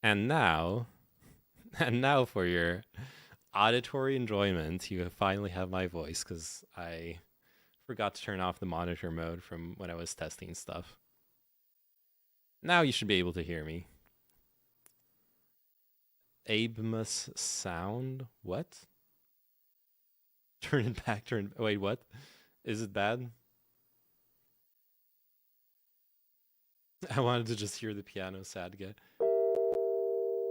And now, and now for your auditory enjoyment, you finally have my voice because I forgot to turn off the monitor mode from when I was testing stuff. Now you should be able to hear me. Abemus sound? What? Turn it back, wait, what? Is it bad? I wanted to just hear the piano sad guy.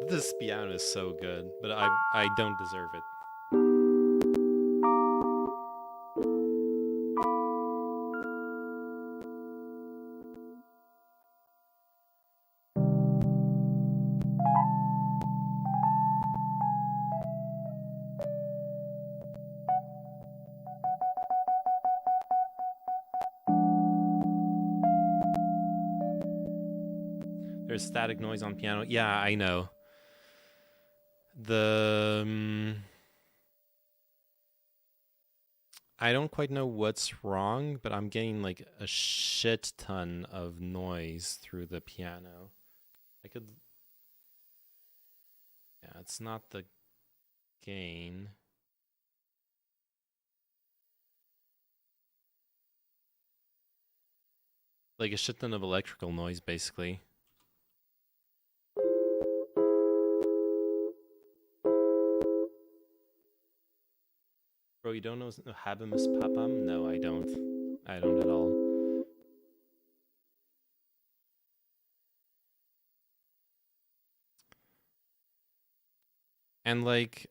This piano is so good, but I don't deserve it. There's static noise on piano. Yeah, I know. I don't quite know what's wrong, but I'm getting like a shit ton of noise through the piano. Yeah, it's not the gain. Like a shit ton of electrical noise, basically. Bro, you don't know Habemus Papam? No, I don't. I don't at all. And like,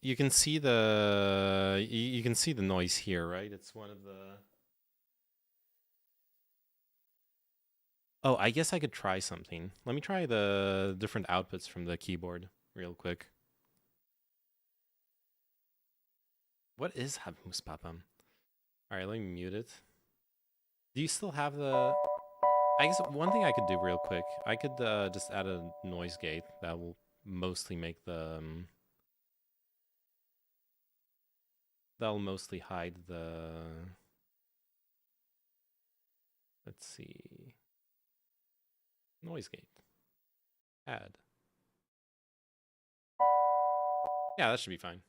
you can see you can see the noise here, right? It's one of the. Oh, I guess I could try something. Let me try the different outputs from the keyboard real quick. What is Habemus Papam? All right, let me mute it. Do you still have the? I guess one thing I could do real quick, I could just add a noise gate that will mostly make the. That'll mostly hide the. Let's see. Noise gate. Add. Yeah, that should be fine.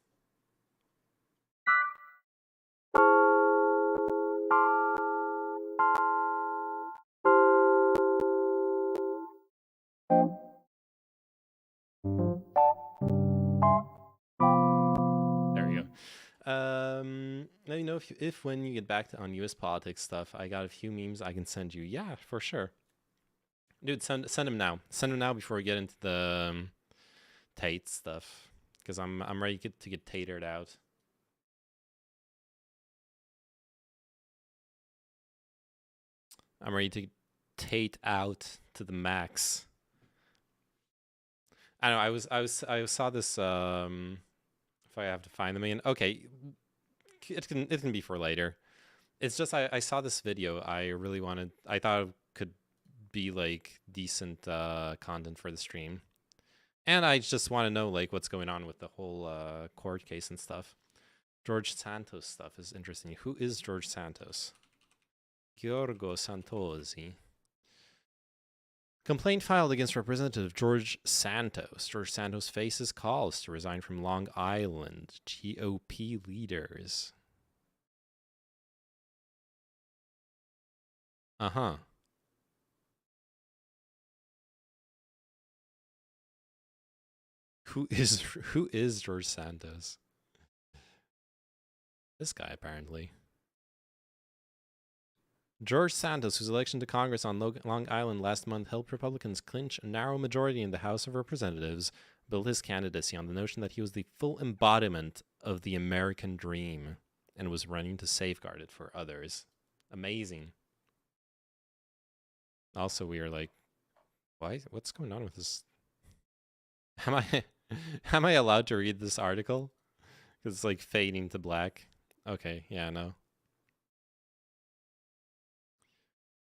There we go. Let me know if when you get back on U.S. politics stuff, I got a few memes I can send you. Yeah, for sure. Dude, send them now. Send them now before we get into the Tate stuff, because I'm ready to get tatered out. I'm ready to Tate out to the max. I know. I saw this. If I have to find them again, okay. It can be for later. It's just I saw this video. I really wanted. I thought it could be like decent content for the stream, and I just want to know like what's going on with the whole court case and stuff. George Santos stuff is interesting. Who is George Santos? Giorgio Santosi. Complaint filed against Representative George Santos. George Santos faces calls to resign from Long Island GOP leaders. Uh-huh. Who is George Santos? This guy, apparently. George Santos, whose election to Congress on Long Island last month helped Republicans clinch a narrow majority in the House of Representatives, built his candidacy on the notion that he was the full embodiment of the American dream and was running to safeguard it for others. Amazing. Also, we are like, why? What's going on with this? Am I allowed to read this article? Because it's like fading to black. Okay, yeah, no.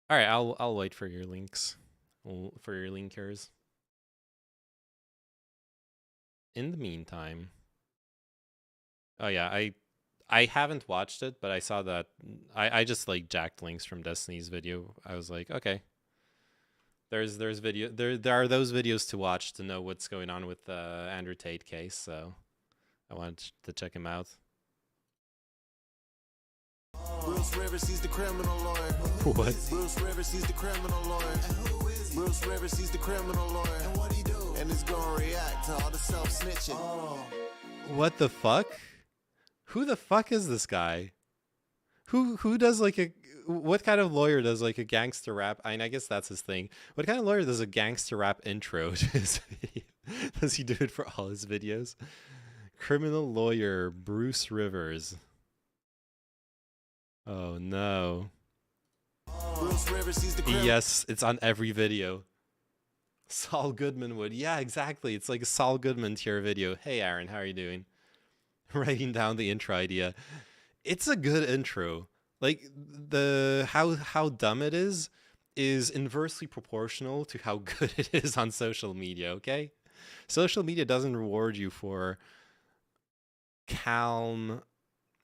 All right, I'll wait for your links, for your linkers. In the meantime, oh yeah, I haven't watched it, but I saw that I just like jacked links from Destiny's video. I was like, okay, there's video there are those videos to watch to know what's going on with the Andrew Tate case. So I wanted to check him out. Bruce Rivers, he's the criminal lawyer. What? Bruce Rivers, he's the criminal lawyer. Bruce Rivers, he's the criminal lawyer. And what he do? And he's gonna react to all the self-snitching. What the fuck? Who the fuck is this guy? Who does like a what kind of lawyer does like a gangster rap? I mean, I guess that's his thing. What kind of lawyer does a gangster rap intro to his video? Does he do it for all his videos? Criminal lawyer Bruce Rivers. Oh no. Bruce Rivers, he's the Yes, it's on every video. Saul Goodman would. Yeah, exactly. It's like a Saul Goodman tier video. Hey Aaron, how are you doing? Writing down the intro idea. It's a good intro. Like the how dumb it is inversely proportional to how good it is on social media, okay? Social media doesn't reward you for calm,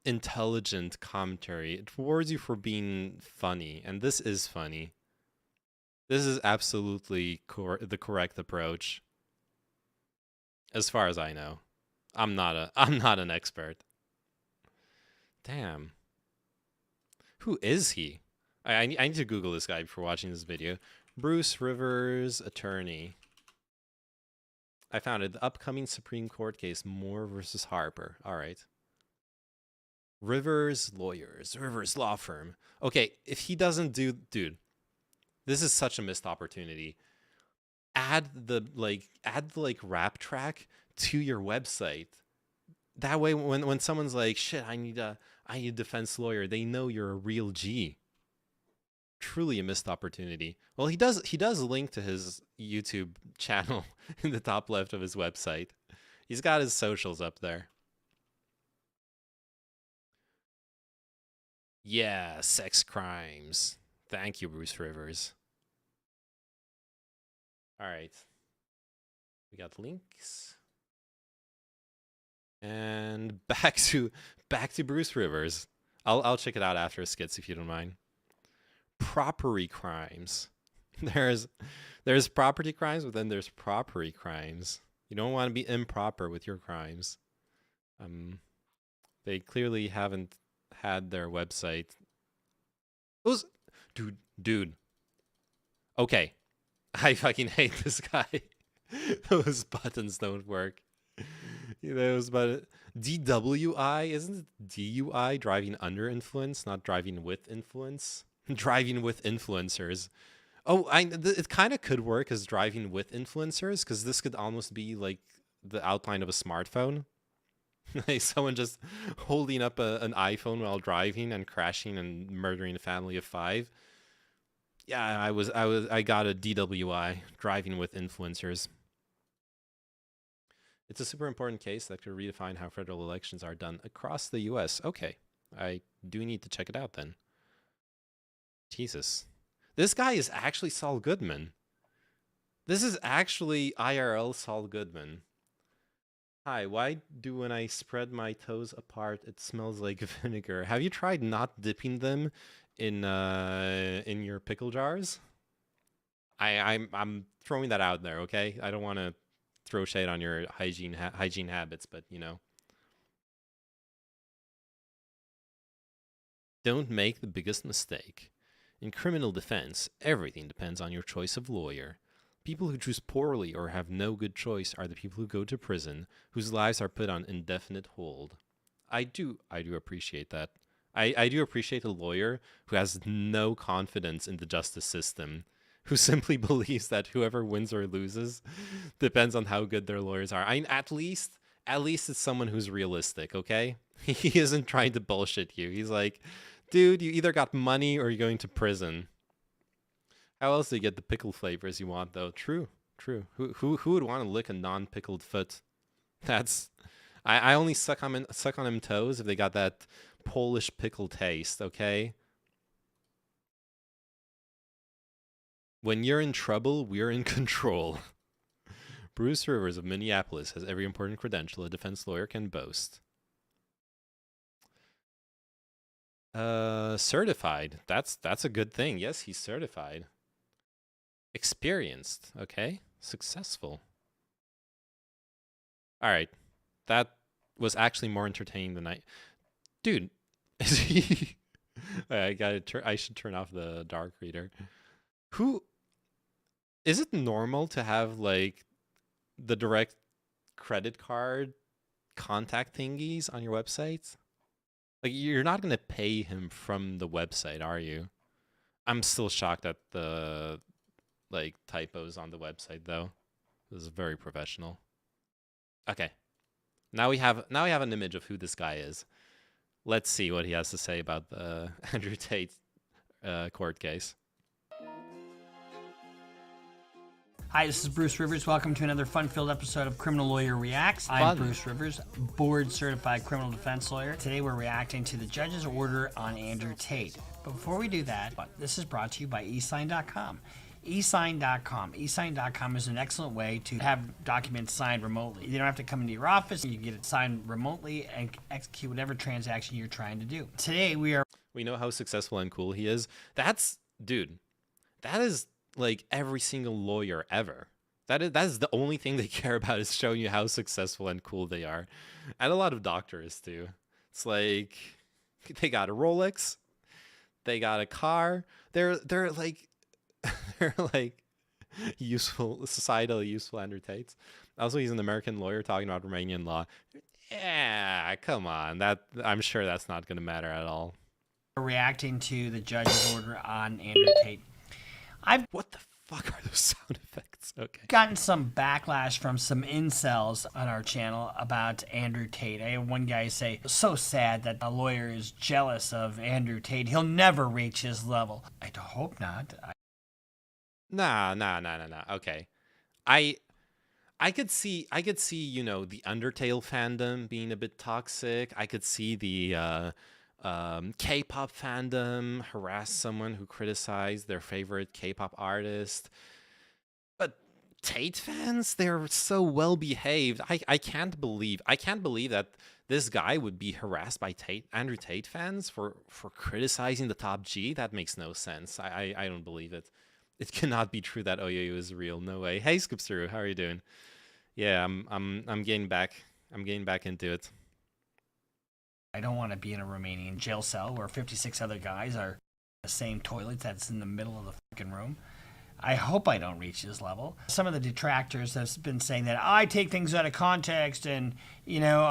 intelligent commentary. It rewards you for being funny, and this is funny. This is absolutely the correct approach, as far as I know. I'm not an expert. Damn. Who is he? I need to Google this guy before watching this video. Bruce Rivers, attorney. I found it. The upcoming Supreme Court case, Moore versus Harper. All right. Rivers Lawyers, Rivers Law Firm. Okay, if he doesn't do, dude, this is such a missed opportunity. Add the rap track to your website. That way, when someone's like, shit, I need a defense lawyer, they know you're a real G. Truly a missed opportunity. Well, he does link to his YouTube channel in the top left of his website. He's got his socials up there. Yeah, sex crimes. Thank you, Bruce Rivers. All right. We got links. And back to Bruce Rivers. I'll check it out after skits if you don't mind. Property crimes. There's property crimes, but then there's property crimes. You don't want to be improper with your crimes. They clearly haven't had their website. Dude. Okay. I fucking hate this guy. Those buttons don't work. Those buttons. DWI, isn't it DUI, driving under influence, not driving with influence? Driving with influencers. Oh, it kind of could work as driving with influencers, because this could almost be like the outline of a smartphone. Like someone just holding up an iPhone while driving and crashing and murdering a family of 5. Yeah, I got a DWI, driving with influencers. It's a super important case that could redefine how federal elections are done across the US. Okay, I do need to check it out then. Jesus. This guy is actually Saul Goodman. This is actually IRL Saul Goodman. Hi, why do when I spread my toes apart it smells like vinegar? Have you tried not dipping them in your pickle jars? I'm throwing that out there, okay? I don't want to throw shade on your hygiene habits, but you know, don't make the biggest mistake. In criminal defense, everything depends on your choice of lawyer. People who choose poorly or have no good choice are the people who go to prison, whose lives are put on indefinite hold. I do appreciate that. I do appreciate a lawyer who has no confidence in the justice system, who simply believes that whoever wins or loses depends on how good their lawyers are. At least it's someone who's realistic, okay? He isn't trying to bullshit you. He's like, dude, you either got money or you're going to prison. How else do you get the pickle flavors you want, though? True, true. Who would want to lick a non-pickled foot? That's I only suck on them toes if they got that Polish pickle taste. Okay. When you're in trouble, we're in control. Bruce Rivers of Minneapolis has every important credential a defense lawyer can boast. Certified. That's a good thing. Yes, he's certified. Experienced. Okay. Successful. All right. That was actually more entertaining than Dude, is he I should turn off the dark reader. Who is it normal to have like the direct credit card contact thingies on your websites? Like you're not going to pay him from the website, are you? I'm still shocked at the like typos on the website though. This is very professional. Okay. Now we have an image of who this guy is. Let's see what he has to say about the Andrew Tate court case. Hi, this is Bruce Rivers. Welcome to another fun-filled episode of Criminal Lawyer Reacts. I'm Bruce Rivers, board-certified criminal defense lawyer. Today we're reacting to the judge's order on Andrew Tate. But before we do that, this is brought to you by eSign.com. eSign.com is an excellent way to have documents signed remotely. You don't have to come into your office. You can get it signed remotely and execute whatever transaction you're trying to do. Today we know how successful and cool he is. Dude, that is like every single lawyer ever. That is the only thing they care about is showing you how successful and cool they are. And a lot of doctors too. It's like they got a Rolex, they got a car. They're like they're like societally useful Andrew Tates. Also, he's an American lawyer talking about Romanian law. Yeah, come on. I'm sure that's not going to matter at all. Reacting to the judge's order on Andrew Tate. What the fuck are those sound effects? Okay. Gotten some backlash from some incels on our channel about Andrew Tate. I had one guy say, so sad that a lawyer is jealous of Andrew Tate. He'll never reach his level. I hope not. Nah. Okay. I could see, you know, the Undertale fandom being a bit toxic. I could see the K-pop fandom harass someone who criticized their favorite K-pop artist. But Tate fans, they're so well behaved. I can't believe that this guy would be harassed by Andrew Tate fans for criticizing the top G. That makes no sense. I don't believe it. It cannot be true that OYU is real. No way. Hey, Scoopsuru, how are you doing? Yeah, I'm getting back. I'm getting back into it. I don't want to be in a Romanian jail cell where 56 other guys are in the same toilet that's in the middle of the fucking room. I hope I don't reach this level. Some of the detractors have been saying that I take things out of context and, you know,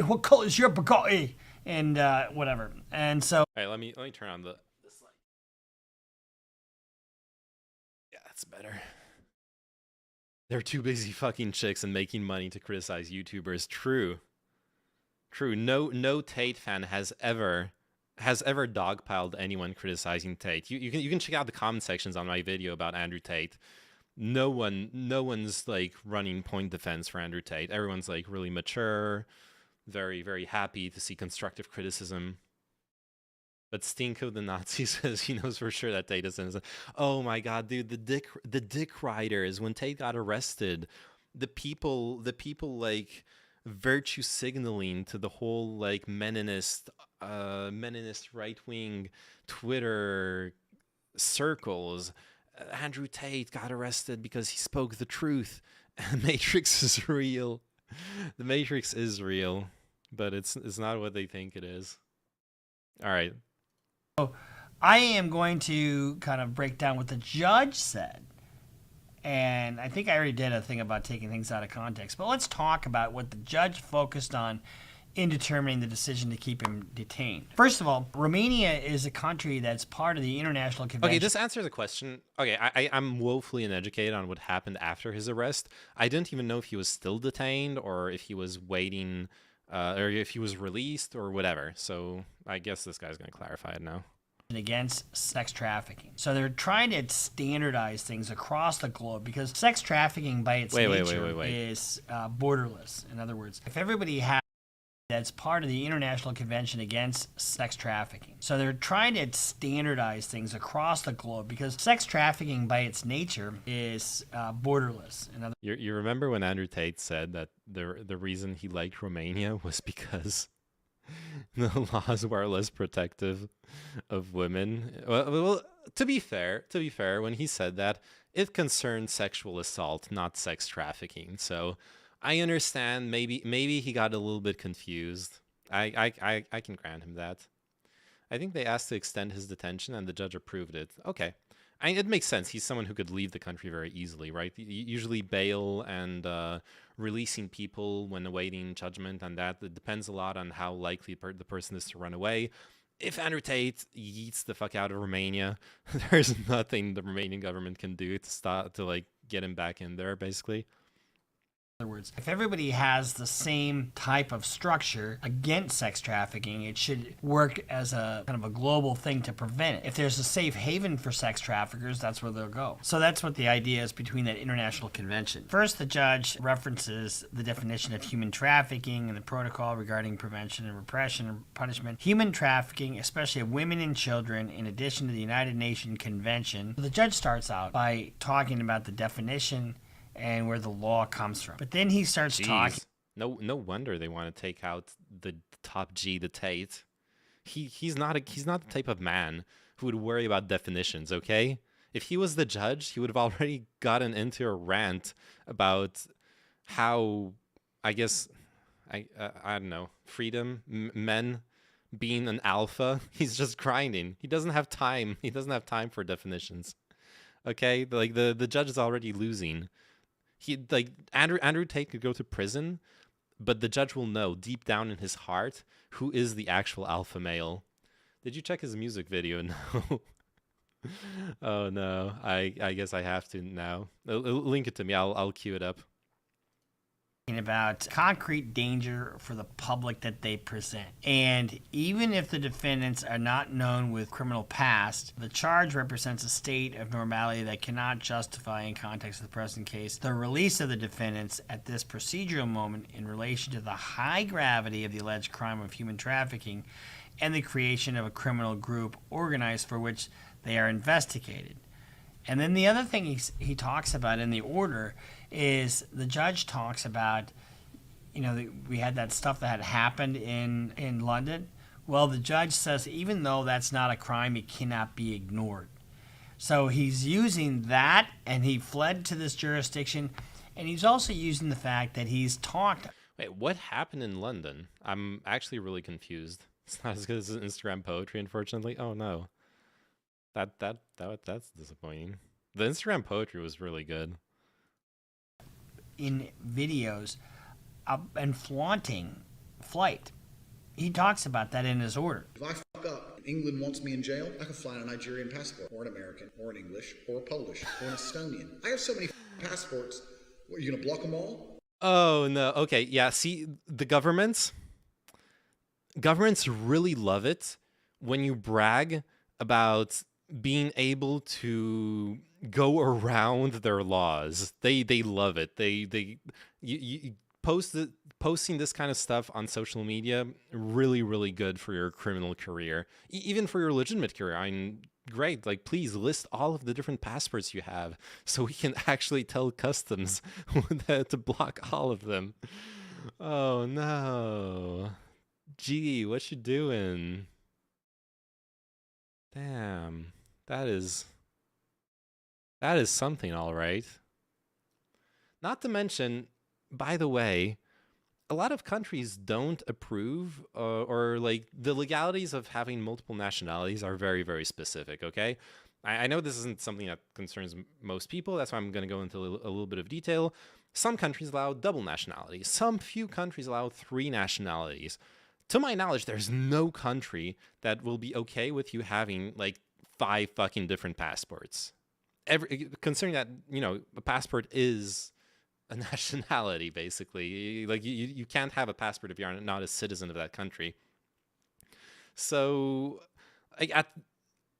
what color is your Bugatti? And whatever. And so... All right, let me turn on this light. Yeah, that's better. They're too busy fucking chicks and making money to criticize YouTubers. True. No Tate fan has ever dogpiled anyone criticizing Tate. You can check out the comment sections on my video about Andrew Tate. No one's like running point defense for Andrew Tate. Everyone's like really mature, very, very happy to see constructive criticism. But Stinko the Nazi says he knows for sure that Tate is innocent. Oh my god, dude, the dick riders when Tate got arrested, the people like virtue signaling to the whole like Meninist right-wing Twitter circles. Andrew Tate got arrested because he spoke the truth. Matrix is real. The Matrix is real, but it's not what they think it is. All right. So I am going to kind of break down what the judge said. And I think I already did a thing about taking things out of context. But let's talk about what the judge focused on in determining the decision to keep him detained. First of all, Romania is a country that's part of the International Convention. Okay, this answers the question. Okay, I'm woefully uneducated on what happened after his arrest. I didn't even know if he was still detained or if he was waiting, or if he was released or whatever. So I guess this guy's going to clarify it now. Against sex trafficking. So they're trying to standardize things across the globe because sex trafficking by its nature is borderless. In other words, if everybody has that's part of the International Convention Against Sex Trafficking. So they're trying to standardize things across the globe because sex trafficking by its nature is borderless. You remember when Andrew Tate said that the reason he liked Romania was because the laws were less protective of women? Well, to be fair, when he said that, it concerned sexual assault, not sex trafficking. So I understand. Maybe he got a little bit confused. I can grant him that. I think they asked to extend his detention, and the judge approved it. Okay, it makes sense. He's someone who could leave the country very easily, right? Usually bail and releasing people when awaiting judgment, and that it depends a lot on how likely the person is to run away. If Andrew Tate yeets the fuck out of Romania, there's nothing the Romanian government can do to get him back in there, basically. In other words, if everybody has the same type of structure against sex trafficking, it should work as a kind of a global thing to prevent it. If there's a safe haven for sex traffickers, that's where they'll go. So that's what the idea is between that international convention. First, the judge references the definition of human trafficking and the protocol regarding prevention and repression and punishment. Human trafficking, especially of women and children, in addition to the United Nations Convention. The judge starts out by talking about the definition and where the law comes from. But then he starts talking. No wonder they want to take out the top G, the Tate. He's not the type of man who would worry about definitions, okay? If he was the judge, he would have already gotten into a rant about how, I guess, I don't know, freedom, men being an alpha. He's just grinding. He doesn't have time. He doesn't have time for definitions. Okay? Like the judge is already losing. Andrew Tate could go to prison, but the judge will know deep down in his heart who is the actual alpha male. Did you check his music video? No. Oh no. I guess I have to now. Link it to me. I'll cue it up. About concrete danger for the public that they present. And even if the defendants are not known with criminal past, the charge represents a state of normality that cannot justify, in context of the present case, the release of the defendants at this procedural moment in relation to the high gravity of the alleged crime of human trafficking and the creation of a criminal group organized for which they are investigated. And then the other thing he talks about in the order is the judge talks about, we had that stuff that had happened in London. Well, the judge says even though that's not a crime, it cannot be ignored. So he's using that, and he fled to this jurisdiction, and he's also using the fact that he's talked. Wait, what happened in London? I'm actually really confused. It's not as good as Instagram poetry, unfortunately. Oh no. That's disappointing. The Instagram poetry was really good. In videos and flaunting flight. He talks about that in his order. If I fuck up and England wants me in jail, I can fly on a Nigerian passport, or an American, or an English, or a Polish, or an Estonian. I have so many passports. What, are you going to block them all? Oh, no. Okay, yeah, see, the governments really love it when you brag about being able to go around their laws. They love it. You posting this kind of stuff on social media, really, really good for your criminal career, even for your legitimate career. I mean, great. Like, please list all of the different passports you have so we can actually tell customs to block all of them. Oh no. Gee, what you doing? Damn. That is something, all right. Not to mention, by the way, a lot of countries don't approve or like the legalities of having multiple nationalities are very, very specific, okay? I know this isn't something that concerns most people. That's why I'm going to go into a little bit of detail. Some countries allow double nationality. Some few countries allow 3 nationalities. To my knowledge, there's no country that will be okay with you having like 5 fucking different passports. Considering that, you know, a passport is a nationality, basically. Like you can't have a passport if you're not a citizen of that country. So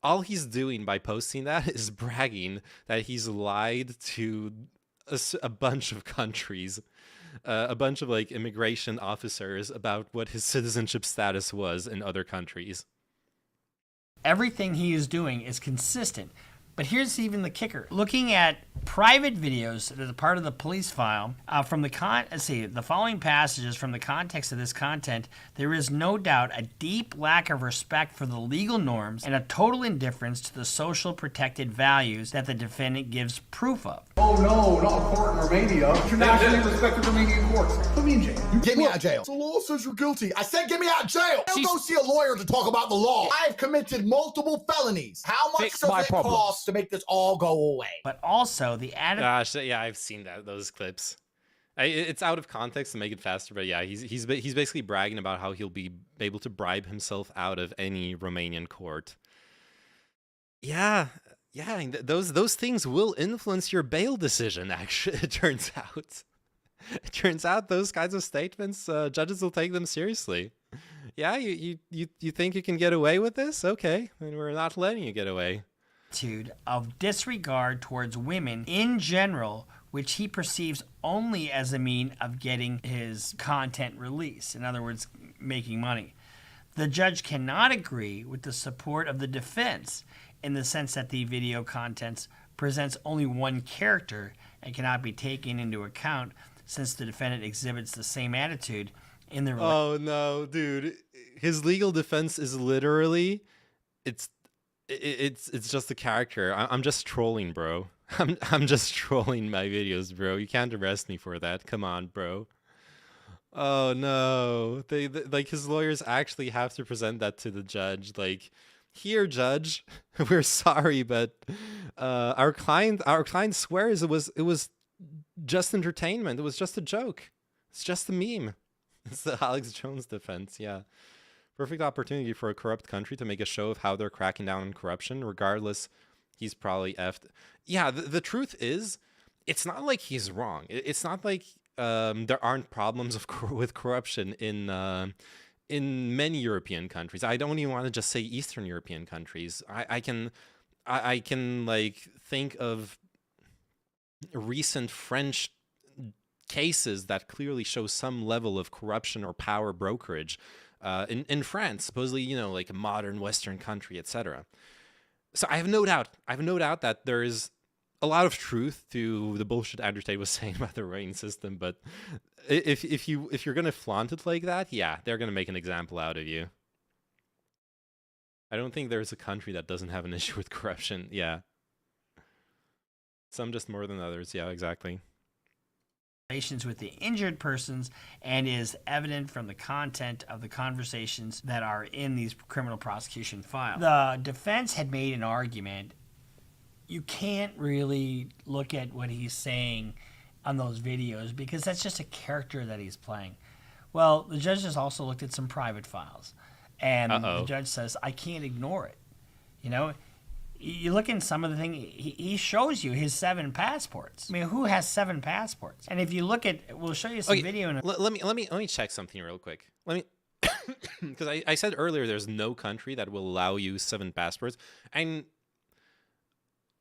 all he's doing by posting that is bragging that he's lied to a bunch of countries, a bunch of like immigration officers about what his citizenship status was in other countries. Everything he is doing is consistent. But here's even the kicker. Looking at private videos that are part of the police file, from the the following passages from the context of this content, there is no doubt a deep lack of respect for the legal norms and a total indifference to the social protected values that the defendant gives proof of. Oh no, not a court in Romania. Internationally respected Romanian courts. Put me in jail. Get me out of jail. The law says you're guilty. I said get me out of jail. Don't go see a lawyer to talk about the law. I have committed multiple felonies. How much does it cost to make this all go away? But also the Gosh, yeah, I've seen those clips. It's out of context to make it faster, but yeah, he's basically bragging about how he'll be able to bribe himself out of any Romanian court. Yeah, those things will influence your bail decision. Actually, it turns out those kinds of statements, judges will take them seriously. Yeah, you think you can get away with this? Okay, then we're not letting you get away. Of disregard towards women in general, which he perceives only as a mean of getting his content released. In other words, making money. The judge cannot agree with the support of the defense in the sense that the video contents presents only one character and cannot be taken into account since the defendant exhibits the same attitude in the Oh no, dude. His legal defense is literally it's just a character. I'm just trolling, bro. I'm just trolling my videos, bro. You can't arrest me for that. Come on, bro. Oh no. They like his lawyers actually have to present that to the judge. Like, here, judge, we're sorry, but our client swears it was just entertainment. It was just a joke. It's just a meme. It's the Alex Jones defense, yeah. Perfect opportunity for a corrupt country to make a show of how they're cracking down on corruption. Regardless, he's probably effed. Yeah, the truth is, it's not like he's wrong. It's not like there aren't problems with corruption in many European countries. I don't even want to just say Eastern European countries. I can like think of recent French cases that clearly show some level of corruption or power brokerage. In France, supposedly, you know, like a modern Western country, etc. So I have no doubt that there is a lot of truth to the bullshit Andrew Tate was saying about the rating system. But if you're gonna flaunt it like that, yeah, they're gonna make an example out of you. I don't think there's a country that doesn't have an issue with corruption. Yeah, some just more than others. Yeah, exactly. Relations with the injured persons and is evident from the content of the conversations that are in these criminal prosecution files. The defense had made an argument. You can't really look at what he's saying on those videos because that's just a character that he's playing. Well, the judge has also looked at some private files, and the judge says, I can't ignore it. You know, you look in some of the thing, he shows you his 7 passports. I mean, who has 7 passports? And if you look at, we'll show you some video. Let me check something real quick. Let me, because I said earlier there's no country that will allow you 7 passports. And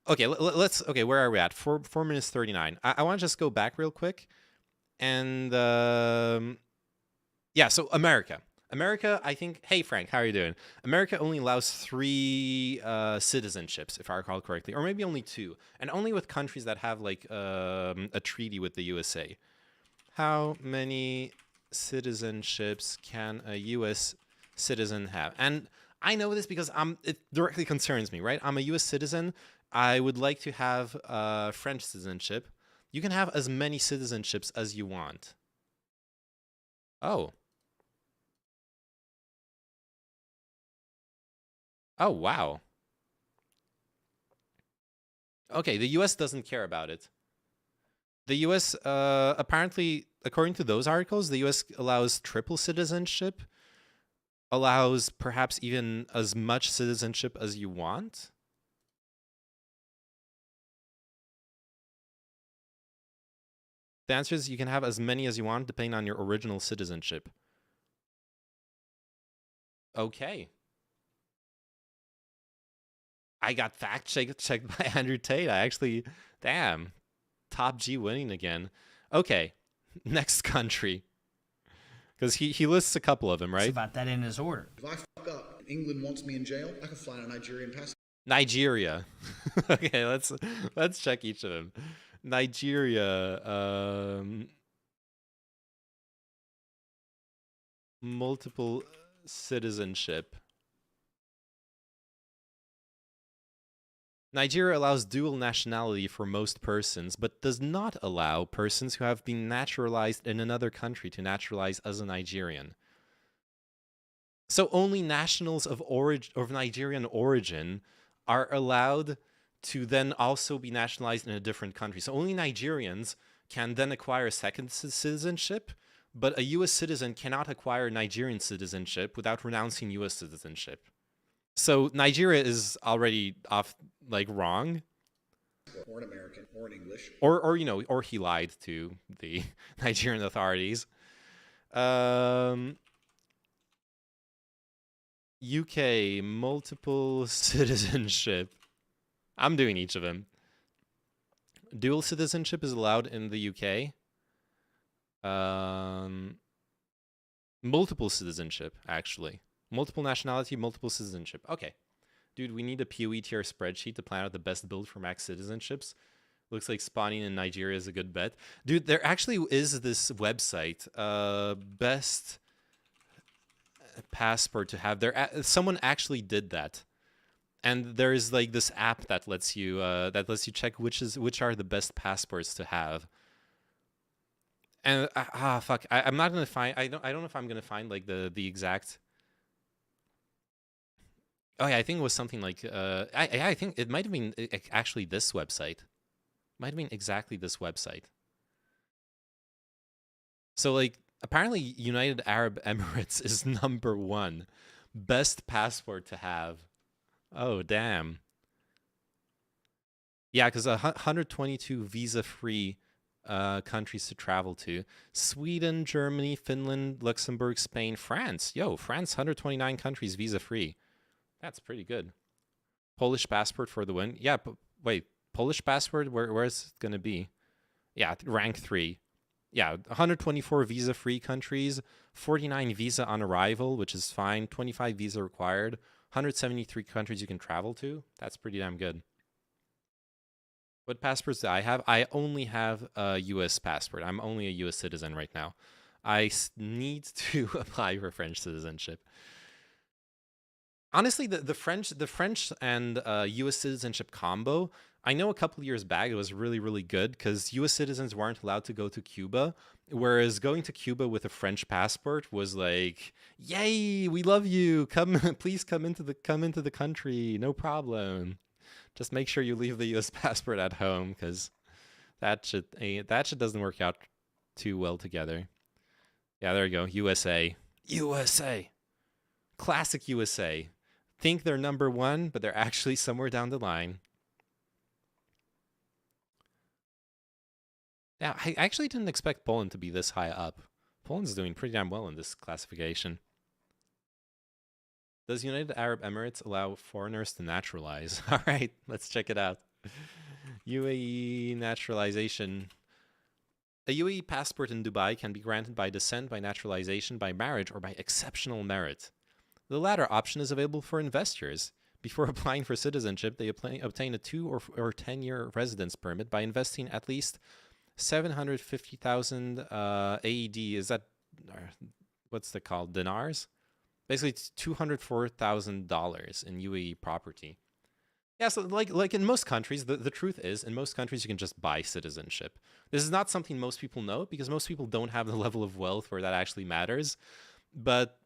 okay, where are we at? 4 minutes 39. I want to just go back real quick, and yeah. So America, I think. Hey, Frank, how are you doing? America only allows 3 citizenships, if I recall correctly, or maybe only 2, and only with countries that have like a treaty with the USA. How many citizenships can a U.S. citizen have? And I know this because it directly concerns me, right? I'm a U.S. citizen. I would like to have French citizenship. You can have as many citizenships as you want. Oh. Oh, wow. Okay, the US doesn't care about it. The US, apparently, according to those articles, the US allows triple citizenship, allows perhaps even as much citizenship as you want. The answer is you can have as many as you want depending on your original citizenship. Okay. I got fact-checked by Andrew Tate. I actually, damn, top G winning again. Okay, next country. Because he lists a couple of them, right? It's about that in his order. If I fuck up and England wants me in jail, I can fly on a Nigerian passport. Nigeria. Okay, let's check each of them. Nigeria. Multiple citizenship. Nigeria allows dual nationality for most persons, but does not allow persons who have been naturalized in another country to naturalize as a Nigerian. So only nationals of Nigerian origin are allowed to then also be nationalized in a different country. So only Nigerians can then acquire a second citizenship, but a U.S. citizen cannot acquire Nigerian citizenship without renouncing U.S. citizenship. So Nigeria is already off, like, wrong. Or an American, or an English. Or you know, or he lied to the Nigerian authorities. UK, multiple citizenship. I'm doing each of them. Dual citizenship is allowed in the UK. Multiple citizenship, actually. Multiple nationality, multiple citizenship. Okay. Dude, we need a POE tier spreadsheet to plan out the best build for max citizenships. Looks like spawning in Nigeria is a good bet. Dude, there actually is this website, best passport to have. Someone actually did that. And there is like this app that lets you check which are the best passports to have. And fuck, I'm not gonna find. I don't know if I'm gonna find like the exact. Oh yeah, I think it was something like. I think it might have been actually this website. Might have been exactly this website. So like, apparently, United Arab Emirates is #1 best passport to have. Oh damn. Yeah, because 122 visa-free countries to travel to. Sweden, Germany, Finland, Luxembourg, Spain, France. Yo, France, 129 countries visa-free. That's pretty good. Polish passport for the win. Yeah, but wait, Polish passport, where is it going to be? Yeah, rank 3. Yeah, 124 visa-free countries, 49 visa on arrival, which is fine, 25 visa required, 173 countries you can travel to. That's pretty damn good. What passports do I have? I only have a U.S. passport. I'm only a U.S. citizen right now. I need to apply for French citizenship. Honestly, the French and U.S. citizenship combo, I know a couple of years back it was really, really good because U.S. citizens weren't allowed to go to Cuba, whereas going to Cuba with a French passport was like, yay, we love you. Come, please come into the country, no problem. Just make sure you leave the U.S. passport at home because that shit doesn't work out too well together. Yeah, there you go. USA. Classic USA. Think they're #1, but they're actually somewhere down the line. Yeah, I actually didn't expect Poland to be this high up. Poland's doing pretty damn well in this classification. Does United Arab Emirates allow foreigners to naturalize? All right, let's check it out. UAE naturalization. A UAE passport in Dubai can be granted by descent, by naturalization, by marriage, or by exceptional merit. The latter option is available for investors. Before applying for citizenship, they obtain a 2 or 10-year residence permit by investing at least 750,000 AED. Is that what's it called, dinars? Basically, it's $204,000 in UAE property. Yeah, so like in most countries, the truth is, in most countries, you can just buy citizenship. This is not something most people know because most people don't have the level of wealth where that actually matters. But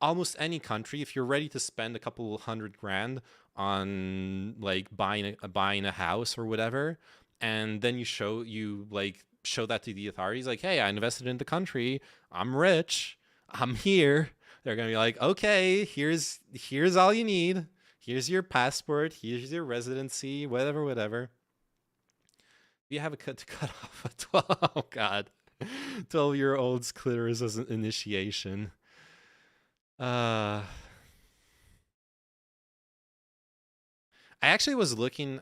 almost any country, if you're ready to spend a couple $100,000 on like buying a house or whatever, and then you show that to the authorities, like, hey, I invested in the country, I'm rich, I'm here. They're gonna be like, okay, here's all you need. Here's your passport. Here's your residency. Whatever. You have a cut to cut off a 12-year-old's clitoris as an initiation. I actually was looking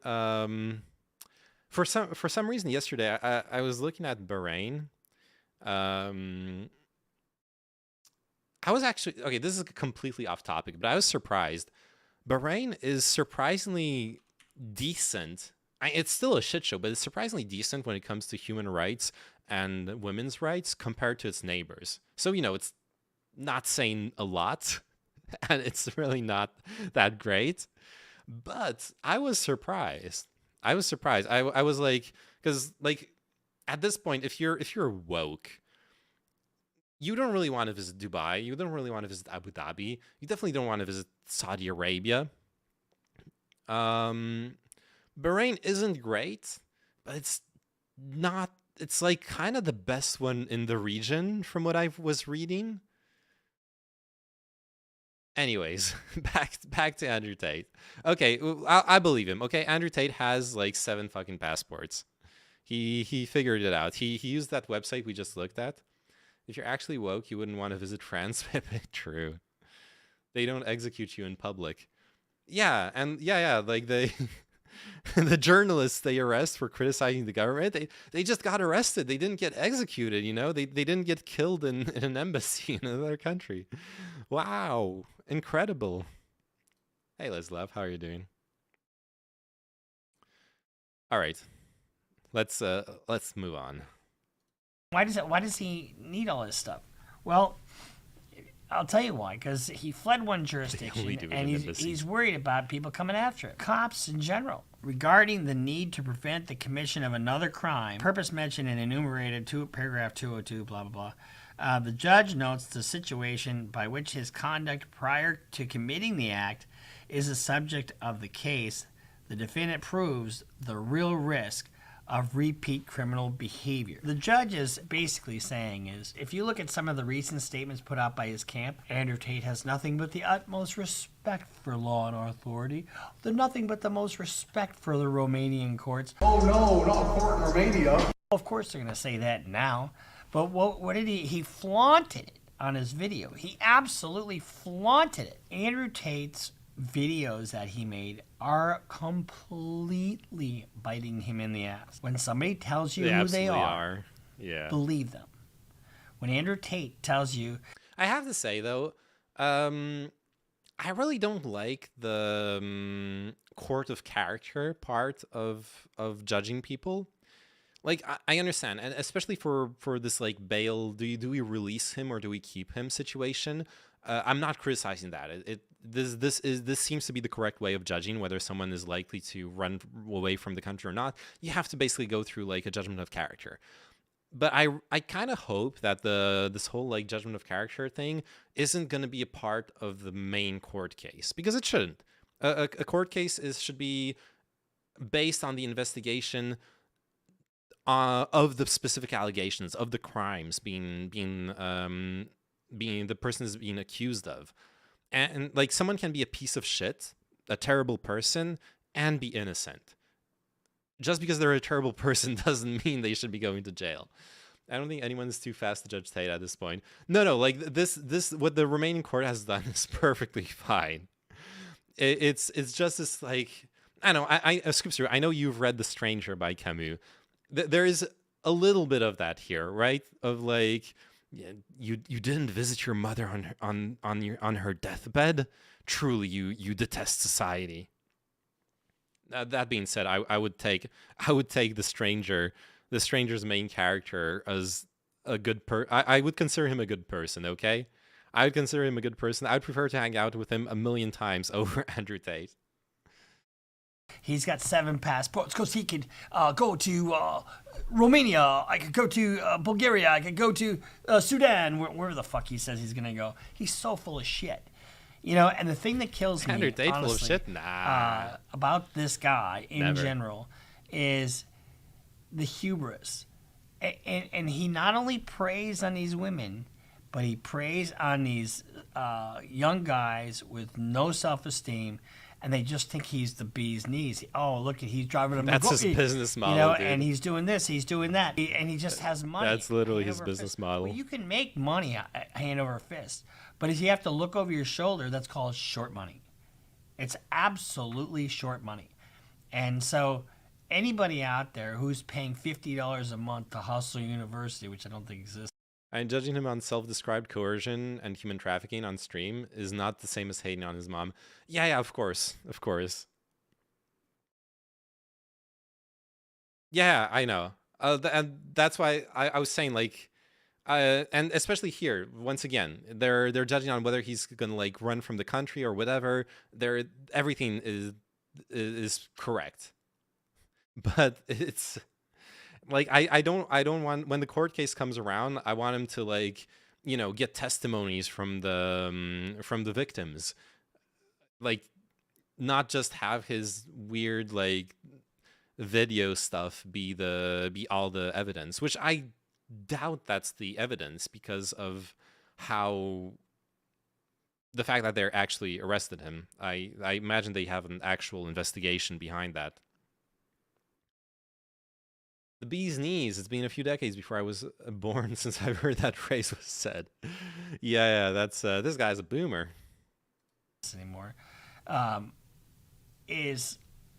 for some reason yesterday. I was looking at Bahrain. I was actually, okay, this is completely off topic, but I was surprised. Bahrain is surprisingly decent. It's still a shit show, but it's surprisingly decent when it comes to human rights and women's rights compared to its neighbors. So, it's not saying a lot, and it's really not that great. But I was surprised. I was like, because like at this point, if you're woke, you don't really want to visit Dubai. You don't really want to visit Abu Dhabi. You definitely don't want to visit Saudi Arabia. Bahrain isn't great, but it's not. It's like kind of the best one in the region from what I was reading. Anyways, back to Andrew Tate. Okay, I believe him. Okay, Andrew Tate has like 7 fucking passports. He figured it out. He used that website we just looked at. If you're actually woke, you wouldn't want to visit France. True. They don't execute you in public. Yeah, and yeah, like the journalists they arrest for criticizing the government, they just got arrested. They didn't get executed, They didn't get killed in an embassy in another country. Wow, incredible. Hey, Leslov, how are you doing? All right, let's move on. Why does he need all this stuff? Well, I'll tell you why. Because he fled one jurisdiction, and he's worried about people coming after him. Cops in general. Regarding the need to prevent the commission of another crime, purpose mentioned in enumerated paragraph 202, blah, blah, blah. The judge notes the situation by which his conduct prior to committing the act is the subject of the case. The defendant proves the real risk of repeat criminal behavior. The judge is basically saying is, if you look at some of the recent statements put out by his camp, Andrew Tate has nothing but the utmost respect for law and authority, nothing but the most respect for the Romanian courts. Oh no, not a court in Romania. Of course they're going to say that now, but what did he flaunted it on his video. He absolutely flaunted it. Andrew Tate's videos that he made are completely biting him in the ass. When somebody tells you who they are, yeah, believe them. When Andrew Tate tells you... I have to say, though, I really don't like the court of character part of judging people. Like, I understand, and especially for this, like, bail, do we release him or do we keep him situation? I'm not criticizing that. This seems to be the correct way of judging whether someone is likely to run away from the country or not. You have to basically go through like a judgment of character. But I kind of hope that this whole like judgment of character thing isn't going to be a part of the main court case, because it shouldn't. A court case should be based on the investigation of the specific allegations of the crimes being the person is being accused of. And like someone can be a piece of shit, a terrible person, and be innocent. Just because they're a terrible person doesn't mean they should be going to jail. I don't think anyone is too fast to judge Tate at this point. No, like this what the Romanian court has done is perfectly fine. It's just this like, I don't know, I skip through. I know you've read The Stranger by Camus. There is a little bit of that here, right? Of like, you didn't visit your mother on her deathbed. Truly, you detest society. That being said, I would take the stranger's main character as a good I would consider him a good person, okay? I would consider him a good person. I'd prefer to hang out with him a million times over Andrew Tate. He's got 7 passports because he could go to Romania. I could go to Bulgaria. I could go to Sudan, wherever the fuck he says he's going to go. He's so full of shit. You know, and the thing that kills me, Andrew Tate honestly, full of shit? Nah. About this guy in Never. general is the hubris. And he not only preys on these women, but he preys on these young guys with no self-esteem, and they just think he's the bee's knees. Oh, look, he's driving a That's his Bugatti, business model, you know, dude. and he's doing this, he's doing that, and he just has money. That's literally hand his over business fist. model. Well, you can make money hand over fist, but if you have to look over your shoulder, that's called short money. It's absolutely short money. And so anybody out there who's paying $50 a month to Hustle University, which I don't think exists, And judging him on self-described coercion and human trafficking on stream is not the same as hating on his mom. Yeah, of course. Of course. Yeah, I know. And that's why I was saying, like, and especially here, once again, they're judging on whether he's gonna like run from the country or whatever. Everything is correct, but it's like I don't want, when the court case comes around, I want him to, like, you know, get testimonies from the victims, like, not just have his weird like video stuff be all the evidence, which I doubt that's the evidence because of how the fact that they're actually arrested him. I imagine they have an actual investigation behind that. The bee's knees. It's been a few decades before I was born since I've heard that phrase was said. Yeah, that's this guy's a boomer. anymore, is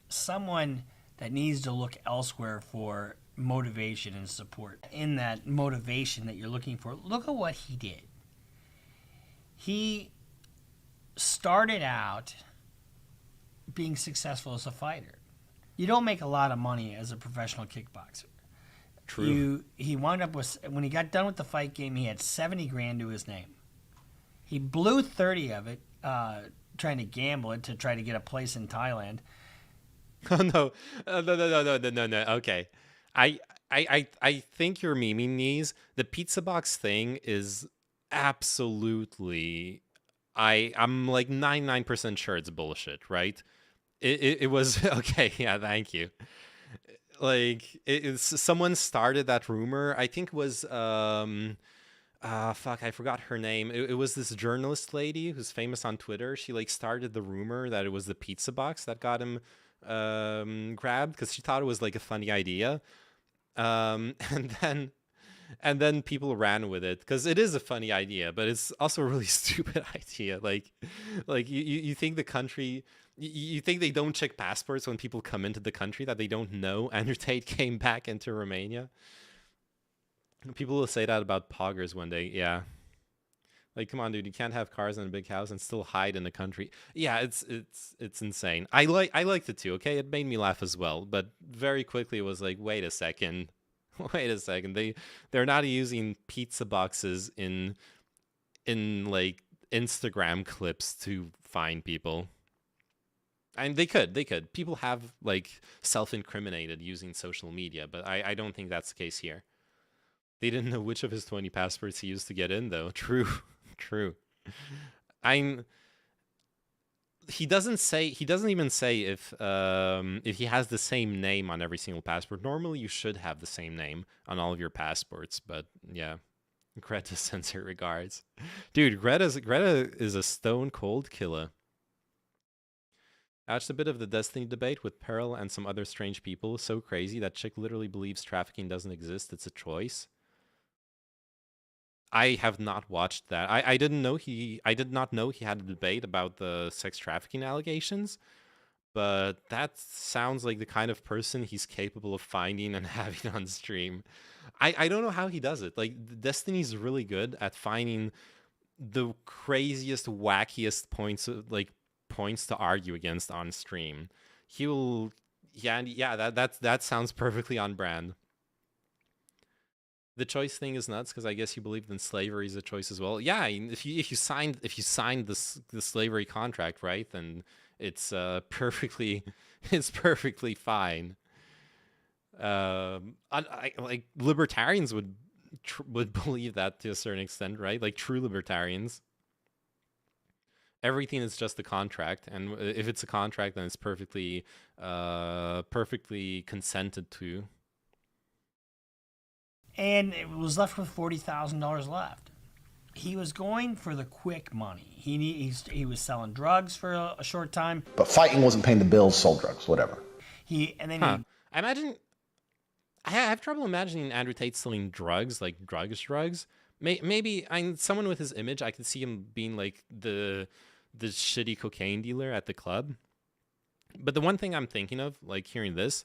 someone that needs to look elsewhere for motivation and support. In that motivation that you're looking for, look at what he did. He started out being successful as a fighter. You don't make a lot of money as a professional kickboxer. True. He wound up with, when he got done with the fight game, he had 70 grand to his name. He blew 30 of it trying to gamble it to try to get a place in Thailand. Oh no. No. Okay. I think you're memeing these. The pizza box thing is absolutely, I'm like 99% sure it's bullshit, right? It was okay, yeah, thank you. Like, someone started that rumor. I think it was fuck, I forgot her name. It was this journalist lady who's famous on Twitter. She like started the rumor that it was the pizza box that got him grabbed because she thought it was like a funny idea. And then people ran with it because it is a funny idea, but it's also a really stupid idea. Like you think the country, you think they don't check passports when people come into the country, that they don't know Andrew Tate came back into Romania? People will say that about poggers one day. Yeah. Like, come on, dude, you can't have cars and a big house and still hide in the country. Yeah, it's insane. I liked it too, okay? It made me laugh as well, but very quickly it was like, wait a second. Wait a second. They're not using pizza boxes in like Instagram clips to find people. And they could. People have like self-incriminated using social media, but I don't think that's the case here. They didn't know which of his 20 passports he used to get in, though. True. He doesn't even say if he has the same name on every single passport. Normally you should have the same name on all of your passports, but yeah. Greta sends her regards. Dude, Greta is a stone cold killer. Watched a bit of the Destiny debate with Pearl and some other strange people. So crazy that chick literally believes trafficking doesn't exist. It's a choice. I have not watched that. I did not know he had a debate about the sex trafficking allegations, but that sounds like the kind of person he's capable of finding and having on stream. I don't know how he does it. Like, Destiny's really good at finding the craziest, wackiest points to argue against on stream. He will, yeah, that sounds perfectly on brand. The choice thing is nuts because I guess you believed in slavery is a choice as well. Yeah, if you signed the slavery contract, right, then it's perfectly it's perfectly fine. Like libertarians would believe that to a certain extent, right? Like true libertarians. Everything is just a contract, and if it's a contract, then it's perfectly consented to. And it was left with $40,000 left. He was going for the quick money. He was selling drugs for a short time. But fighting wasn't paying the bills, sold drugs, whatever. I imagine. I have trouble imagining Andrew Tate selling drugs, like drugs. Maybe someone with his image, I could see him being like the shitty cocaine dealer at the club. But the one thing I'm thinking of, like hearing this,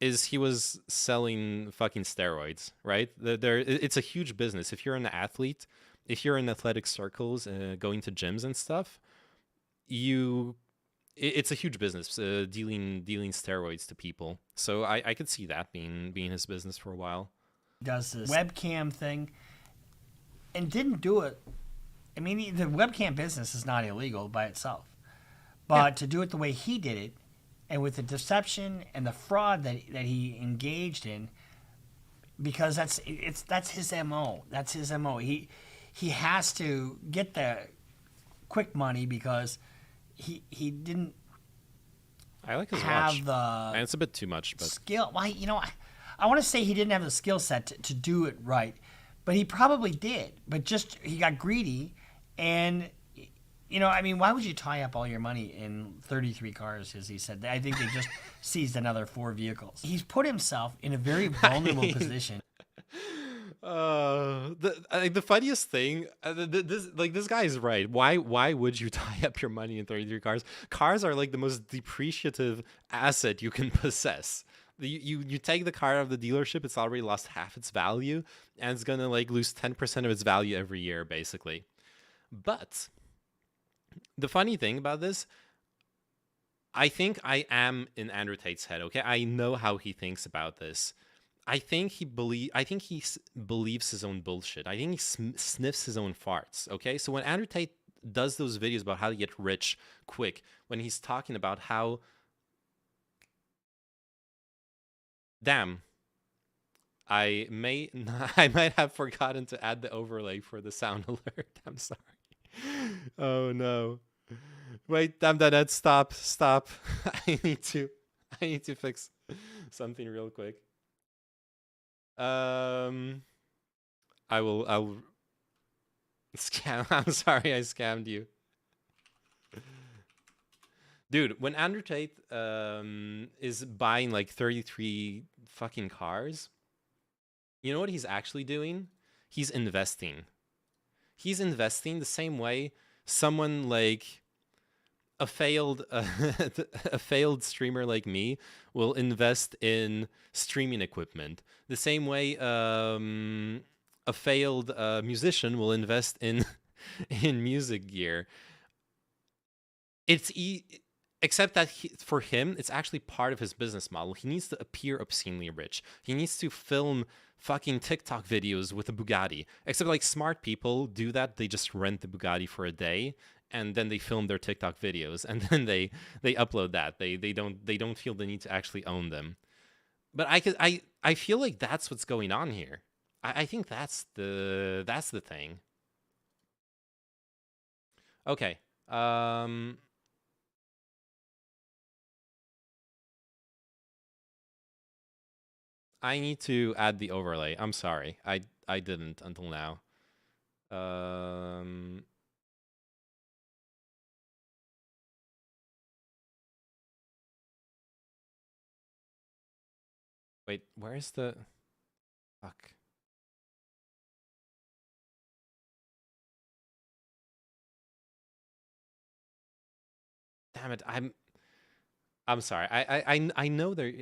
is he was selling fucking steroids, right? It's a huge business. If you're an athlete, if you're in athletic circles, going to gyms and stuff, it's a huge business, dealing steroids to people. So I could see that being his business for a while. Does this webcam thing and didn't do it. I mean, the webcam business is not illegal by itself, but to do it the way he did it, and with the deception and the fraud that he engaged in, because that's his MO. That's his MO. He has to get the quick money because he didn't. I like his have watch. The and it's a bit too much, but skill. Why, I want to say he didn't have the skill set to do it right, but he probably did. But just he got greedy, and I mean, why would you tie up all your money in 33 cars, as he said? I think they just seized another 4 vehicles. He's put himself in a very vulnerable position. The funniest thing, this guy is right. Why would you tie up your money in 33 cars? Cars are like the most depreciative asset you can possess. You take the car out of the dealership, it's already lost half its value, and it's gonna like lose 10% of its value every year, basically. But the funny thing about this, I think I am in Andrew Tate's head. Okay, I know how he thinks about this. I think he believes his own bullshit. I think he sniffs his own farts. Okay, so when Andrew Tate does those videos about how to get rich quick, when he's talking about how, damn, I might have forgotten to add the overlay for the sound alert. I'm sorry. Oh no. Wait, damn that, stop. I need to fix something real quick. I'll scam. I'm sorry I scammed you. Dude, when Andrew Tate is buying like 33 fucking cars, you know what he's actually doing? He's investing. He's investing the same way someone like a failed streamer like me will invest in streaming equipment. The same way a failed musician will invest in music gear. Except that for him, it's actually part of his business model. He needs to appear obscenely rich. He needs to film fucking TikTok videos with a Bugatti. Except like smart people do that. They just rent the Bugatti for a day, and then they film their TikTok videos, and then they upload that. They don't feel the need to actually own them. But I feel like that's what's going on here. I think that's the thing. Okay. I need to add the overlay. I'm sorry. I didn't until now. Wait, where's the fuck? Damn it. I'm sorry. I know there.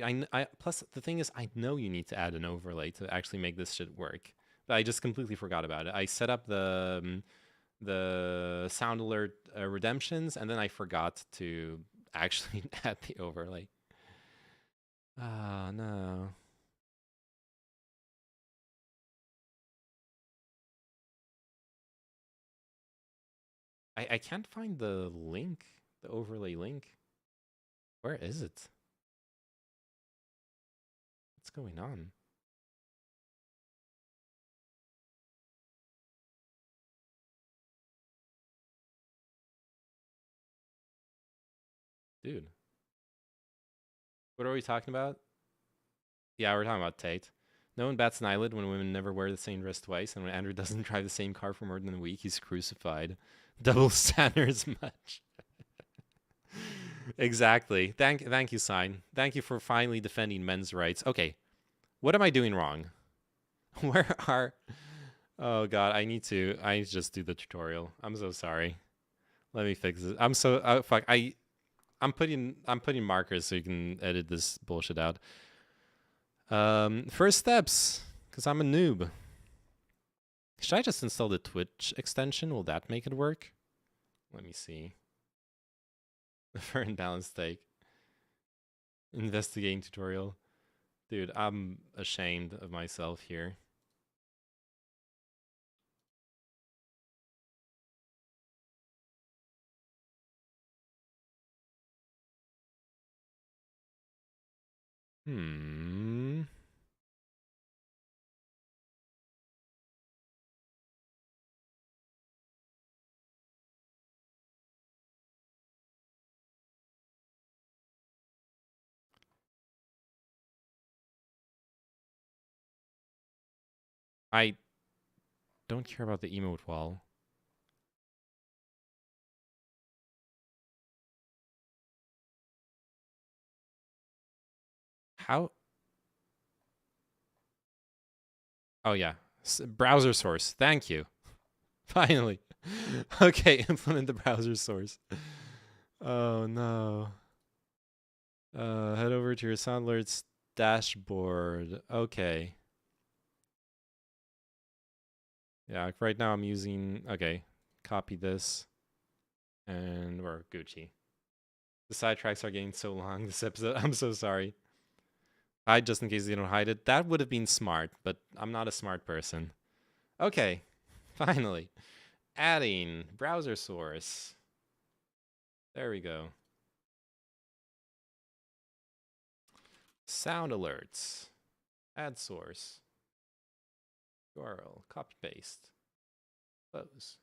Plus the thing is, I know you need to add an overlay to actually make this shit work. But I just completely forgot about it. I set up the sound alert redemptions, and then I forgot to actually add the overlay. Ah, no. I can't find the link, the overlay link. Where is it? What's going on? Dude. What are we talking about? Yeah, we're talking about Tate. No one bats an eyelid when women never wear the same dress twice, and when Andrew doesn't drive the same car for more than a week, he's crucified. Double standards much. Exactly. Thank you, Sign. Thank you for finally defending men's rights. Okay. What am I doing wrong? Where are... Oh god, I need to just do the tutorial. I'm so sorry. Let me fix it. I'm so fuck. I'm putting markers so you can edit this bullshit out. First steps, because I'm a noob. Should I just install the Twitch extension? Will that make it work? Let me see. The fair and balanced take. Investigating tutorial. Dude, I'm ashamed of myself here. I don't care about the emote wall. How? Oh yeah, browser source. Thank you. Finally. Okay, implement the browser source. Oh no. Head over to your SoundAlerts dashboard. Okay. Yeah, right now I'm using, okay, copy this, and we're Gucci. The sidetracks are getting so long this episode. I'm so sorry. Hide just in case they don't hide it. That would have been smart, but I'm not a smart person. Okay, finally. Adding browser source. There we go. Sound alerts. Add source. URL. Copy paste. Close.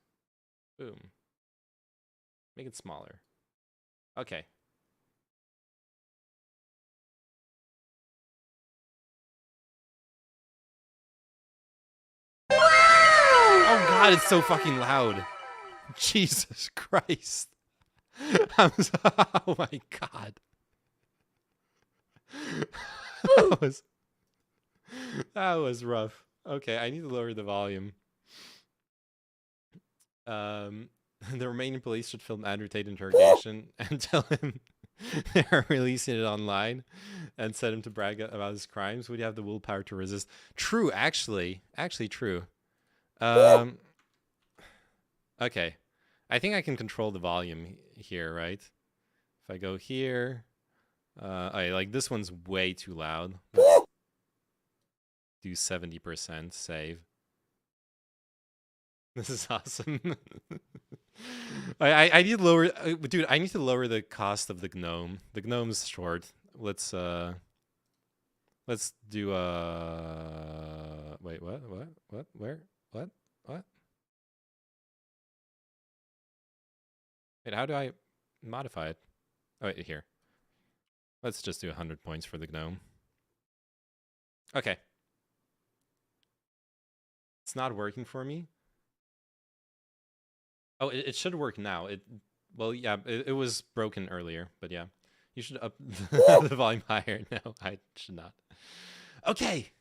Boom. Make it smaller. Okay. Oh god, it's so fucking loud. Jesus Christ. Oh my god. That was rough. Okay, I need to lower the volume. The remaining police should film Andrew Tate interrogation and tell him they're releasing it online and set him to brag about his crimes. Would you have the willpower to resist? True, actually true. Okay. I think I can control the volume here, right? If I go here, okay, like this one's way too loud. Let's do 70% save. This is awesome. I need to lower, dude. I need to lower the cost of the gnome. The gnome's short. Let's do wait, what, where, what? Wait, how do I modify it? Oh, wait, here. Let's just do 100 points for the gnome. Okay. It's not working for me. Oh, it should work now. Well, yeah, it was broken earlier, but yeah. You should up the volume higher. No, I should not. Okay.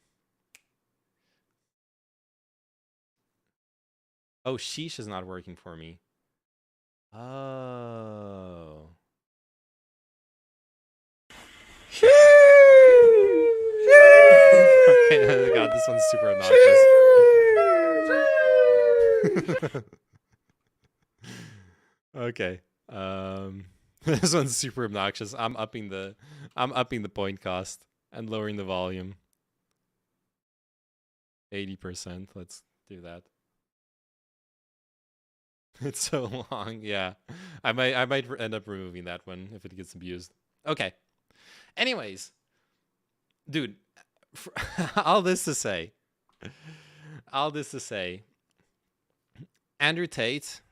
Oh, sheesh is not working for me. Oh. Okay, God, this one's super obnoxious. Okay. This one's super obnoxious. I'm upping the point cost and lowering the volume. 80%. Let's do that. It's so long. Yeah, I might end up removing that one if it gets abused. Okay. Anyways, dude, all this to say, all this to say, Andrew Tate,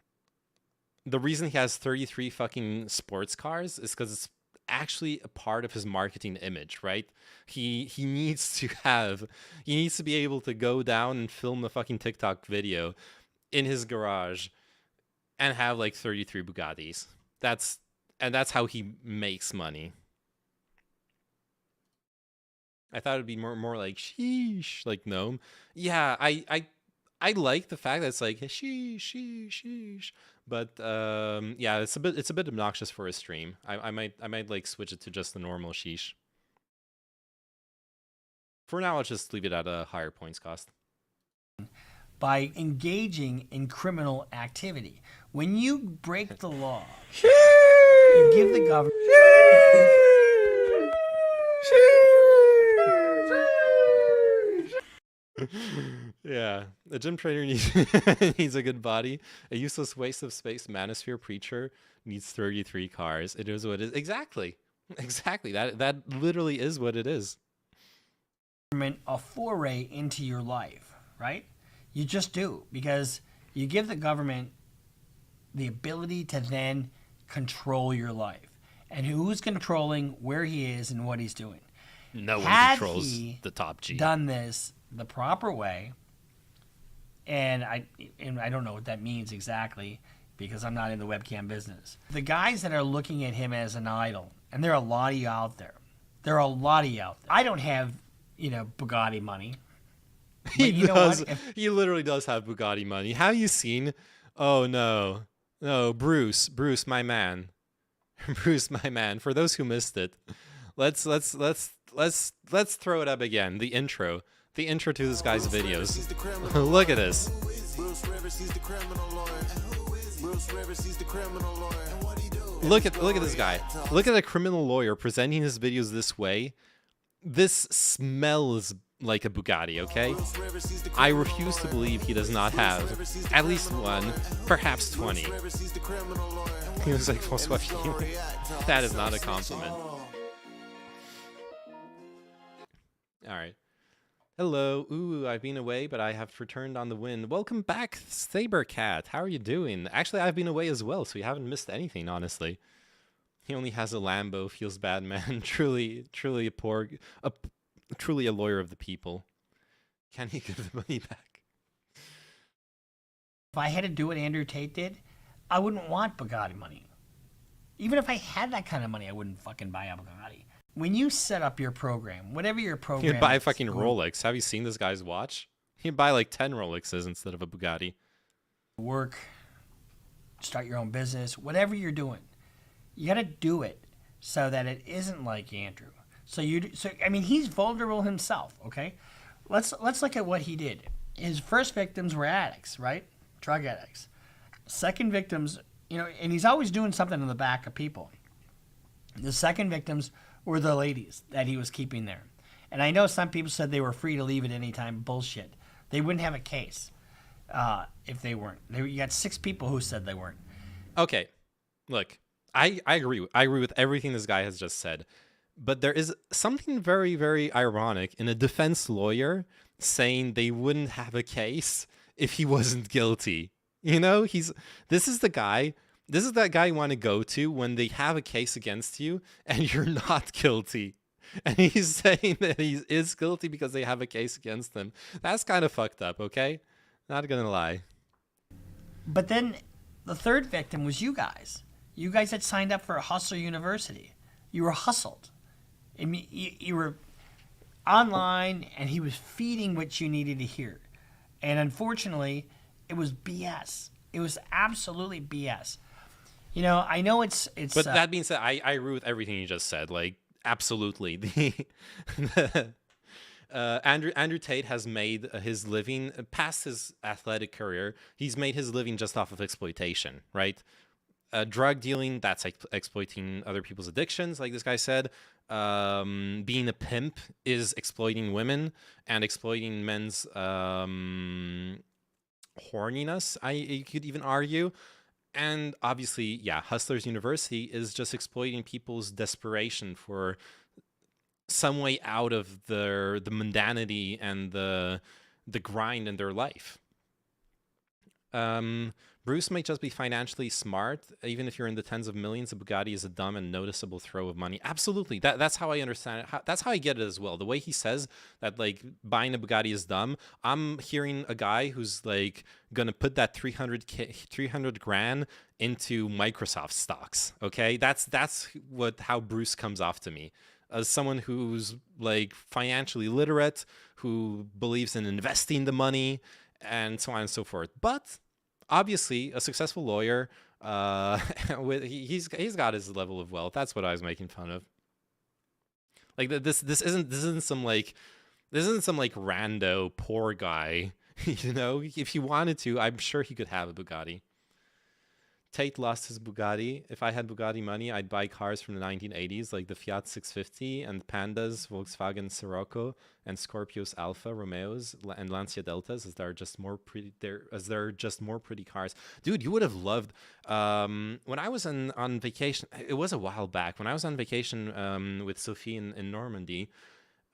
the reason he has 33 fucking sports cars is because it's actually a part of his marketing image, right? He needs to be able to go down and film a fucking TikTok video in his garage and have like 33 Bugattis. That's how he makes money. I thought it'd be more like sheesh, like gnome. Yeah, I like the fact that it's like sheesh. But yeah, it's a bit obnoxious for a stream. I might like switch it to just the normal sheesh. For now, I'll just leave it at a higher points cost. By engaging in criminal activity. When you break the law, you give the government. Yeah, a gym trainer needs needs a good body. A useless waste of space manosphere preacher needs 33 cars. It is what it is. Exactly. That literally is what it is. A foray into your life, right? You just do, because you give the government the ability to then control your life. And who's controlling where he is and what he's doing? No one Had controls he the top G. done this the proper way, and I don't know what that means exactly because I'm not in the webcam business. The guys that are looking at him as an idol, and there are a lot of you out there. I don't have, Bugatti money. He does. He literally does have Bugatti money. Have you seen? Oh no, Bruce, my man, Bruce, my man. For those who missed it, let's throw it up again. The intro to this guy's videos. Look at this. Look at this guy. Look at a criminal lawyer presenting his videos this way. This smells like a Bugatti, okay? I refuse to believe he does not have at least one, perhaps 20. He was like, François Fillon. That is not a compliment. Alright. Hello. Ooh, I've been away, but I have returned on the wind. Welcome back, Sabercat. How are you doing? Actually, I've been away as well, so you haven't missed anything, honestly. He only has a Lambo. Feels bad, man. Truly a lawyer of the people. Can he give the money back? If I had to do what Andrew Tate did, I wouldn't want Bugatti money. Even if I had that kind of money, I wouldn't fucking buy a Bugatti. When you set up your program, whatever your program He'd buy a is, fucking Rolex. Have you seen this guy's watch? He'd buy like 10 Rolexes instead of a Bugatti. Work, start your own business, whatever you're doing, you got to do it so that it isn't like Andrew. So he's vulnerable himself, okay? Let's look at what he did. His first victims were addicts, right? Drug addicts. Second victims, and he's always doing something in the back of people. The second victims were the ladies that he was keeping there. And I know some people said they were free to leave at any time. Bullshit. They wouldn't have a case if they weren't. You got 6 people who said they weren't. Okay, look, I agree. I agree with everything this guy has just said. But there is something very, very ironic in a defense lawyer saying they wouldn't have a case if he wasn't guilty. This is that guy you want to go to when they have a case against you and you're not guilty. And he's saying that he is guilty because they have a case against him. That's kind of fucked up, okay? Not gonna lie. But then the third victim was you guys. You guys had signed up for a Hustler University. You were hustled. I mean, you were online, and he was feeding what you needed to hear. And unfortunately, it was BS. It was absolutely BS. I know it's. But that being said, I agree with everything you just said. Like, absolutely. Andrew Tate has made his living past his athletic career. He's made his living just off of exploitation, right? Drug dealing, that's exploiting other people's addictions, like this guy said. Being a pimp is exploiting women and exploiting men's horniness, you could even argue. And obviously, yeah, Hustlers University is just exploiting people's desperation for some way out of the mundanity and the grind in their life. Bruce might just be financially smart. Even if you're in the tens of millions, a Bugatti is a dumb and noticeable throw of money. Absolutely. That's how I understand it. That's how I get it as well. The way he says that, like, buying a Bugatti is dumb, I'm hearing a guy who's, like, going to put that 300 grand into Microsoft stocks, okay? That's how Bruce comes off to me. As someone who's, like, financially literate, who believes in investing the money, and so on and so forth. But obviously, a successful lawyer, he's got his level of wealth. That's what I was making fun of. Like, this isn't some rando poor guy. You know, if he wanted to, I'm sure he could have a Bugatti. Tate lost his Bugatti. If I had Bugatti money, I'd buy cars from the 1980s, like the Fiat 650 and Pandas, Volkswagen Sirocco, and Scorpios Alfa Romeos and Lancia Deltas, as they're just more pretty. They're just more pretty cars. Dude, you would have loved. When I was on vacation, it was a while back. When I was on vacation with Sophie in Normandy,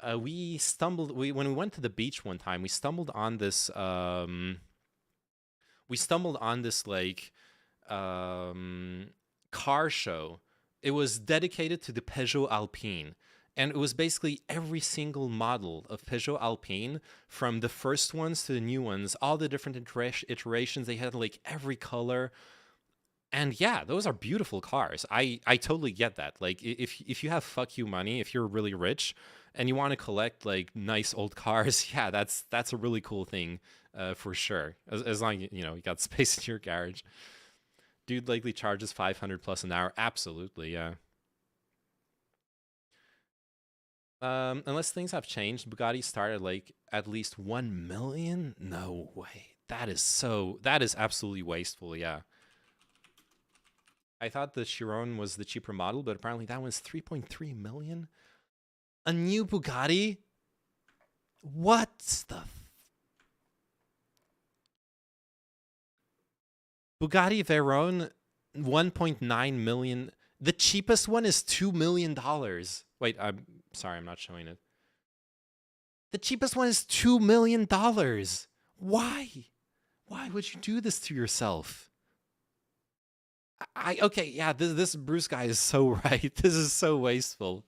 when we went to the beach one time, we stumbled on this. Like. Car show. It was dedicated to the Peugeot Alpine, and it was basically every single model of Peugeot Alpine, from the first ones to the new ones, all the different iterations. They had, like, every color. And yeah, those are beautiful cars. I totally get that. Like, if you have fuck you money, if you're really rich and you want to collect, like, nice old cars, yeah, that's a really cool thing, for sure. As long as you got space in your garage. Dude likely charges 500 plus an hour. Absolutely, yeah. Unless things have changed, Bugatti started, like, at least 1 million. No way. That is absolutely wasteful. Yeah. I thought the Chiron was the cheaper model, but apparently that one's 3.3 million. A new Bugatti? What the? Bugatti Veyron, 1.9 million. The cheapest one is $2 million. Wait, I'm sorry, I'm not showing it. The cheapest one is $2 million. Why? Why would you do this to yourself? Okay, yeah, this Bruce guy is so right. This is so wasteful.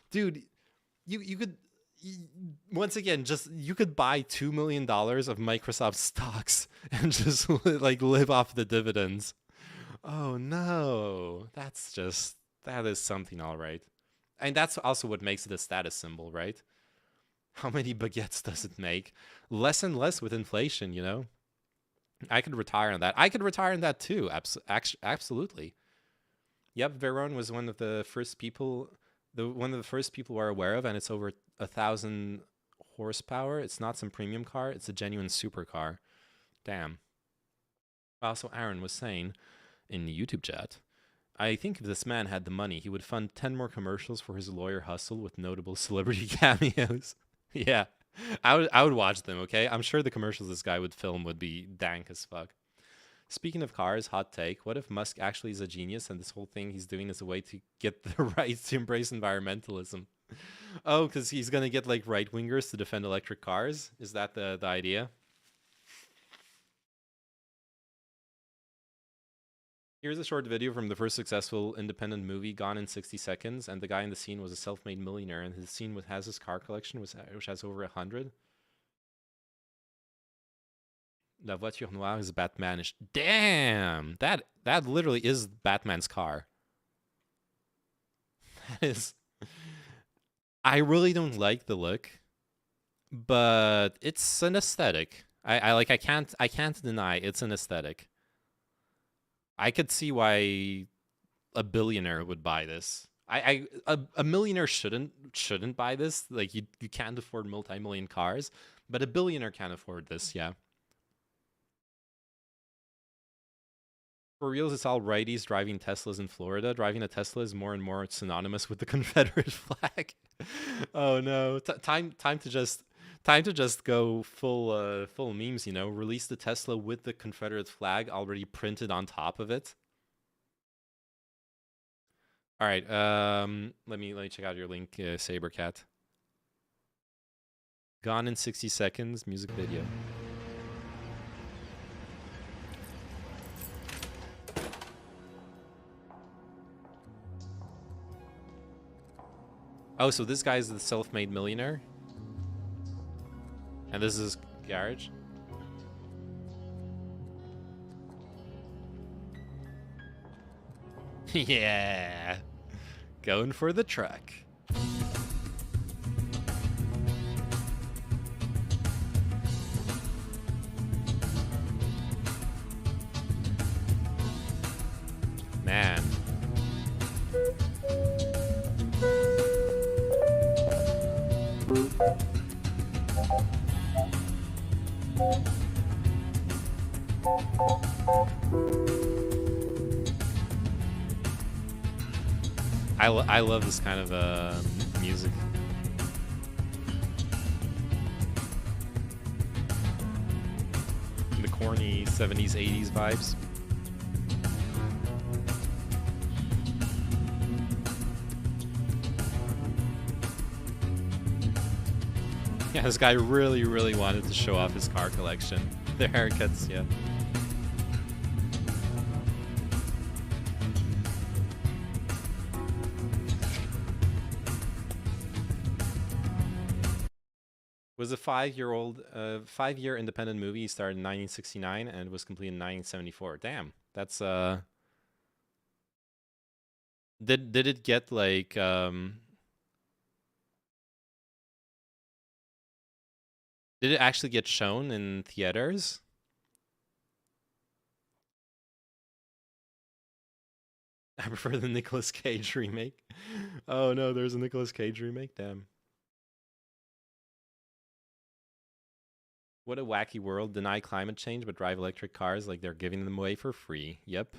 Dude, you could, once again, you could buy $2 million of Microsoft stocks and just, like, live off the dividends. Oh no, that is something, all right. And that's also what makes it a status symbol, right? How many baguettes does it make? Less and less with inflation, you know? I could retire on that. I could retire on that too. Absolutely. Yep, Veyron was one of the first people we're aware of, and it's over 1,000 horsepower. It's not some premium car. It's a genuine supercar. Damn. Also, Aaron was saying in the YouTube chat, I think if this man had the money, he would fund 10 more commercials for his lawyer hustle with notable celebrity cameos. Yeah, I would watch them, okay? I'm sure the commercials this guy would film would be dank as fuck. Speaking of cars, hot take. What if Musk actually is a genius and this whole thing he's doing is a way to get the right to embrace environmentalism? Oh, because he's going to get, like, right-wingers to defend electric cars? Is that the idea? Here's a short video from the first successful independent movie, Gone in 60 Seconds, and the guy in the scene was a self-made millionaire, and his scene has his car collection, which has over 100. La voiture noire is Batmanish. Damn! That literally is Batman's car. That is... I really don't like the look, but it's an aesthetic. I can't deny it's an aesthetic. I could see why a billionaire would buy this. A millionaire shouldn't buy this. Like, you can't afford multi-million cars, but a billionaire can afford this, yeah. For reals, it's all righties driving Teslas in Florida. Driving a Tesla is more and more synonymous with the Confederate flag. Oh no! Time to just Time to just go full memes, you know. Release the Tesla with the Confederate flag already printed on top of it. All right, let me check out your link, Sabercat. Gone in 60 seconds, music video. Oh, so this guy's the self-made millionaire? And this is his garage? Yeah. Going for the truck. Man. I love this kind of music. The corny 70s, 80s vibes. Yeah, this guy really wanted to show off his car collection. The haircuts, yeah. Was a 5-year independent movie. He started in 1969 and was completed in 1974. Damn, that's Did it get like Did it actually get shown in theaters? I prefer the Nicolas Cage remake. Oh no, there's a Nicolas Cage remake. Damn. What a wacky world. Deny climate change, but drive electric cars like they're giving them away for free. Yep.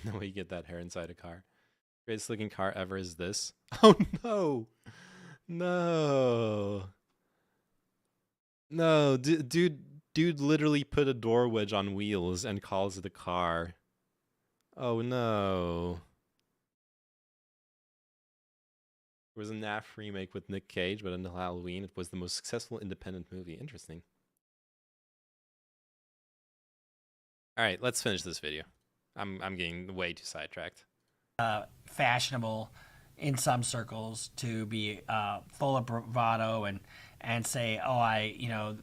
No way you get that hair inside a car. Greatest looking car ever is this. Oh no. No. No, dude literally put a door wedge on wheels and calls it a car. Oh no. It was a NAF remake with Nick Cage, but until Halloween, it was the most successful independent movie. Interesting. All right, let's finish this video. I'm getting way too sidetracked. Fashionable in some circles to be full of bravado and say, oh,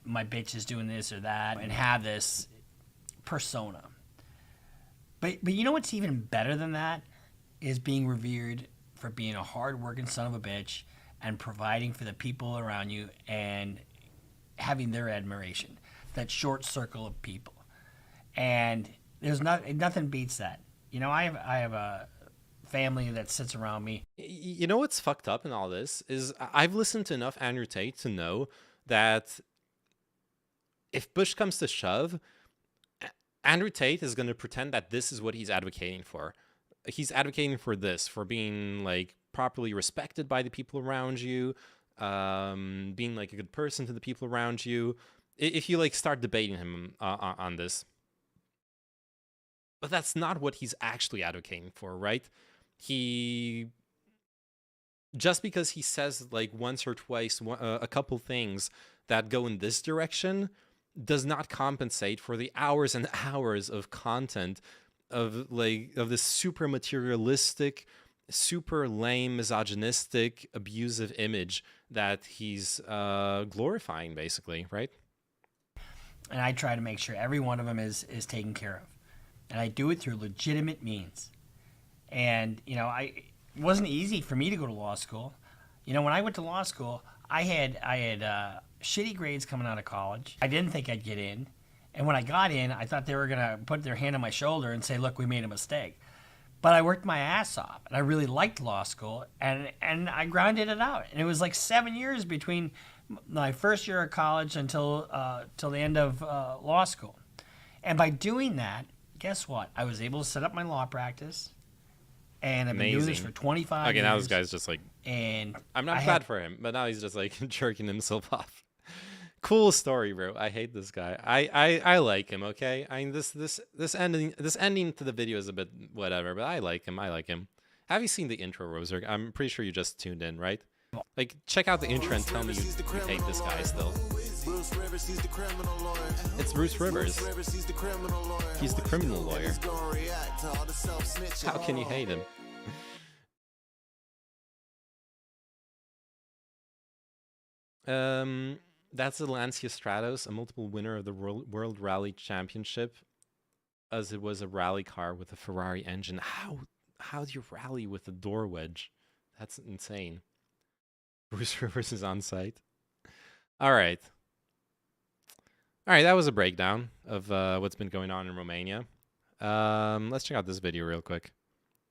my bitch is doing this or that, and have this persona. But you know what's even better than that is being revered for being a hard-working son of a bitch and providing for the people around you and having their admiration. That short circle of people, and there's nothing beats that. You know, I have a family that sits around me. You know what's fucked up in all this is I've listened to enough Andrew Tate to know that if push comes to shove, Andrew Tate is going to pretend that this is what he's advocating for. He's advocating for this, for being like properly respected by the people around you, being like a good person to the people around you. If you like start debating him on this, but that's not what he's actually advocating for, right? Just because he says like once or twice a couple things that go in this direction does not compensate for the hours and hours of content of this super materialistic, super lame, misogynistic, abusive image that he's glorifying, basically, right? And I try to make sure every one of them is taken care of, and I do it through legitimate means. And you know, it wasn't easy for me to go to law school. You know, when I went to law school, I had shitty grades coming out of college. I didn't think I'd get in. And when I got in, I thought they were going to put their hand on my shoulder and say, look, we made a mistake. But I worked my ass off, and I really liked law school, and I grinded it out. And it was like 7 years between my first year of college until the end of law school. And by doing that, guess what? I was able to set up my law practice, And I've been doing this Amazing. for 25 Okay, years. now this guy's just like, And I'm not glad for him, but now he's just like jerking himself off. Cool story, bro. I hate this guy. I like him. Okay, I mean this ending to the video is a bit whatever, but I like him. I like him. Have you seen the intro, Roser? I'm pretty sure you just tuned in, right? Like, check out the intro and tell me you hate this guy still. It's Bruce Rivers. He's the criminal lawyer. How can you hate him? That's the Lancia Stratos, a multiple winner of the World Rally Championship, as it was a rally car with a Ferrari engine. How do you rally with a door wedge? That's insane. Bruce Rivers is on site. All right, that was a breakdown of what's been going on in Romania. Let's check out this video real quick.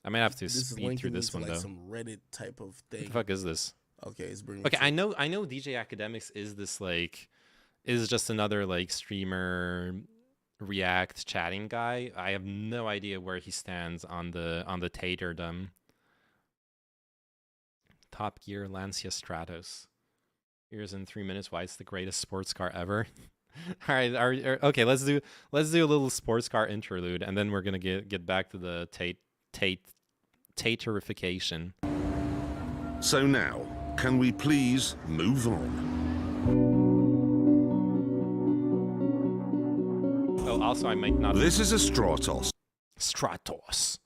I might have to speed through this one, like though. Some Reddit type of thing. What the fuck is this? Okay, it's bringing. Okay, I know DJ Academics is this like is just another like streamer React chatting guy. I have no idea where he stands on the Taterdom. Top Gear Lancia Stratos. Here's in 3 minutes why it's the greatest sports car ever. All right, okay, let's do a little sports car interlude, and then we're gonna get back to the Taterification. So now, can we please move on? Oh, also, I might not. This is a Stratos. Stratos.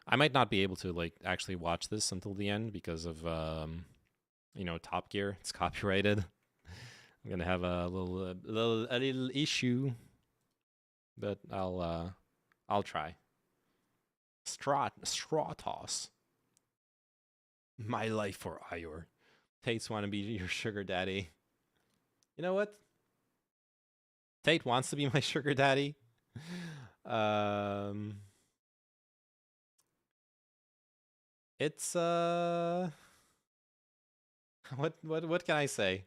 I might not be able to like actually watch this until the end because of Top Gear. It's copyrighted. I'm gonna have a little issue, but I'll try. Stratos. My life for Ior. Tate's want to be your sugar daddy. You know what? Tate wants to be my sugar daddy. It's what can I say?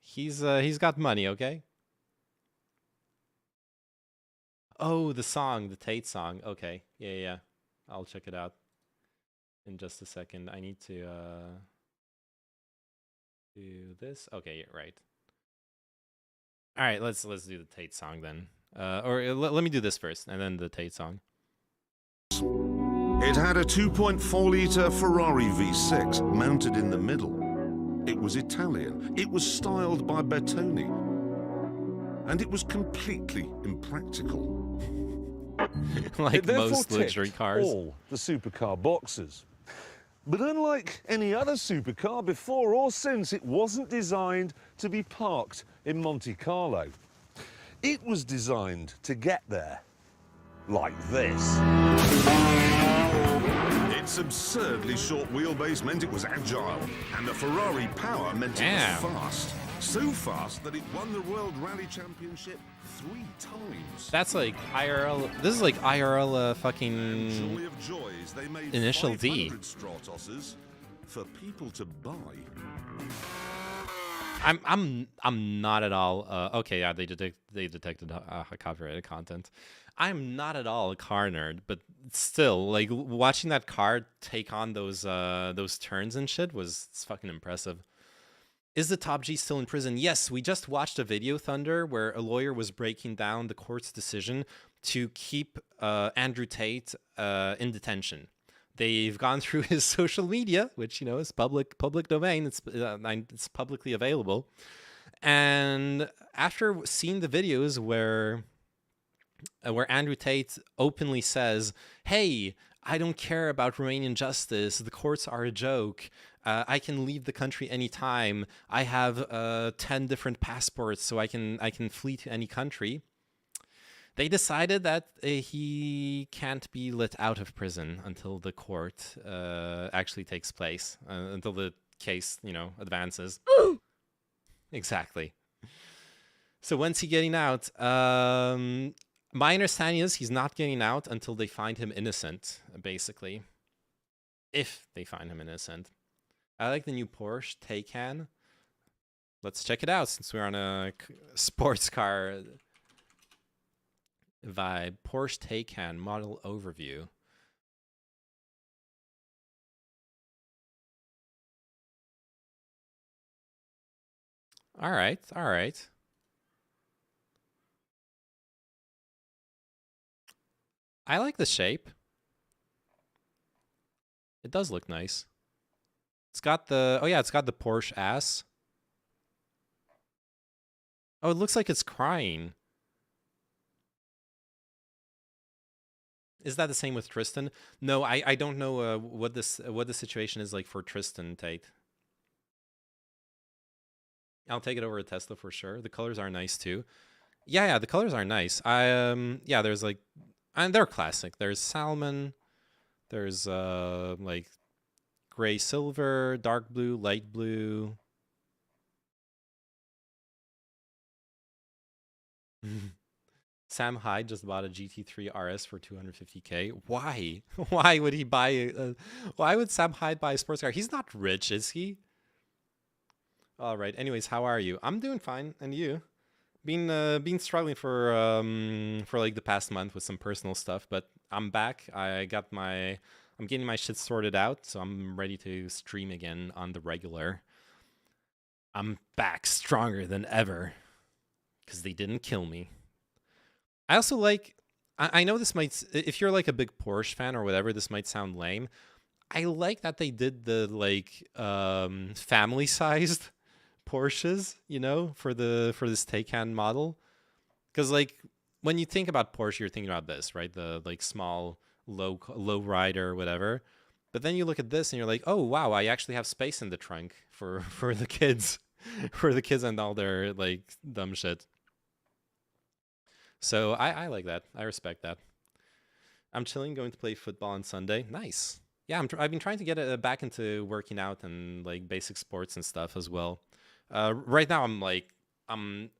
He's got money, okay? Oh, the song, the Tate song. Okay. Yeah. I'll check it out in just a second. I need to do this. Okay, yeah, right. All right, let's do the Tate song then. Let me do this first, and then the Tate song. It had a 2.4-litre Ferrari V6 mounted in the middle. It was Italian. It was styled by Bertoni. And it was completely impractical. Like most luxury cars. All the supercar boxes. But unlike any other supercar before or since, it wasn't designed to be parked in Monte Carlo. It was designed to get there, like this. Its absurdly short wheelbase meant it was agile, and the Ferrari power meant it was fast. So fast that it won the World Rally Championship 3 times. That's like IRL. This is like IRL fucking Joy of joys, they made Initial D. 500 Stratoses for people to buy. I'm not at all okay, yeah, they detected copyrighted content. I'm not at all a car nerd, but still, like watching that car take on those turns and shit it's fucking impressive. Is the Top G still in prison? Yes, we just watched a video, Thunder, where a lawyer was breaking down the court's decision to keep Andrew Tate in detention. They've gone through his social media, which is public domain. It's publicly available. And after seeing the videos where Andrew Tate openly says, "Hey, I don't care about Romanian justice. The courts are a joke. I can leave the country anytime. I have 10 different passports, so I can flee to any country." They decided that he can't be let out of prison until the court actually takes place, until the case, advances. Exactly. So when's he getting out? My understanding is he's not getting out until they find him innocent, basically. If they find him innocent. I like the new Porsche Taycan. Let's check it out since we're on a sports car vibe. Porsche Taycan model overview. All right, all right. I like the shape. It does look nice. It's got the, oh yeah, it's got the Porsche ass. Oh, it looks like it's crying. Is that the same with Tristan? No, I don't know what the situation is like for Tristan, Tate. I'll take it over a Tesla for sure. The colors are nice too. Yeah, the colors are nice. Yeah, there's like, and they're classic. There's salmon. There's like gray silver, dark blue, light blue. Sam Hyde just bought a GT3 RS for 250K. Why? Why would he buy why would Sam Hyde buy a sports car? He's not rich, is he? All right. Anyways, how are you? I'm doing fine. And you? Been struggling for like the past month with some personal stuff, but I'm back. I'm getting my shit sorted out, so I'm ready to stream again on the regular. I'm back stronger than ever because they didn't kill me. I also like, I know this might, if you're like a big Porsche fan or whatever, this might sound lame. I like that they did the like family-sized Porsches, you know, for this Taycan model. Because like when you think about Porsche, you're thinking about this, right? The like small low rider or whatever. But then you look at this and you're like, oh wow, I actually have space in the trunk for the kids, for the kids and all their like dumb shit. So I like that. I respect that. I'm chilling, going to play football on Sunday. Nice. Yeah, I've been trying to get back into working out and like basic sports and stuff as well. Right now I'm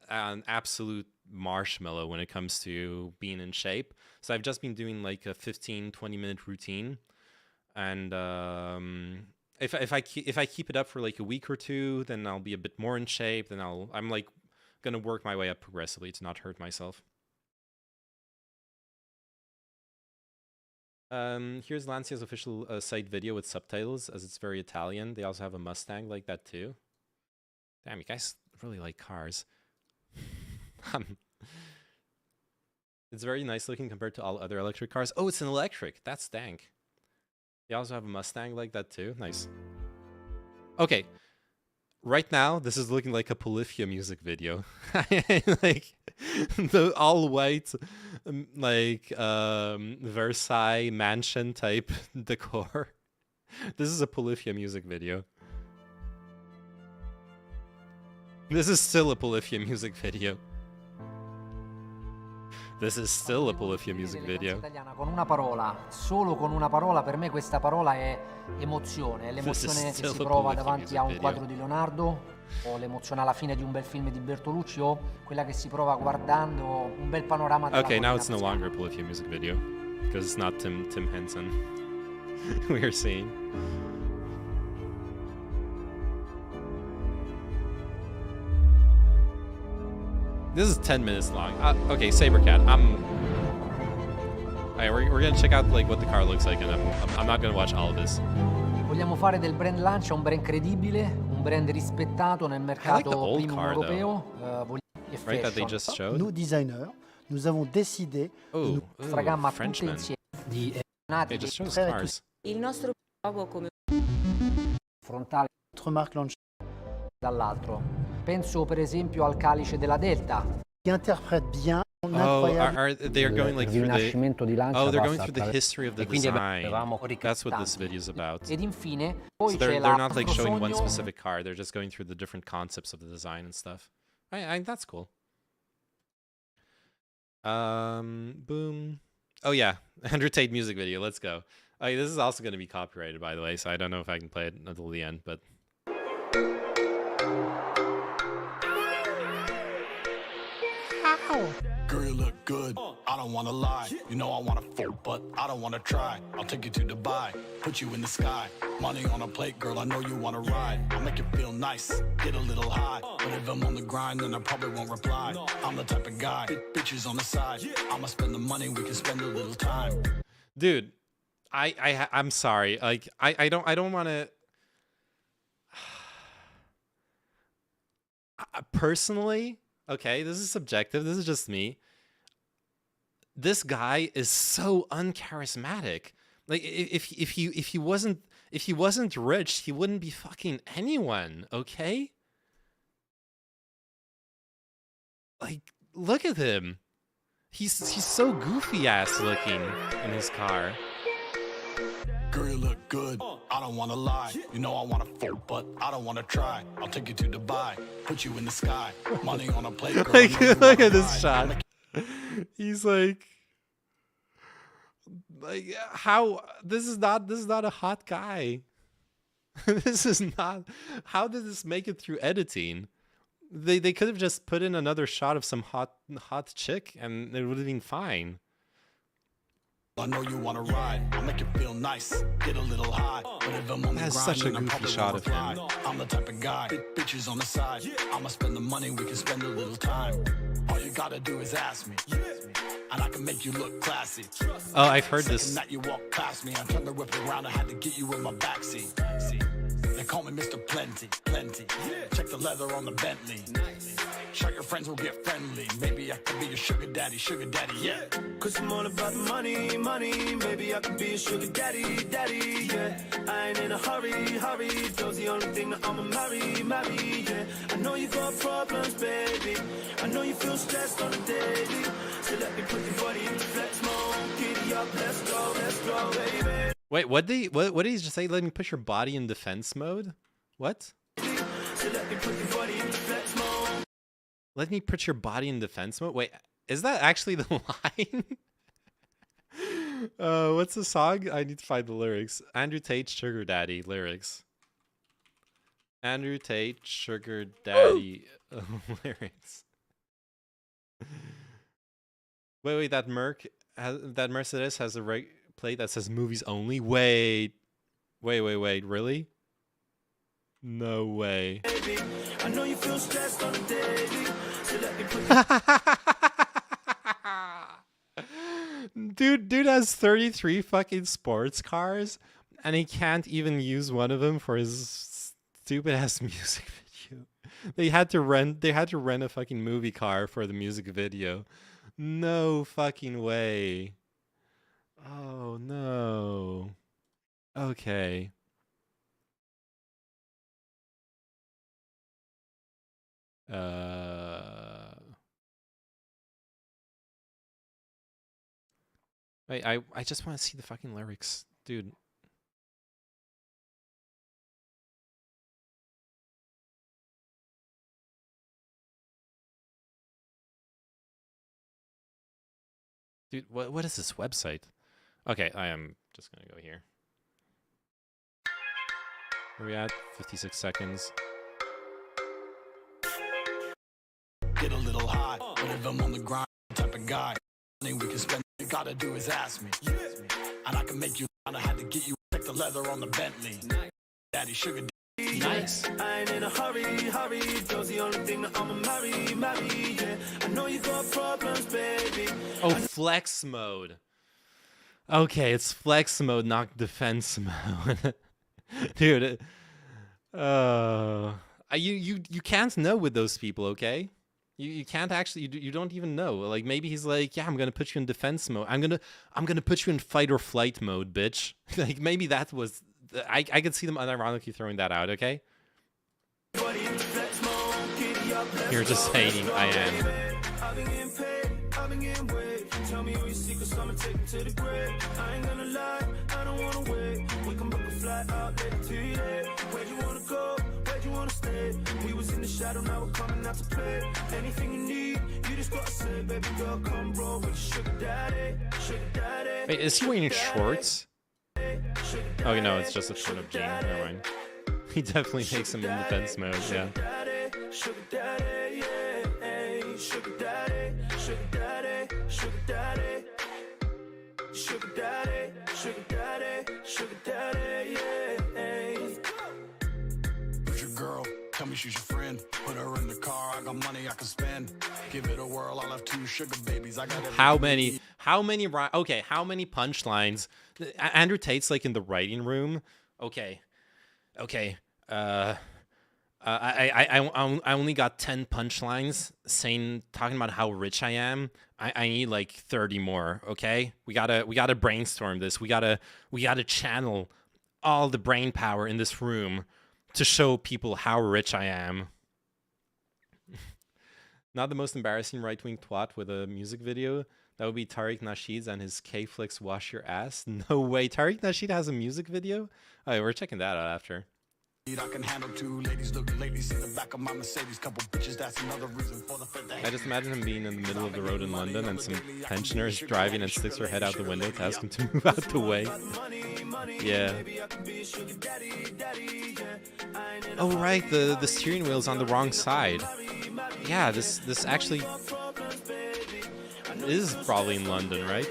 an absolute marshmallow when it comes to being in shape. So I've just been doing like a 15-20 minute routine, and if I keep it up for like a week or two, then I'll be a bit more in shape. Then I'm like gonna work my way up progressively to not hurt myself. Here's Lancia's official site video with subtitles, as it's very Italian. They also have a Mustang like that too. Damn, you guys really like cars. It's very nice looking compared to all other electric cars. Oh, it's an electric. That's dank. They also have a Mustang like that too. Nice. Okay. Right now, this is looking like a Polyphia music video. Like the all white, like Versailles mansion type decor. This is a Polyphia music video. This is still a Polyphia music video. This is still a Polyphia music video. Con una parola, solo con una parola, per me questa parola è emozione. È l'emozione che si prova davanti a un quadro di Leonardo, o l'emozione alla fine di un bel film di Bertolucci, o quella che si prova guardando un bel panorama della Okay, now it's no longer a Polyphia music video because it's not Tim Henson. We are seeing. This is 10 minutes long. Okay, Sabercat. Alright, we're gonna check out like what the car looks like, and I'm not gonna watch all of this. Vogliamo fare del brand Lancia un brand credibile, un brand rispettato nel mercato premium europeo. Right, that they just showed. Nous designers, nous avons décidé di nostra gamma tutte insieme di They just shows cars. Il nostro logo come frontale notre marque Lancia dall'altro. Penso per esempio al calice della Delta. Qui interprète bien Oh, they're going like through they're going through the history of the design. That's what this video is about. Ed infine, So they're not like showing one specific car. They're just going through the different concepts of the design and stuff. That's cool. Boom. Oh yeah, Andrew Tate music video. Let's go. This is also going to be copyrighted, by the way, so I don't know if I can play it until the end, but. Girl, you look good. I don't wanna lie. You know I wanna fuck, but I don't wanna try. I'll take you to Dubai, put you in the sky. Money on a plate, girl, I know you wanna ride. I'll make you feel nice, get a little high. But if I'm on the grind, then I probably won't reply. I'm the type of guy, bitches on the side. I'ma spend the money, we can spend a little time. Dude, I'm sorry. Like, I don't want to. Personally, okay, this is subjective. This is just me. This guy is so uncharismatic. Like, if he wasn't rich, he wouldn't be fucking anyone. Okay. Like, look at him. He's so goofy ass looking in his car. Girl, you look good. I don't wanna lie. You know I wanna fuck, but I don't wanna try. I'll take you to Dubai, put you in the sky. Money on a plate, girl. Like, look at this shot. He's like how this is not a hot guy. This is not. How did this make it through editing? They could have just put in another shot of some hot chick and it would have been fine. I know you wanna ride. I'll make you feel nice, get a little high. But if I'm on the grind, such a then goofy shot of him. I'm the type of guy, bitches on the side. I'ma spend the money, we can spend a little time. All you gotta do is ask me, and I can make you look classy. Oh, I've heard this. Second that you walk past me, I turned the whip around, I had to get you in my backseat. They call me Mr. Plenty. Check the leather on the Bentley. Show your friends will get friendly. Maybe I could be your sugar daddy, yeah. Cause I'm all about the money. Maybe I could be a sugar daddy, yeah. I ain't in a hurry. Those the only thing that I'ma marry, yeah. I know you got problems, baby. I know you feel stressed on a daily. So let me put your body in flex mode. Giddy up, let's go, baby. Wait, what did he just say? Let me put your body in defense mode? What? So let me put your body in flex mode. Let me put your body in defense mode? Wait, is that actually the line? What's the song? I need to find the lyrics. Andrew Tate, Sugar Daddy lyrics. Andrew Tate, Sugar Daddy lyrics. Wait, that Mercedes has a plate that says movies only. Wait, really? No way. I know you feel stressed on a daily. So let me put Dude has 33 fucking sports cars and he can't even use one of them for his stupid ass music video. They had to rent a fucking movie car for the music video. No fucking way. Oh no. Okay. Wait, I just want to see the fucking lyrics, dude. Dude, what is this website? Okay, I am just gonna go here. Where are we at? 56 seconds. Get a little high, but if I'm on the grind, type of guy. Money we can spend, you gotta do is ask me. And I can make you, and I had to get you, check the leather on the Bentley. Daddy, sugar daddy. Nice. I ain't in a hurry. Those the only thing that I'ma marry, yeah. I know you got problems, baby. Oh, flex mode. Okay, it's flex mode, not defense mode. Dude, you can't know with those people, okay? You can't actually, you don't even know. Like, maybe he's like, yeah, I'm gonna put you in defense mode. I'm gonna put you in fight or flight mode, bitch. Like, maybe that was, I could see them unironically throwing that out, okay? You're just hating, I am. Tell me all your secrets, I'ma take them to the grave. I ain't gonna lie, I don't wanna wait. We can book a flight out later today. Where'd you wanna go? Where'd you wanna stay? We was in the shadow, now we're coming out to play. Anything you need, you just gotta say, baby girl, come roll with your sugar daddy. Wait, is he wearing shorts? Oh, no, it's just a short of jeans. Never mind. He definitely makes him in defense mode, yeah. Sugar daddy, yeah, sugar daddy, sugar daddy. sugar daddy, sugar daddy, sugar daddy, yeah. Who's your girl? Tell me she's your friend. Put her in the car. I got money I can spend. Give it a whirl. I'll have 2 sugar babies. I got how many punchlines? Andrew Tate's like in the writing room. Okay. I only got 10 punchlines talking about how rich I am. I need like 30 more. Okay, we gotta brainstorm this. We gotta channel all the brain power in this room to show people how rich I am. Not the most embarrassing right-wing twat with a music video. That would be Tariq Nasheed's and his K-Flex Wash Your Ass. No way. Tariq Nasheed has a music video? Oh, yeah, we're checking that out after. I can handle 2 ladies. Look lately, see the back of my Mercedes. Couple bitches, that's another reason for the fit. I just imagine him being in the middle of the road in London and some pensioners driving and sticks her head out the window to ask him to move out the way. Yeah. Oh right, the steering wheel's on the wrong side. Yeah, this actually is probably in London, right?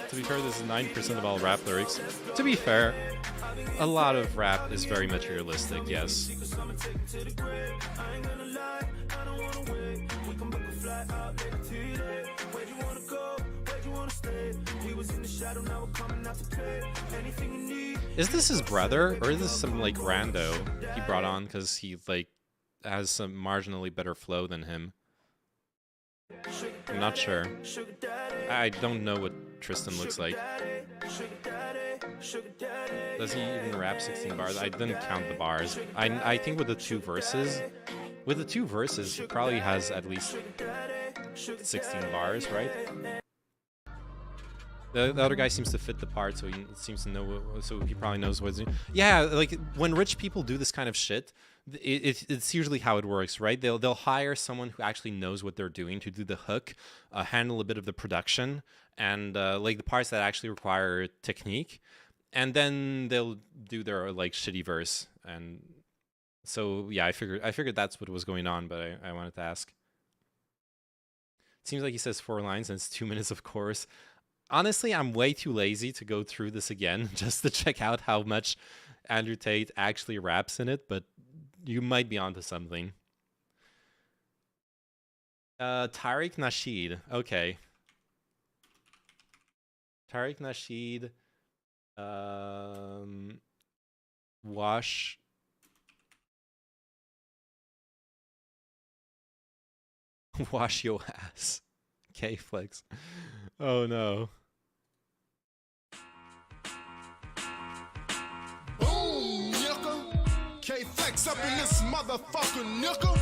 To be fair, this is 90% of all rap lyrics. To be fair, a lot of rap is very materialistic, yes. Is this his brother, or is this some like rando he brought on because he like has some marginally better flow than him? I'm not sure. I don't know what Tristan looks like. Does he even rap 16 bars? I didn't count the bars. I think with the 2 verses, he probably has at least 16 bars, right? The other guy seems to fit the part, so he seems to know. So he probably knows what's. Yeah, like when rich people do this kind of shit, it's usually how it works, right? They'll hire someone who actually knows what they're doing to do the hook, handle a bit of the production, and like the parts that actually require technique, and then they'll do their like shitty verse. And so yeah, I figured that's what was going on, but I wanted to ask. It seems like he says 4 lines and it's 2 minutes of chorus. Honestly, I'm way too lazy to go through this again just to check out how much Andrew Tate actually raps in it, but you might be onto something. Tariq Nasheed. Okay. Tariq Nasheed. Wash your ass. K-Flex. Oh no. Boom, nickel. K-Flex up in this motherfucker, nickel.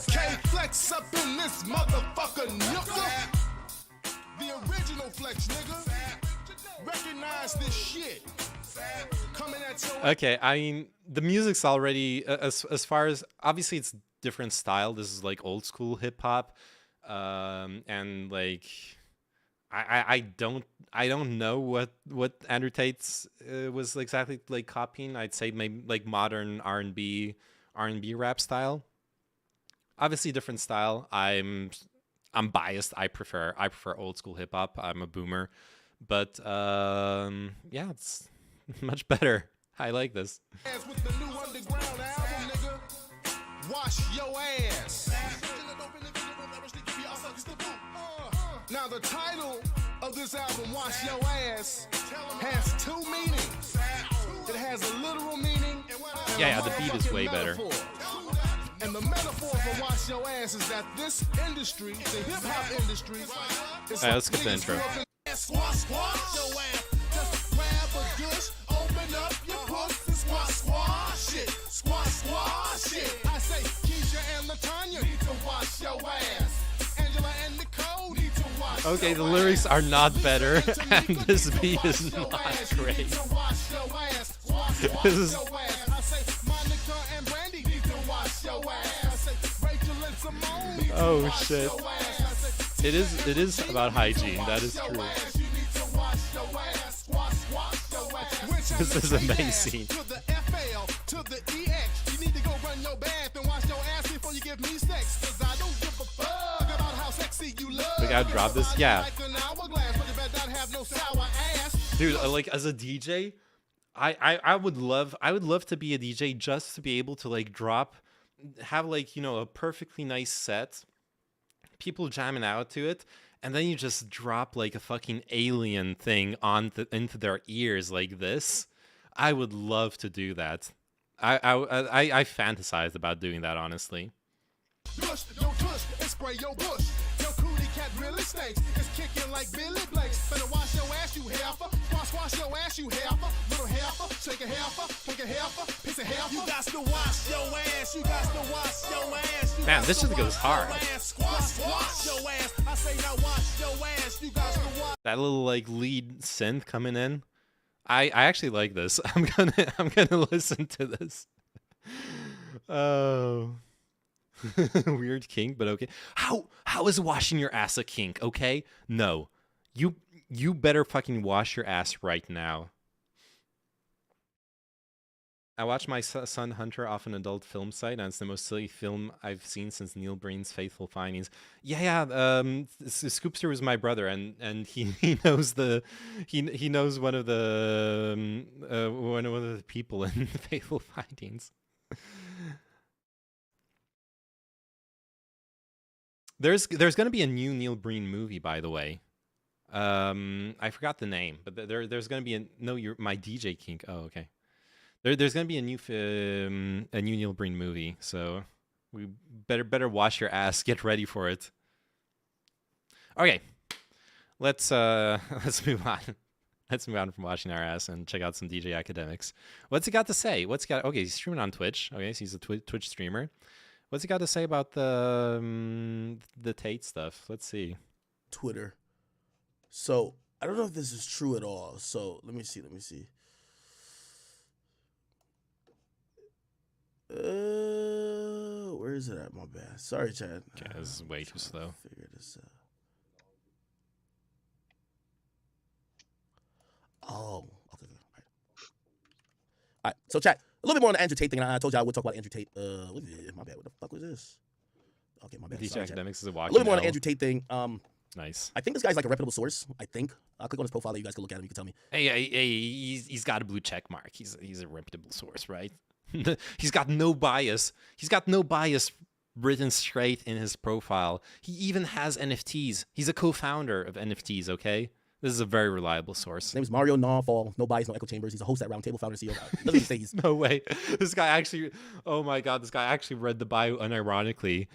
K-Flex up in this motherfucker, nickel. The original Flex, nigga. Recognize this shit. Coming at your... Okay, I mean, the music's already, as far as, obviously it's different style. This is like old school hip hop. And like, I don't know what Andrew Tate's was exactly like copying. I'd say maybe like modern R&B rap style. Obviously different style. I'm biased. I prefer old school hip hop. I'm a boomer, but yeah, it's much better. I like this. With the new underground album, nigga. Wash your ass. Now the title of this album, Wash Your Ass, has 2 meanings. It has a literal meaning. Yeah, the beat is way better. And the metaphor for Wash Your Ass is that this industry, the hip hop industry, is Alright, let's skip the intro. Squash your ass. Just grab a dish, open up your puss and squash it. Squash it. I say Keisha and LaTanya need to wash your ass. Angela and Nicole need to wash. Okay, the lyrics are not better, and this beat is not great. This is... Oh shit. It is about hygiene, that is true. This is amazing. We gotta drop this? Yeah. Dude, like as a DJ, I would love to be a DJ just to be able to like have like, you know, a perfectly nice set, people jamming out to it, and then you just drop like a fucking alien thing into their ears like this. I would love to do that. I fantasized about doing that, honestly. Push, don't push, and spray your bush. Your cootie cat really stinks. It's kicking like Billy Blanks. Better wash your ass, you heifer. Wash your ass, you heifer. Little heifer, shake a heifer, take a heifer, piece of heifer. You got to wash your ass. You got to wash your ass. Man, this just goes hard. Wash your ass. I say now wash your ass. You got to wash. That little like lead synth coming in. I actually like this. I'm gonna listen to this. Oh. Weird kink, but okay. How is washing your ass a kink? Okay, no, you better fucking wash your ass right now. I watched my son Hunter off an adult film site, and it's the most silly film I've seen since Neil Breen's Faithful Findings. Yeah. Scoopster was my brother, and he knows he knows one of the one of the people in Faithful Findings. There's going to be a new Neil Breen movie, by the way. I forgot the name, but there's going to be you're my DJ kink. Oh, okay. There's going to be a new Neil Breen movie, so we better wash your ass, get ready for it. Okay, let's move on. Let's move on from washing our ass and check out some DJ Academics. What's he got to say? Okay, he's streaming on Twitch. Okay, so he's a Twitch streamer. What's he got to say about the Tate stuff? Let's see. Twitter. So I don't know if this is true at all. So let me see. Where is it at? My bad. Sorry, Chad. Okay, this is way too slow. Figure this out. Oh, okay. All right. So, chat. A little bit more on the Andrew Tate thing. I told you I would talk about Andrew Tate. My bad. What the fuck was this? Okay, my bad. DJ Academics is a walking. A little bit more on the Andrew Tate thing. Nice. I think this guy's like a reputable source. I think. I'll click on his profile. You guys can look at him. You can tell me. Hey, he's got a blue check mark. He's a reputable source, right? He's got no bias. He's got no bias written straight in his profile. He even has NFTs. He's a co-founder of NFTs. Okay. This is a very reliable source. His name is Mario Nonfall. No bias, no echo chambers. He's a host at Roundtable, founder, CEO. Doesn't even say he's. No way. This guy actually. Oh my God. This guy actually read the bio unironically.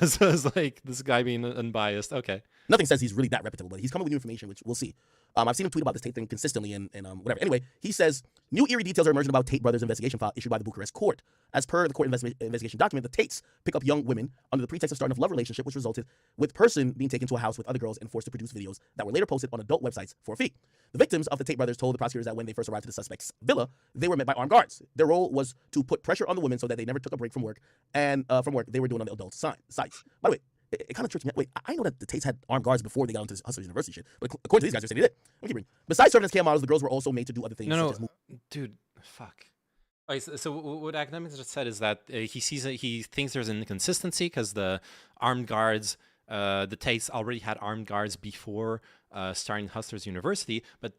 So it's like this guy being unbiased. Okay. Nothing says he's really that reputable, but he's coming with new information, which we'll see. I've seen him tweet about this Tate thing consistently and whatever. Anyway, he says, new eerie details are emerging about Tate brothers' investigation file issued by the Bucharest court. As per the court investigation document, the Tates pick up young women under the pretext of starting a love relationship, which resulted with person being taken to a house with other girls and forced to produce videos that were later posted on adult websites for a fee. The victims of the Tate brothers told the prosecutors that when they first arrived to the suspect's villa, they were met by armed guards. Their role was to put pressure on the women so that they never took a break from work, and from work they were doing on the adult sites. By the way, it kind of trips me out. Wait, I know that the Tates had armed guards before they got into Hustlers University shit, but according to these guys, they're saying they did. Let me keep reading. Besides serving as cam models, the girls were also made to do other things. No, dude, fuck. Okay, so what Academics just said is that he thinks there's an inconsistency because the armed guards, the Tates already had armed guards before starting Hustlers University, but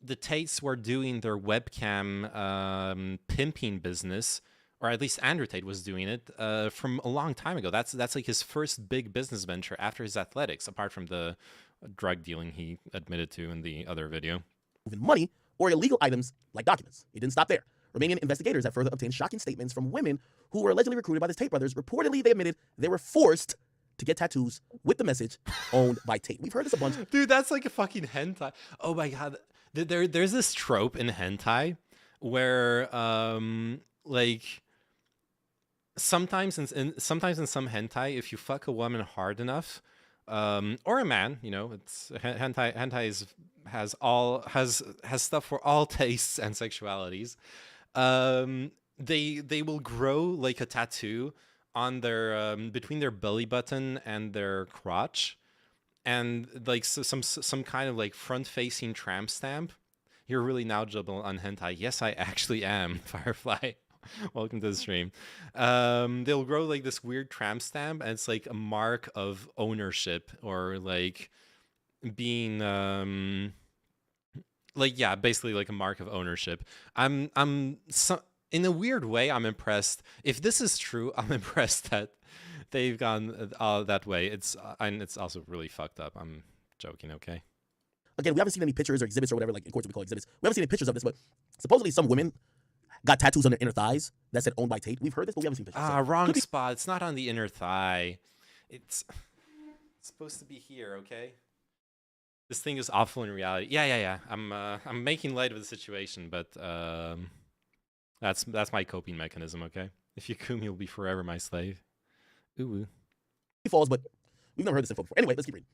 the Tates were doing their webcam pimping business, or at least Andrew Tate was doing it from a long time ago. That's like his first big business venture after his athletics, apart from the drug dealing he admitted to in the other video. Money or illegal items like documents. He didn't stop there. Romanian investigators have further obtained shocking statements from women who were allegedly recruited by the Tate brothers. Reportedly, they admitted they were forced to get tattoos with the message owned by Tate. We've heard this a bunch. Dude, that's like a fucking hentai. Oh my God. There's this trope in hentai where like sometimes in some hentai, if you fuck a woman hard enough, or a man, you know, it's hentai has stuff for all tastes and sexualities. They will grow like a tattoo on their between their belly button and their crotch, and like some kind of like front facing tramp stamp. You're really knowledgeable on hentai. Yes, I actually am, Firefly. Welcome to the stream. They'll grow like this weird tramp stamp, and it's like a mark of ownership, or like being like, yeah, basically like a mark of ownership. I'm in a weird way, I'm impressed. If this is true, I'm impressed that they've gone that way. And it's also really fucked up. I'm joking, okay? Again, we haven't seen any pictures or exhibits or whatever, like in courts we call exhibits. We haven't seen any pictures of this, but supposedly some women got tattoos on their inner thighs that said owned by Tate. We've heard this, but we haven't seen pictures. Wrong spot. It's not on the inner thigh. It's supposed to be here, okay? This thing is awful in reality. Yeah. I'm making light of the situation, but that's my coping mechanism, okay? If you cum, you'll be forever my slave. Ooh. He falls, but we've never heard this info before. Anyway, let's keep reading.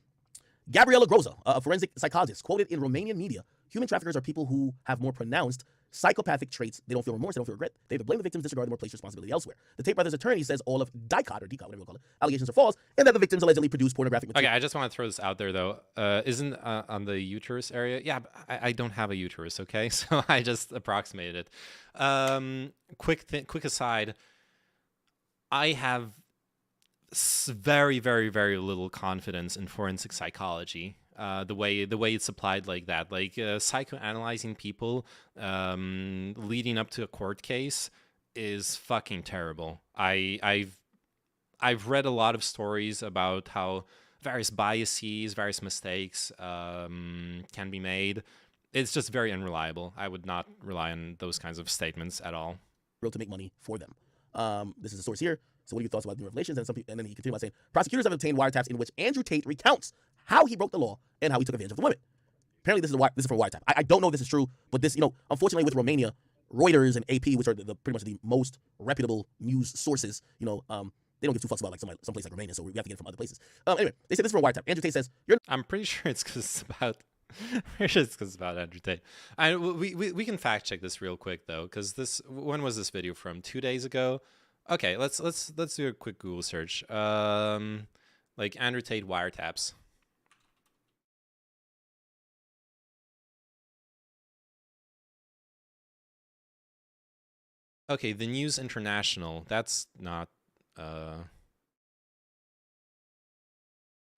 Gabriela Groza, a forensic psychologist, quoted in Romanian media, human traffickers are people who have more pronounced psychopathic traits. They don't feel remorse, they don't feel regret. They either blame the victims, disregard them, or place responsibility elsewhere. The Tate brothers' attorney says all of DICOT, or DICOT, whatever you call it, allegations are false, and that the victims allegedly produced pornographic material. Okay, I just want to throw this out there, though. Isn't on the uterus area? Yeah, but I don't have a uterus, okay? So I just approximated it. Quick aside. I have very, very, very little confidence in forensic psychology. The way it's applied like that, like psychoanalyzing people leading up to a court case is fucking terrible. I've read a lot of stories about how various biases, various mistakes can be made. It's just very unreliable. I would not rely on those kinds of statements at all. To make money for them. This is a source here. So what are your thoughts about new revelations? And then he continued by saying, prosecutors have obtained wiretaps in which Andrew Tate recounts how he broke the law and how he took advantage of the women. Apparently this is from a wiretap. I don't know if this is true, but this, unfortunately with Romania, Reuters and AP, which are pretty much the most reputable news sources, they don't give two fucks about like some place like Romania, so we have to get it from other places. Anyway, they say this is from a wiretap. Andrew Tate says, I'm pretty sure it's because it's about... it's about Andrew Tate. We can fact check this real quick though, because when was this video from? 2 days ago. Okay, let's do a quick Google search. Like Andrew Tate wiretaps. Okay, the News International. That's not.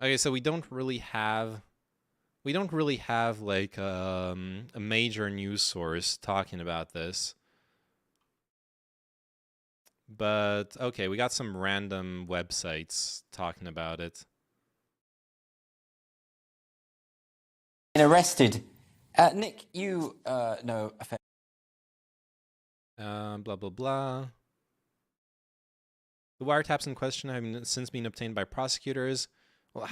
Okay, so we don't really have like a major news source talking about this. But okay, we got some random websites talking about it. Arrested. Nick, you know. Blah blah blah. The wiretaps in question have since been obtained by prosecutors. Well,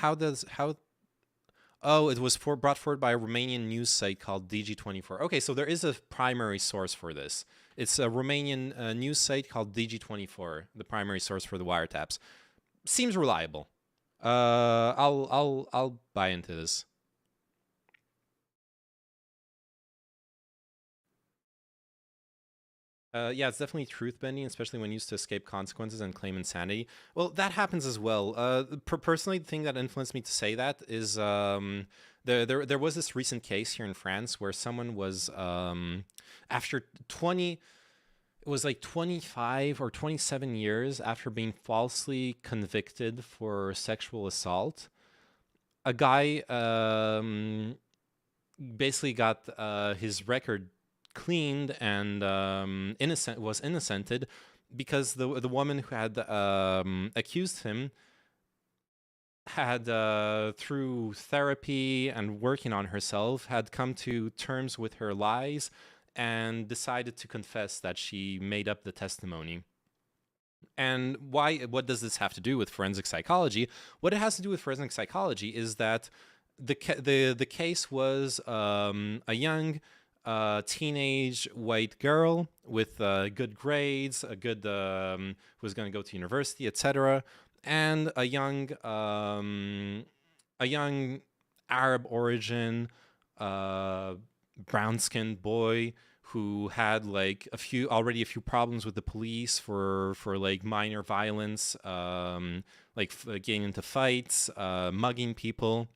Oh, it was brought forward by a Romanian news site called DG24. Okay, so there is a primary source for this. It's a Romanian news site called DG24, the primary source for the wiretaps. Seems reliable. I'll buy into this. Yeah, it's definitely truth-bending, especially when used to escape consequences and claim insanity. Well, that happens as well. Personally, the thing that influenced me to say that is there was this recent case here in France where someone was, after 25 or 27 years after being falsely convicted for sexual assault, a guy basically got his record cleaned and was innocented because the woman who had accused him had through therapy and working on herself had come to terms with her lies and decided to confess that she made up the testimony. And what does this have to do with forensic psychology? What it has to do with forensic psychology is that the case was a young teenage white girl with good grades, who was going to go to university, etc., and a young Arab origin, brown-skinned boy who had like a few problems with the police for like minor violence, getting into fights, mugging people.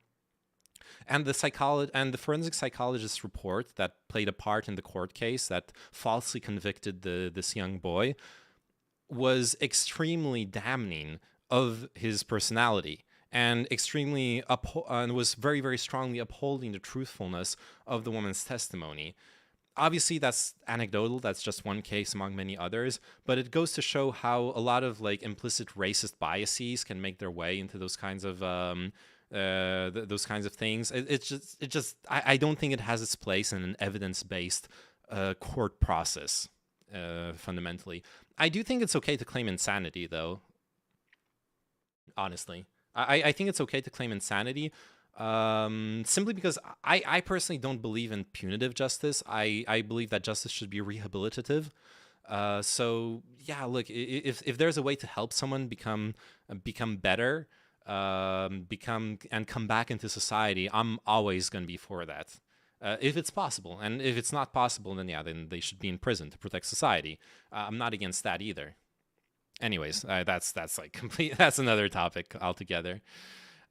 And the forensic psychologist's report that played a part in the court case that falsely convicted this young boy was extremely damning of his personality. and extremely and was very, very strongly upholding the truthfulness of the woman's testimony. Obviously, that's anecdotal. That's just one case among many others. But it goes to show how a lot of like implicit racist biases can make their way into those kinds of things. I don't think it has its place in an evidence-based court process. Fundamentally, I do think it's okay to claim insanity, though. Honestly, I think it's okay to claim insanity. Simply because I personally don't believe in punitive justice. I believe that justice should be rehabilitative. So yeah, look, if there's a way to help someone become better, and come back into society, I'm always going to be for that. If it's possible, and if it's not possible, then yeah, then they should be in prison to protect society. I'm not against that either. Anyways, that's like complete. That's another topic altogether.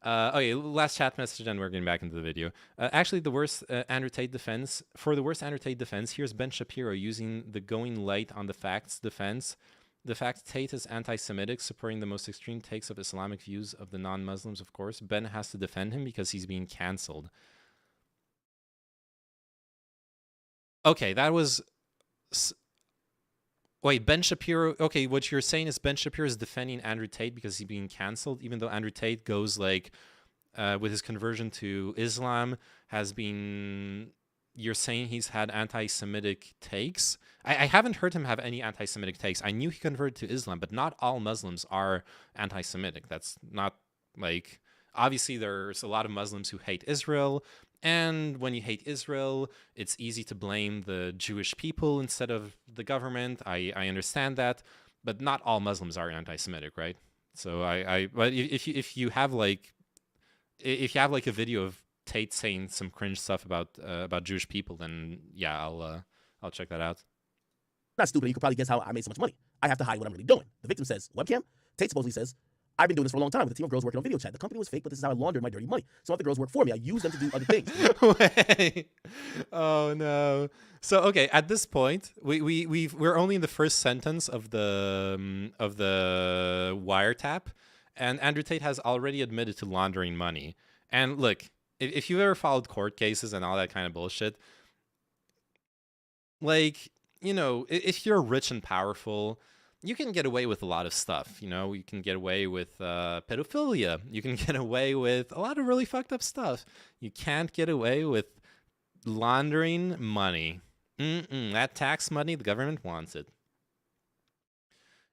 Okay, last chat message, and we're getting back into the video. Actually, the worst Andrew Tate defense. For the worst Andrew Tate defense, here's Ben Shapiro using the going light on the facts defense. The fact Tate is anti-Semitic, supporting the most extreme takes of Islamic views of the non-Muslims, of course. Ben has to defend him because he's being cancelled. Okay, that was... Wait, Ben Shapiro... Okay, what you're saying is Ben Shapiro is defending Andrew Tate because he's being cancelled, even though Andrew Tate goes, like, with his conversion to Islam, has been... You're saying he's had anti-Semitic takes? I haven't heard him have any anti-Semitic takes. I knew he converted to Islam, but not all Muslims are anti-Semitic. That's not, like... Obviously, there's a lot of Muslims who hate Israel, and when you hate Israel, it's easy to blame the Jewish people instead of the government. I understand that, but not all Muslims are anti-Semitic, right? So but if you have like a video of Tate saying some cringe stuff about Jewish people, then yeah, I'll check that out. Not stupid. You could probably guess how I made so much money. I have to hide what I'm really doing. The victim says, webcam. Tate supposedly says, I've been doing this for a long time with a team of girls working on video chat. The company was fake, but this is how I laundered my dirty money. Some of the girls work for me. I use them to do other things. Wait. Oh no. So okay, at this point, we're only in the first sentence of the wiretap, and Andrew Tate has already admitted to laundering money. And look, if you've ever followed court cases and all that kind of bullshit, like, you know, if you're rich and powerful, you can get away with a lot of stuff. You know, you can get away with pedophilia. You can get away with a lot of really fucked up stuff. You can't get away with laundering money. That tax money, the government wants it.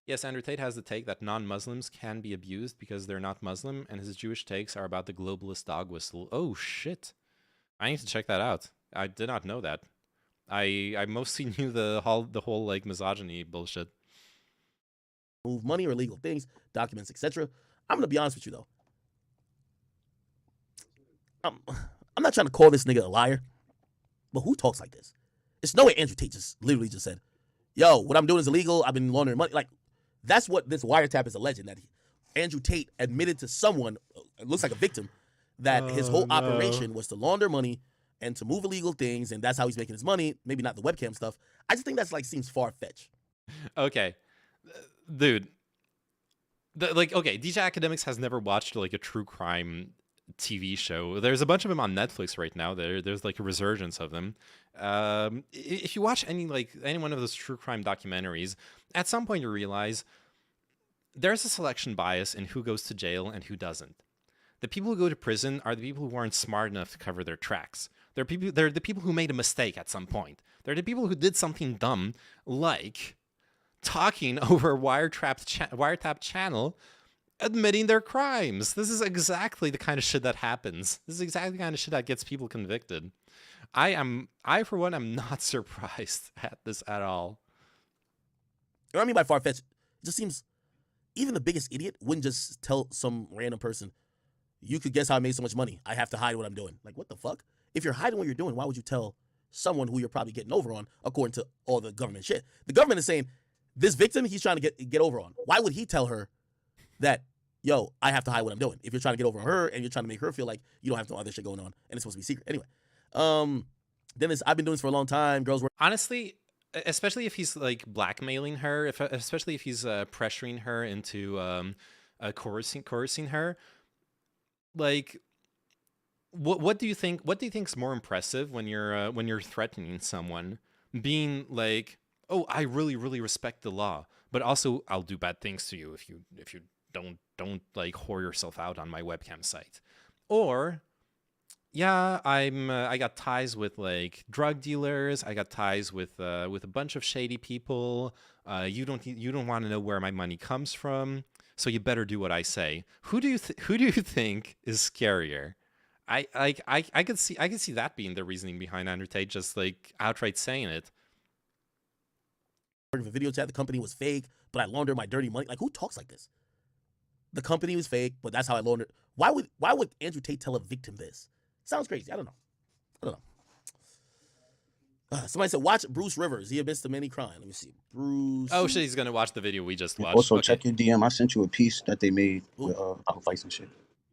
Yes, Andrew Tate has the take that non-Muslims can be abused because they're not Muslim, and his Jewish takes are about the globalist dog whistle. Oh, shit. I need to check that out. I did not know that. I mostly knew the whole like misogyny bullshit. Move money or illegal things, documents, etc. I'm going to be honest with you, though. I'm not trying to call this nigga a liar, but who talks like this? It's no way Andrew Tate literally just said, yo, what I'm doing is illegal. I've been laundering money. Like, that's what this wiretap is alleging, that Andrew Tate admitted to someone, it looks like a victim, that his whole operation was to launder money and to move illegal things, and that's how he's making his money. Maybe not the webcam stuff. I just think that's like seems far-fetched. Okay. Dude, okay, DJ Academics has never watched like a true crime TV show. There's a bunch of them on Netflix right now. There's like a resurgence of them. If you watch any one of those true crime documentaries, at some point you realize there's a selection bias in who goes to jail and who doesn't. The people who go to prison are the people who aren't smart enough to cover their tracks. They're the people who made a mistake at some point. They're the people who did something dumb, like talking over a wiretap channel, admitting their crimes. This is exactly the kind of shit that happens. This is exactly the kind of shit that gets people convicted. I for one am not surprised at this at all. You know what I mean by far-fetched? It just seems even the biggest idiot wouldn't just tell some random person, you could guess how I made so much money. I have to hide what I'm doing. Like, what the fuck? If you're hiding what you're doing, why would you tell someone who you're probably getting over on, according to all the government shit? The government is saying, this victim, he's trying to get over on. Why would he tell her that, yo, I have to hide what I'm doing? If you're trying to get over on her and you're trying to make her feel like you don't have no other shit going on and it's supposed to be secret. Anyway, then I've been doing this for a long time. Girls work. Honestly, especially if he's like blackmailing her, especially if he's pressuring her into coercing her, like, what do you think? What do you think's more impressive when you're threatening someone, being like, oh, I really respect the law, but also I'll do bad things to you if you don't like whore yourself out on my webcam site, or yeah, I got ties with like drug dealers. I got ties with a bunch of shady people. You don't want to know where my money comes from, so you better do what I say. Who do you think is scarier? I could see that being the reasoning behind Andrew Tate just like outright saying it. The video chat, the company was fake, but I laundered my dirty money. Like, who talks like this? The company was fake, but that's how I laundered. Why would Andrew Tate tell a victim this? Sounds crazy. I don't know. Somebody said, watch Bruce Rivers. He admits to many crimes. Let me see. Bruce. Oh shit, he's gonna watch the video we just watched. Also, check your DM. I sent you a piece that they made with fights and shit.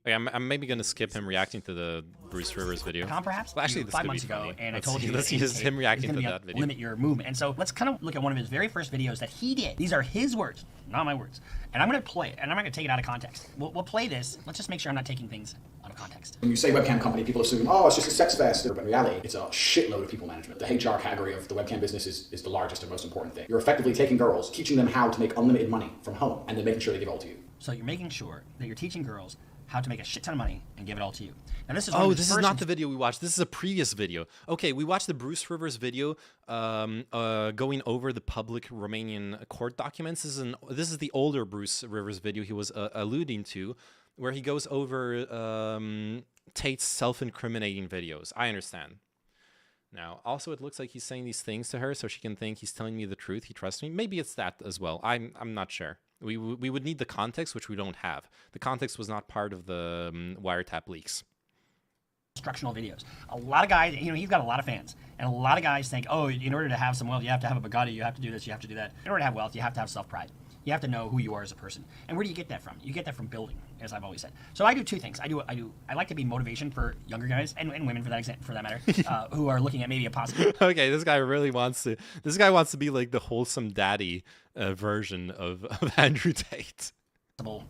Okay, I'm maybe gonna skip him reacting to the Bruce Rivers video. Perhaps well, actually, this 5 could months be ago, funny. and Let's I told see, you let's see him reacting to that video. Limit your movement. And so let's kind of look at one of his very first videos that he did. These are his words, not my words. And I'm going to play it, and I'm not going to take it out of context. We'll play this. Let's just make sure I'm not taking things out of context. When you say webcam company, people assume, oh, it's just a sex fest. But in reality, it's a shitload of people management. The HR category of the webcam business is the largest and most important thing. You're effectively taking girls, teaching them how to make unlimited money from home, and then making sure they give it all to you. So you're making sure that you're teaching girls how to make a shit ton of money and give it all to you. Now this is this is not the video we watched. This is a previous video. Okay, we watched the Bruce Rivers video going over the public Romanian court documents. This is the older Bruce Rivers video he was alluding to, where he goes over Tate's self-incriminating videos. I understand. Now, also, it looks like he's saying these things to her so she can think he's telling me the truth. He trusts me. Maybe it's that as well. I'm not sure. We would need the context, which we don't have. The context was not part of the wiretap leaks. Instructional videos. A lot of guys, he's got a lot of fans, and a lot of guys think, oh, in order to have some wealth, you have to have a Bugatti, you have to do this, you have to do that. In order to have wealth, you have to have self-pride. You have to know who you are as a person. And where do you get that from? You get that from building, as I've always said. So I do two things. I like to be motivation for younger guys and women for that matter, who are looking at maybe a positive. Okay, this guy really wants to. This guy wants to be like the wholesome daddy version of Andrew Tate.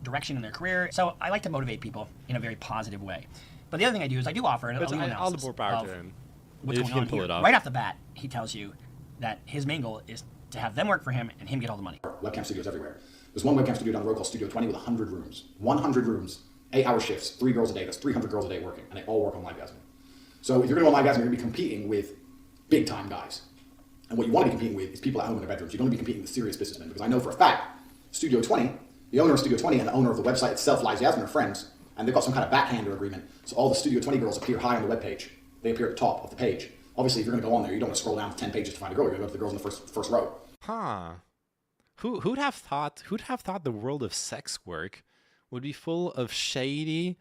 Direction in their career. So I like to motivate people in a very positive way. But the other thing I do is I do offer an analysis all the more power to him. What's going on here. Right off the bat, he tells you that his main goal is to have them work for him and him get all the money. Webcam studios everywhere. There's one webcam studio down the road called Studio 20 with 100 rooms. 100 rooms, 8-hour shifts, 3 girls a day. That's 300 girls a day working, and they all work on live gasming. So if you're going to go on live gasming, you're going to be competing with big-time guys. And what you want to be competing with is people at home in their bedrooms. You're going to be competing with serious businessmen, because I know for a fact, Studio 20, the owner of Studio 20 and the owner of the website itself, Live Yasmin, are friends, and they've got some kind of backhander agreement. So all the Studio 20 girls appear high on the webpage. They appear at the top of the page. Obviously, if you're going to go on there, you don't want to scroll down 10 pages to find a girl. You're going to go to the girls in the first row. Huh. Who'd have thought the world of sex work would be full of shady,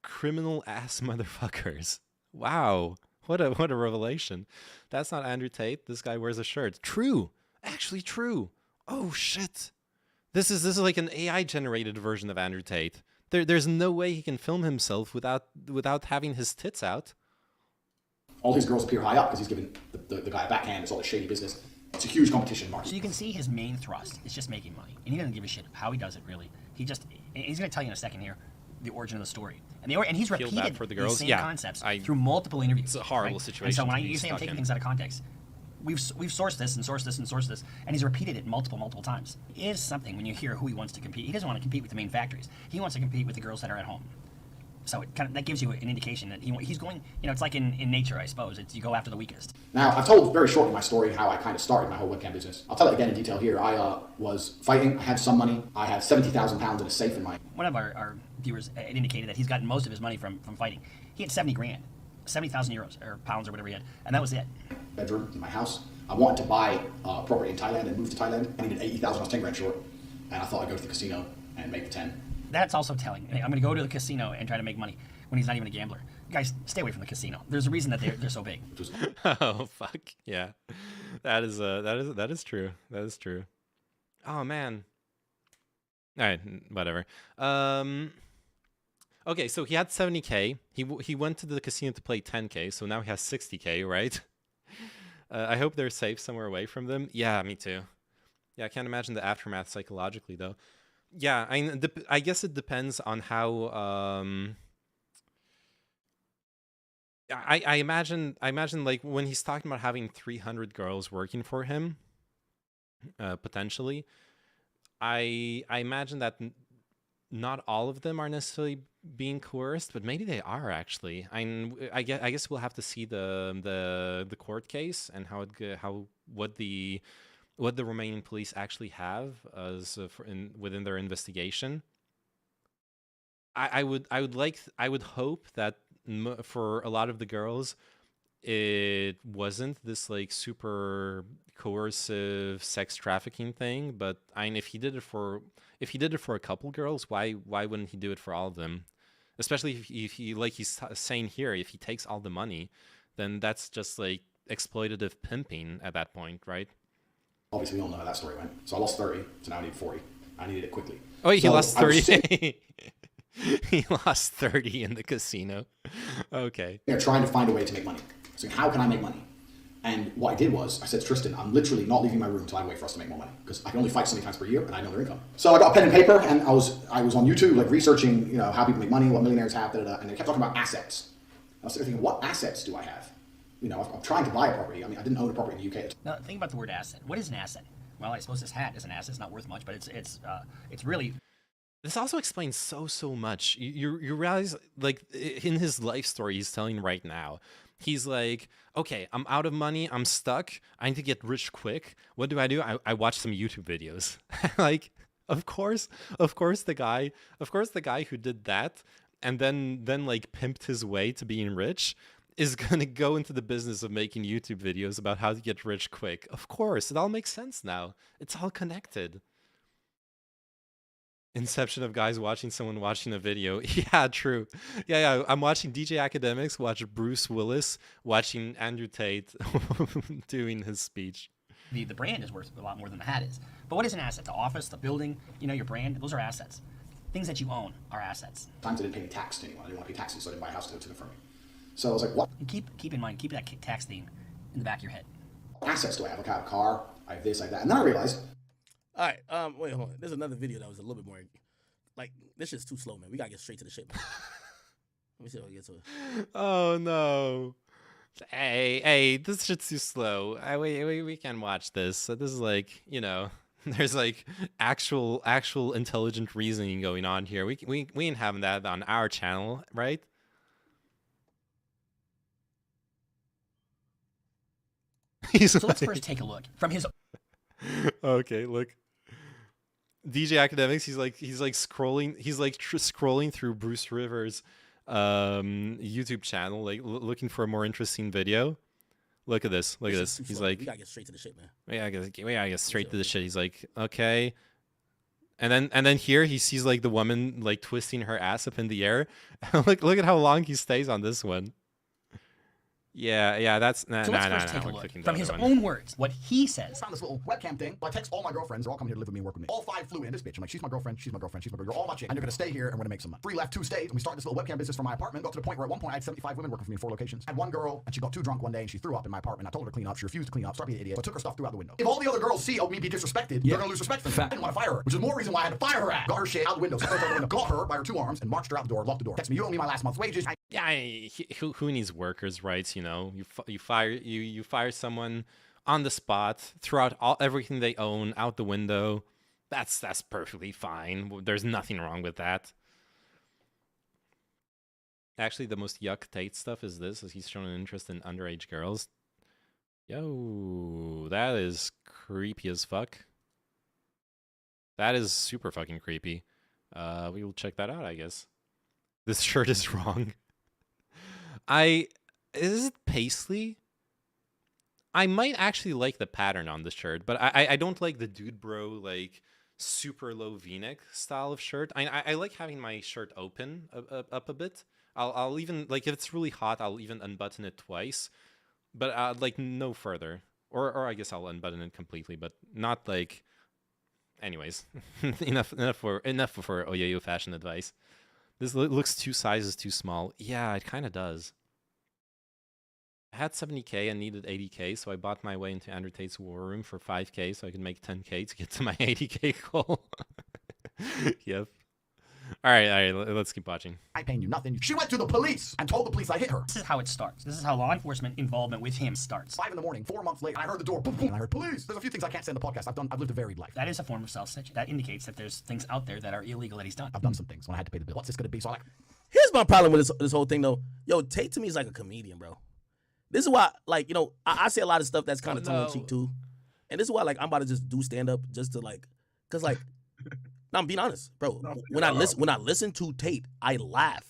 criminal ass motherfuckers? Wow. What a revelation. That's not Andrew Tate. This guy wears a shirt. True. Actually true. Oh shit. This is like an AI generated version of Andrew Tate. There's no way he can film himself without having his tits out. All his girls appear high up because he's giving the guy a backhand. It's all the shady business. It's a huge competition market. So you can see his main thrust is just making money. And he doesn't give a shit how he does it, really. He's going to tell you in a second here the origin of the story. And he's repeated these same concepts through multiple interviews. It's a horrible situation. And so when you say I'm taking things out of context, we've sourced this and sourced this and sourced this, and he's repeated it multiple times. It is something when you hear who he wants to compete. He doesn't want to compete with the main factories. He wants to compete with the girls that are at home. So that gives you an indication that he's going, it's like in nature, I suppose. You go after the weakest. Now, I've told very shortly my story, how I kind of started my whole webcam business. I'll tell it again in detail here. I was fighting. I had some money. I had 70,000 pounds in a safe in my... One of our viewers indicated that he's gotten most of his money from fighting. He had 70 grand, 70,000 euros or pounds or whatever he had, and that was it. Bedroom in my house. I wanted to buy property in Thailand and move to Thailand. I needed 80,000. I was 10 grand short, and I thought I'd go to the casino and make the 10. That's also telling. I'm going to go to the casino and try to make money when he's not even a gambler. Guys, stay away from the casino. There's a reason that they're so big. Oh fuck yeah, that is true. That is true. Oh man. All right, whatever. Okay, so he had 70K. He went to the casino to play 10K. So now he has 60K, right? I hope they're safe somewhere away from them. Yeah, me too. Yeah, I can't imagine the aftermath psychologically though. Yeah, I guess it depends on how I imagine like when he's talking about having 300 girls working for him, potentially, I imagine that not all of them are necessarily being coerced, but maybe they are actually. I guess we'll have to see the court case and what the Romanian police actually have as within their investigation. I would hope that for a lot of the girls, it wasn't this like super coercive sex trafficking thing. But I mean, if he did it for a couple girls, why wouldn't he do it for all of them? Especially if he like he's saying here, if he takes all the money, then that's just like exploitative pimping at that point, right? Obviously, we all know how that story went. So I lost 30, so now I need 40. I needed it quickly. Oh, he So lost I was 30. He lost 30 in the casino. Okay. They're trying to find a way to make money. So how can I make money? And what I did was, I said to Tristan, I'm literally not leaving my room until I wait for us to make more money. Because I can only fight so many times per year, and I know their income. So I got a pen and paper, and I was on YouTube, like researching, you know, how people make money, what millionaires have, and they kept talking about assets. I was thinking, what assets do I have? You know, I'm trying to buy a property. I mean, I didn't own a property in the UK. Now, think about the word asset. What is an asset? Well, I suppose this hat is an asset. It's not worth much, but it's really. This also explains so much. You realize, like, in his life story he's telling right now, he's like, okay, I'm out of money, I'm stuck, I need to get rich quick. What do? I watch some YouTube videos. Like, of course the guy who did that and then like pimped his way to being rich is gonna go into the business of making YouTube videos about how to get rich quick. Of course, it all makes sense now. It's all connected. Inception of guys watching someone watching a video. Yeah, true. Yeah. I'm watching DJ Academics, watch Bruce Willis, watching Andrew Tate doing his speech. The brand is worth a lot more than the hat is. But what is an asset? The office, the building, you know, your brand, those are assets. Things that you own are assets. Times I didn't pay any tax to anyone. I didn't want to pay taxes, so I didn't buy a house to the firm. So I was like, what? And keep in mind, keep that tax thing in the back of your head. What assets do I have? Like, I have a car, I have this, I have that. And then I realized. All right, wait, hold on. There's another video that was a little bit more, like, this shit's too slow, man. We gotta get straight to the shit, man. Let me see if I can get to it. Oh, no. Hey, this shit's too slow. We can't watch this. So this is like, you know, there's like actual intelligent reasoning going on here. We ain't having that on our channel, right? So let's first take a look from his. Okay, look. DJ Academics, he's like scrolling. He's like scrolling through Bruce Rivers' YouTube channel, like looking for a more interesting video. Look at this. Look at this. He's like, we gotta get straight to the shit, man. We gotta get straight to the shit. He's like, okay. And then here he sees like the woman like twisting her ass up in the air. Look at how long he stays on this one. Yeah, that's So let's first take a look from his own words, what he says. I found this little webcam thing. So I text all my girlfriends. They're all coming here to live with me and work with me. All 5 flew in. This bitch. I'm like, she's my girlfriend. She's my girlfriend. She's my girlfriend. You're all my chicks. And you're going to stay here and we're going to make some money. 3 left, 2 stayed. And we started this little webcam business from my apartment. Got to the point where at one point I had 75 women working for me in 4 locations. I had one girl and she got too drunk one day and she threw up in my apartment. I told her to clean up. She refused to clean up. Started being an idiot. So I took her stuff through out the window. If all the other girls see me be disrespected, they're going to lose respect for me. I didn't want to fire her, which is more reason why I had to fire her at. Got her shit out the window. Got her by her 2 arms and marched her out the door. Locked the door. Text me, you owe me my last month's wages. Who needs workers' rights? You know, you fire someone on the spot, throw out everything they own out the window. That's perfectly fine. There's nothing wrong with that. Actually, the most yuck Tate stuff is this: is he's shown an interest in underage girls. Yo, that is creepy as fuck. That is super fucking creepy. We will check that out, I guess. This shirt is wrong. Is it paisley? I might actually like the pattern on the shirt, but I don't like the dude bro like super low V-neck style of shirt. I like having my shirt open up a bit. I'll even like if it's really hot, I'll even unbutton it twice, but like no further. Or I guess I'll unbutton it completely, but not like. Anyways, enough for Oyeyo fashion advice. This looks 2 sizes too small. Yeah, it kind of does. I had 70k and needed 80k, so I bought my way into Andrew Tate's war room for 5k so I could make 10k to get to my 80k goal. Yep. All right, let's keep watching. I paying you nothing. She went to the police and told the police I hit her. This is how it starts. This is how law enforcement involvement with him starts. 5 in the morning, 4 months later, I heard the door, boom, boom, and I heard police. There's a few things I can't say in the podcast. I've lived a varied life. That is a form of self-snitching. That indicates that there's things out there that are illegal that he's done. I've done some things when I had to pay the bill. What's this gonna be? So Here's my problem with this whole thing, though. Yo, Tate to me is like a comedian, bro. This is why, like, you know, I say a lot of stuff that's kind of tongue-in-cheek, too. And this is why, like, I'm about to just do stand-up just to, like, because, like, no, I'm being honest, bro. When I listen to Tate, I laugh.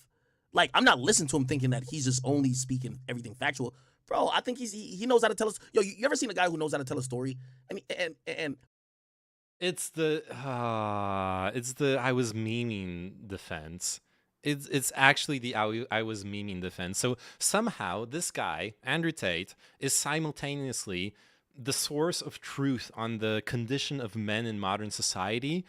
Like, I'm not listening to him thinking that he's just only speaking everything factual. Bro, I think he knows how to tell us. Yo, you ever seen a guy who knows how to tell a story? And it's the I was memeing defense. It's actually the I was memeing defense. So somehow this guy, Andrew Tate, is simultaneously the source of truth on the condition of men in modern society.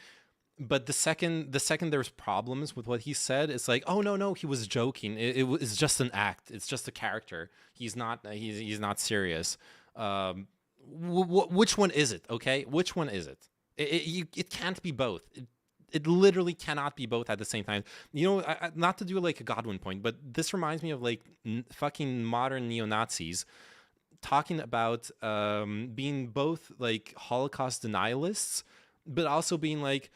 But the second there's problems with what he said, it's like, oh no, he was joking. It's just an act. It's just a character. He's not serious. Which one is it? Okay, which one is it? It can't be both. It literally cannot be both at the same time. You know, not to do like a Godwin point, but this reminds me of like fucking modern neo-Nazis talking about being both like Holocaust denialists, but also being like,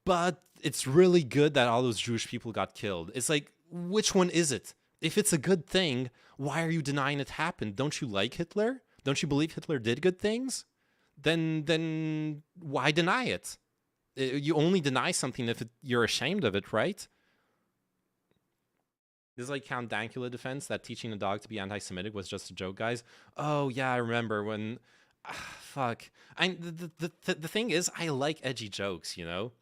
but it's really good that all those Jewish people got killed. It's like, which one is it? If it's a good thing, why are you denying it happened? Don't you like Hitler? Don't you believe Hitler did good things? Then why deny it? You only deny something if you're ashamed of it, right? This is like Count Dankula defense that teaching a dog to be anti-Semitic was just a joke, guys. Oh yeah, I remember when. Fuck. The thing is, I like edgy jokes, you know.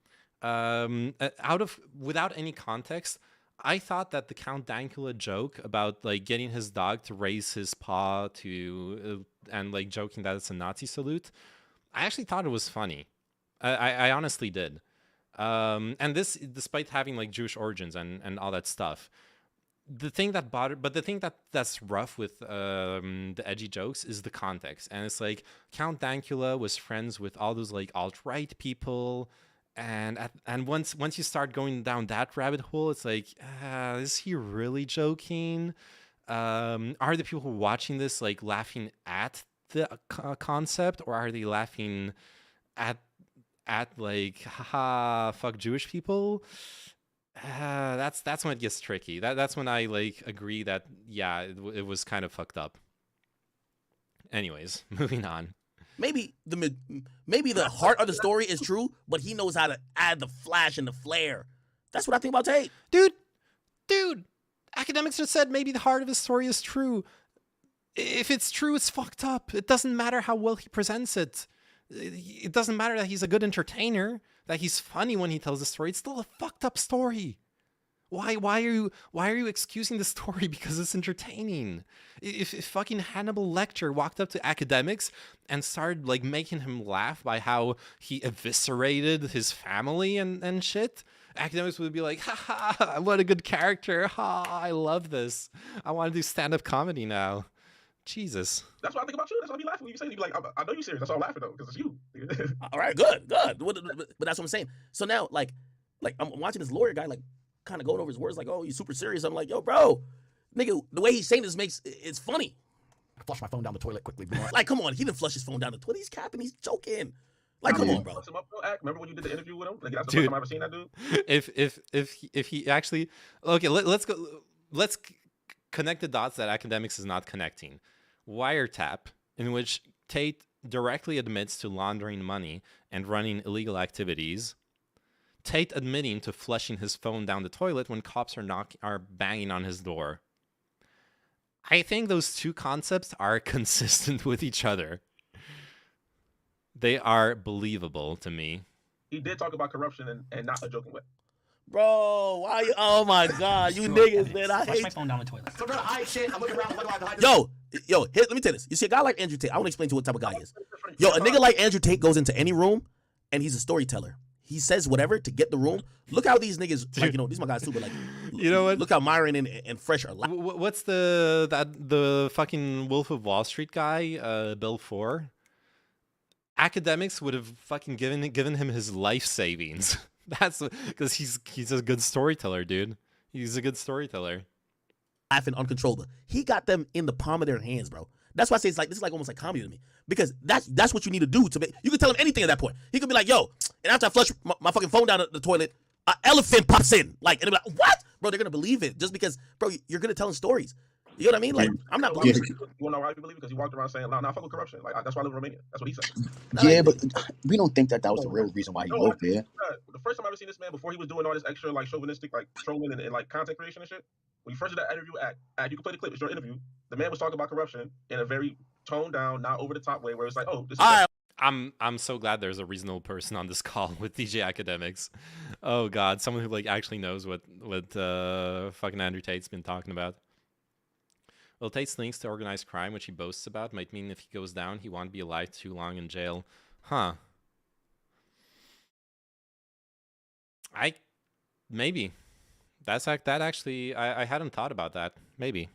Without any context, I thought that the Count Dankula joke about like getting his dog to raise his paw to and like joking that it's a Nazi salute, I actually thought it was funny. I honestly did. And this, despite having like Jewish origins and all that stuff. The thing that's rough with the edgy jokes is the context. And it's like Count Dankula was friends with all those like alt-right people. And once you start going down that rabbit hole, it's like, is he really joking? Are the people who are watching this like laughing at the concept, or are they laughing at like, haha, fuck Jewish people? That's when it gets tricky. That's when I like agree that yeah, it was kind of fucked up. Anyways, moving on. Maybe the heart of the story is true, but he knows how to add the flash and the flair. That's what I think about Tate. Dude, academics just said maybe the heart of the story is true. If it's true, it's fucked up. It doesn't matter how well he presents it. It doesn't matter that he's a good entertainer, that he's funny when he tells the story. It's still a fucked up story. Why are you excusing the story because it's entertaining? If fucking Hannibal Lecter walked up to academics and started like making him laugh by how he eviscerated his family and shit, academics would be like, ha, what a good character. Ha, I love this. I want to do stand-up comedy now. Jesus. That's what I think about you. That's why I be laughing when you say it. You be like, I know you're serious. That's why I'm laughing though, because it's you. All right, good. But that's what I'm saying. So now, like I'm watching this lawyer guy, like, kind of going over his words, like, oh, you super serious. I'm like, yo, bro, nigga, the way he's saying this it's funny. I flush my phone down the toilet quickly. Like, come on, he didn't flush his phone down the toilet. He's capping, he's joking. Like, come on, bro. Remember when you did the interview with him? Like, that's the first time I ever seen that dude. If he actually, okay, let's connect the dots that academics is not connecting. Wiretap, in which Tate directly admits to laundering money and running illegal activities. Tate admitting to flushing his phone down the toilet when cops are banging on his door. I think those two concepts are consistent with each other. They are believable to me. He did talk about corruption and not a joking way. Bro, why you? Oh my God, you niggas, man! I hate my phone down the toilet. So I'm trying to hide shit. I'm looking around. What do I have to hide? Yo, here, let me tell you this. You see, a guy like Andrew Tate, I want to explain to you what type of guy he is. Yo, a nigga like Andrew Tate goes into any room, and he's a storyteller. He says whatever to get the room. Look how these niggas, like, you know, these are my guys too, but like, you know what? Look how Myron and Fresh are. What's the fucking Wolf of Wall Street guy, Bill 4? Academics would have fucking given him his life savings That's because he's a good storyteller, dude. He's a good storyteller. Laughing uncontrollable. He got them in the palm of their hands, bro. That's why I say it's like this is like almost like comedy to me, because that's what you need to do to make. You can tell him anything at that point. He could be like, "Yo," and after I flush my fucking phone down the toilet, an elephant pops in, like, and they're like, "What, bro?" They're gonna believe it just because, bro, you're good at telling stories. You know what I mean? Like, I'm not. You wanna know why people believe it? Because he walked around saying, "Nah, fuck with corruption." Like that's why I live in Romania. That's what he said. Yeah, but we don't think that was the real reason why he lived there. The first time I ever seen this man before he was doing all this extra like chauvinistic like trolling and like content creation and shit. When you first did that interview you can play the clip. It's your interview. The man was talking about corruption in a very toned down, not over the top way, where it's like, "Oh, this." I'm so glad there's a reasonable person on this call with DJ Academics. Oh God, someone who like actually knows what fucking Andrew Tate's been talking about. Well, Tate's links to organized crime, which he boasts about, might mean if he goes down, he won't be alive too long in jail. Huh. Maybe. That actually, I hadn't thought about that. Maybe.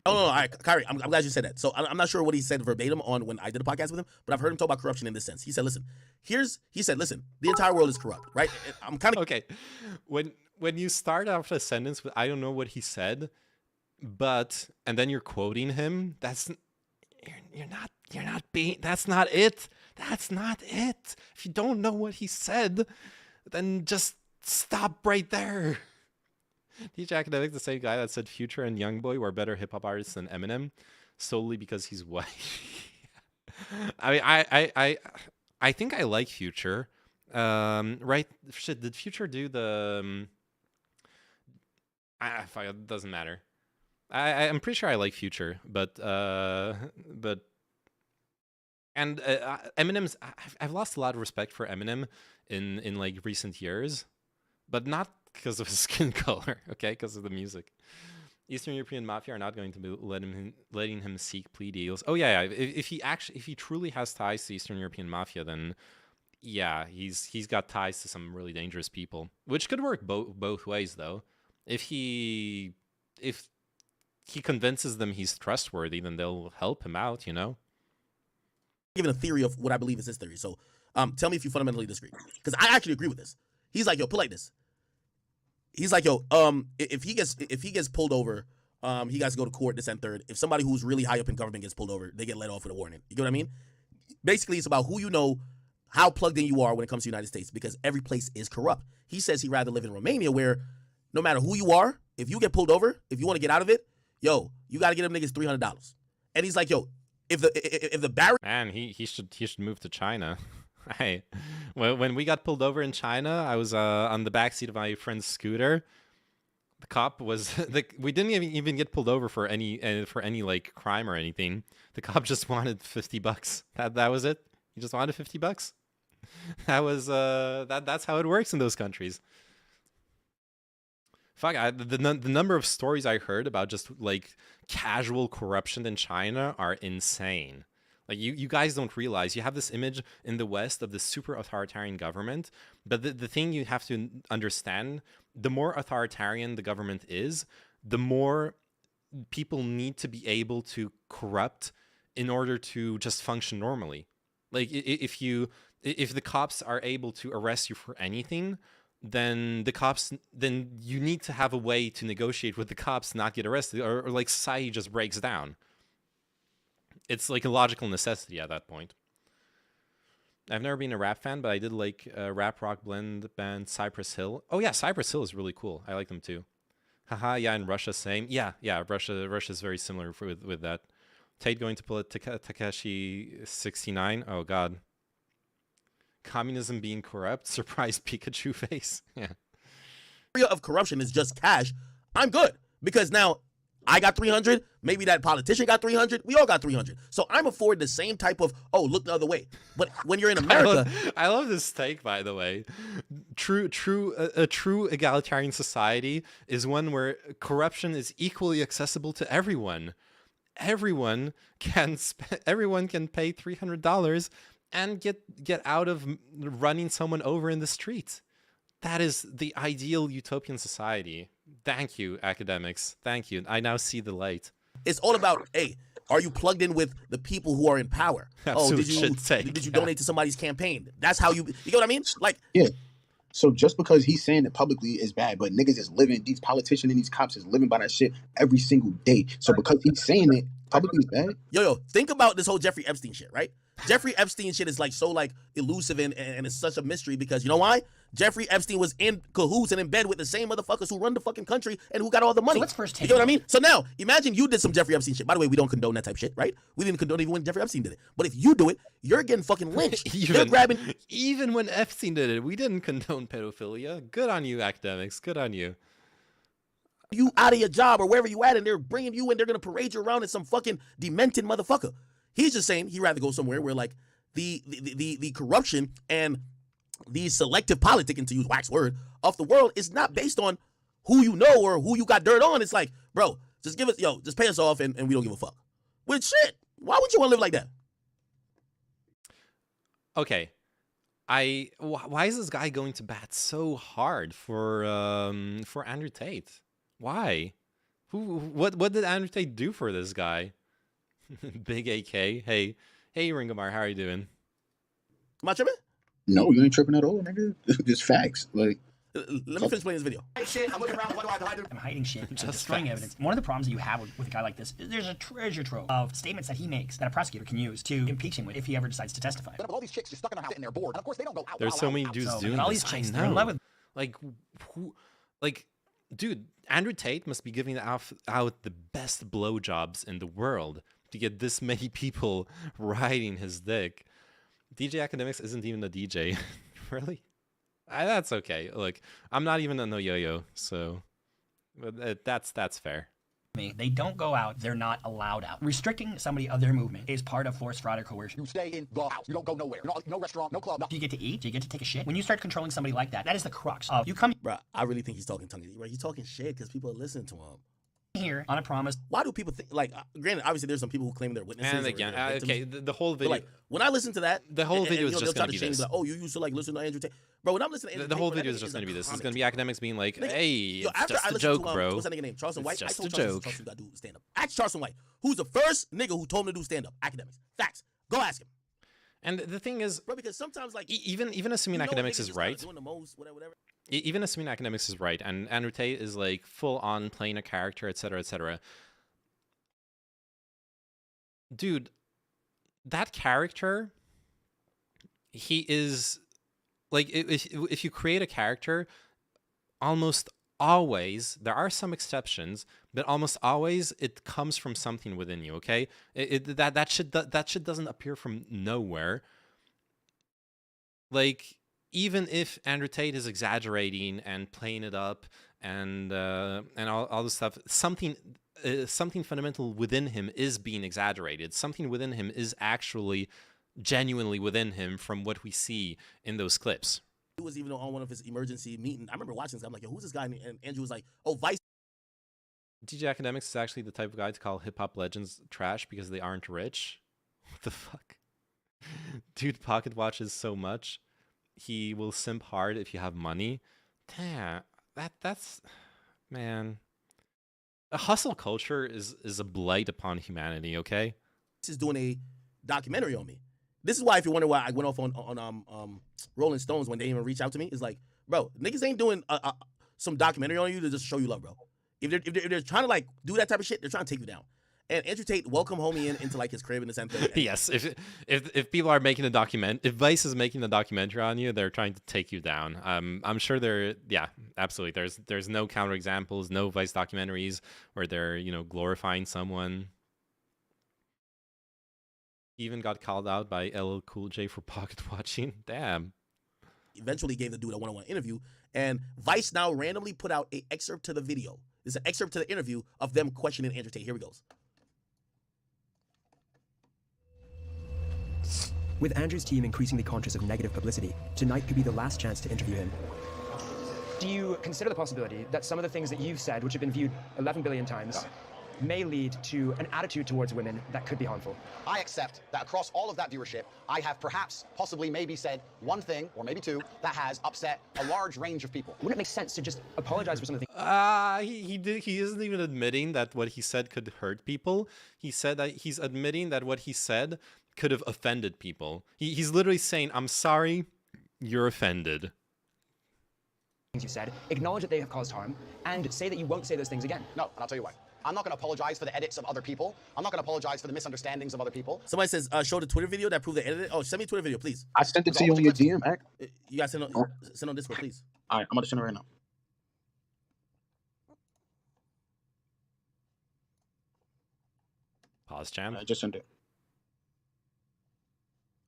Oh, no, all right, Kyrie, I'm glad you said that. So I'm not sure what he said verbatim on when I did a podcast with him, but I've heard him talk about corruption in this sense. He said, listen, listen, the entire world is corrupt, right? I'm kind of... Okay. When you start off a sentence with, I don't know what he said, but, and then you're quoting him, that's not being, that's not it. That's not it. If you don't know what he said, then just stop right there. DJ Academic, the same guy that said Future and Youngboy were better hip hop artists than Eminem, solely because he's white. I mean, I think I like Future. Right? Shit, did Future do the? It doesn't matter. I'm pretty sure I like Future, but Eminem's. I've lost a lot of respect for Eminem in like recent years, but not because of his skin color, okay? Because of the music. Eastern European Mafia are not going to be letting him seek plea deals. Oh yeah. If he truly has ties to Eastern European Mafia, then yeah, he's got ties to some really dangerous people, which could work both ways though. If he convinces them he's trustworthy, then they'll help him out, you know? Given a theory of what I believe is his theory. So tell me if you fundamentally disagree. Because I actually agree with this. He's like, yo, put like this. He's like, yo, if he gets pulled over, he has to go to court, this and third. If somebody who's really high up in government gets pulled over, they get let off with a warning. You get what I mean? Basically, it's about who you know, how plugged in you are when it comes to the United States, because every place is corrupt. He says he'd rather live in Romania, where no matter who you are, if you get pulled over, if you want to get out of it, yo, you got to get them niggas $300. And he's like, yo, if the barrier... Man, he should move to China. Hey, when we got pulled over in China, I was on the backseat of my friend's scooter. The cop was we didn't even get pulled over for any like crime or anything. The cop just wanted $50. That was it. He just wanted $50. That was that's how it works in those countries. Fuck, the number of stories I heard about just like casual corruption in China are insane. Like you guys don't realize, you have this image in the West of the super authoritarian government, but the thing you have to understand, the more authoritarian the government is, the more people need to be able to corrupt in order to just function normally. Like if the cops are able to arrest you for anything, then you need to have a way to negotiate with the cops, not get arrested, or like society just breaks down. It's like a logical necessity at that point. I've never been a rap fan, but I did like rap rock blend band Cypress Hill. Oh yeah, Cypress Hill is really cool. I like them too. Haha, yeah, in Russia, same. Yeah, Russia's very similar with that. Tate going to pull a Takeshi 69. Oh god. Communism being corrupt. Surprise Pikachu face. Yeah. The area of corruption is just cash. I'm good because now I got 300. Maybe that politician got 300. We all got 300. So I'm afforded the same type of, oh, look the other way. But when you're in America... I love this take, by the way. A true egalitarian society is one where corruption is equally accessible to everyone. Everyone can pay $300 and get out of running someone over in the street. That is the ideal utopian society. Thank you, academics. Thank you. I now see the light. It's all about, hey, are you plugged in with the people who are in power? Absolute did you donate to somebody's campaign? That's how you get what I mean? Like, yeah. So just because he's saying it publicly is bad, but niggas is living, these politicians and these cops is living by that shit every single day. So because he's saying it publicly is bad. Yo, think about this whole Jeffrey Epstein shit, right? Jeffrey Epstein shit is like so like elusive and it's such a mystery because you know why? Jeffrey Epstein was in cahoots and in bed with the same motherfuckers who run the fucking country and who got all the money. So let's first take you know what I mean? So now, imagine you did some Jeffrey Epstein shit. By the way, we don't condone that type of shit, right? We didn't condone even when Jeffrey Epstein did it. But if you do it, you're getting fucking lynched. They're grabbing. Even when Epstein did it, we didn't condone pedophilia. Good on you, academics. Good on you. You out of your job or wherever you at, and they're bringing you and they're gonna parade you around as some fucking demented motherfucker. He's just saying he'd rather go somewhere where like the corruption and the selective politicking, to use wax word, of the world is not based on who you know or who you got dirt on. It's like, bro, just give us, just pay us off and we don't give a fuck. With shit. Why would you want to live like that? Okay. Why is this guy going to bat so hard for Andrew Tate? Why? What did Andrew Tate do for this guy? Big AK. Hey Ringamar, how are you doing? Am I tripping? No, you ain't tripping at all, nigga. Just facts. Like, let me finish playing this video. Shit, I'm looking around. What do I do? I'm hiding shit. Just destroying evidence. One of the problems that you have with a guy like this is there's a treasure trove of statements that he makes that a prosecutor can use to impeach him with if he ever decides to testify. But all these chicks just stuck in their house and they're bored, and of course they don't go out. There's so many dudes doing all this. these chicks, I they're in know. love with. Like, dude, Andrew Tate must be giving out the best blowjobs in the world to get this many people riding his dick. DJ Academics isn't even a DJ. Really? That's okay. Look, I'm not even a no yo-yo, so that's fair. They don't go out. They're not allowed out. Restricting somebody of their movement is part of forced fraud or coercion. You stay in the house. You don't go nowhere. No restaurant, no club. Do you get to eat? Do you get to take a shit? When you start controlling somebody like that, that is the crux of you come. Bruh, I really think he's talking tongue. Right? He's talking shit because people are listening to him. Here on a promise. Why do people think, like, granted, obviously there's some people who claim they're witnesses. And again, okay, the whole video. But like, when I listen to that, the whole video is just going to be this. Like, oh, you used to like listen to Andrew Tate. Bro, when I'm listening to Andrew the Tate, whole video is just going to be this. It's going to be academics being like, Nigga, hey, it's just a joke, bro. What's that nigga name? Charleston White? It's just I told a Charleston, joke. Charleston got to do stand-up. Ask Charleston White, who's the first nigga who told him to do stand-up. Academics. Facts. Go ask him. And the thing is, bro, because sometimes like even assuming academics is right, doing the most, whatever. Even assuming academics is right, and Andrew Tate is like full on playing a character, etc., etc. Dude, that character, he is like, if you create a character, almost always, there are some exceptions, but almost always it comes from something within you. Okay, that shit doesn't appear from nowhere. Like, even if Andrew Tate is exaggerating and playing it up and all this stuff, something fundamental within him is being exaggerated. Something within him is actually genuinely within him from what we see in those clips. He was even on one of his emergency meetings. I remember watching this. I'm like, yo, who's this guy? And Andrew was like, oh, Vice. DJ Academics is actually the type of guy to call hip-hop legends trash because they aren't rich. What the fuck? Dude pocket watches so much. He will simp hard if you have money. Damn, that's... Man... A hustle culture is a blight upon humanity, okay? This is doing a documentary on me. This is why, if you wonder why I went off on Rolling Stones when they even reached out to me, it's like, bro, niggas ain't doing some documentary on you to just show you love, bro. If they're trying to like do that type of shit, they're trying to take you down. And Andrew Tate welcome homie into like his crib in the same thing. Yes, if people are making if Vice is making a documentary on you, they're trying to take you down. I'm sure absolutely. There's no counterexamples, no Vice documentaries where they're glorifying someone. He even got called out by LL Cool J for pocket watching. Damn. Eventually gave the dude a one-on-one interview, and Vice now randomly put out an excerpt to the video. There's an excerpt to the interview of them questioning Andrew Tate. Here we go. With Andrew's team increasingly conscious of negative publicity, tonight could be the last chance to interview him. Do you consider the possibility that some of the things that you've said, which have been viewed 11 billion times, may lead to an attitude towards women that could be harmful? I accept that across all of that viewership, I have perhaps, possibly, maybe said one thing, or maybe two, that has upset a large range of people. Wouldn't it make sense to just apologize for some of the things? He isn't even admitting that what he said could hurt people. He said that he's admitting that what he said could have offended people. He's literally saying, I'm sorry, you're offended. things you said, acknowledge that they have caused harm, and say that you won't say those things again. No, and I'll tell you why. I'm not going to apologize for the edits of other people. I'm not going to apologize for the misunderstandings of other people. Somebody says, show the Twitter video that proved they edited it. Oh, send me a Twitter video, please. I sent it to you on your DM, Act. You guys send on Discord, please. All right, I'm going to send it right now. Pause, Jam. I just sent it.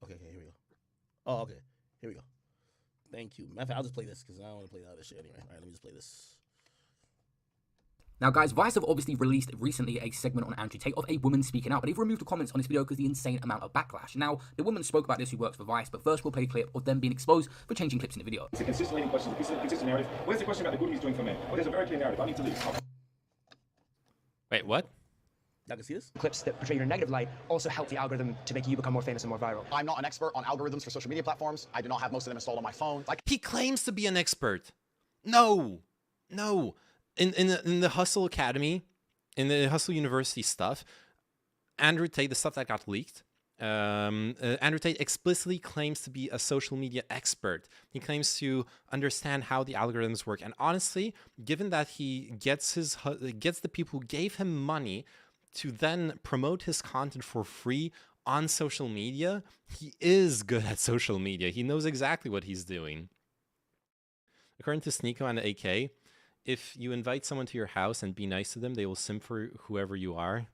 Okay, here we go. Oh, okay. Here we go. Thank you. Matter of fact, I'll just play this because I don't want to play the other shit anyway. All right, let me just play this. Now, guys, Vice have obviously released recently a segment on Andrew Tate of a woman speaking out, but they've removed the comments on this video because of the insane amount of backlash. Now, the woman spoke about this who works for Vice, but first we'll play a clip of them being exposed for changing clips in the video. It's a consistent question, consistent narrative. What is the question about the good he's doing for men? Well, there's a very clear narrative. I need to leave. Wait, what? Y'all can see this? Clips that portray you in a negative light also help the algorithm to make you become more famous and more viral. I'm not an expert on algorithms for social media platforms. I do not have most of them installed on my phone. He claims to be an expert. No. In the Hustle Academy, in the Hustle University stuff, Andrew Tate, the stuff that got leaked, Andrew Tate explicitly claims to be a social media expert. He claims to understand how the algorithms work. And honestly, given that he gets the people who gave him money to then promote his content for free on social media, he is good at social media. He knows exactly what he's doing. According to Sneeko and AK, if you invite someone to your house and be nice to them, they will simp for whoever you are.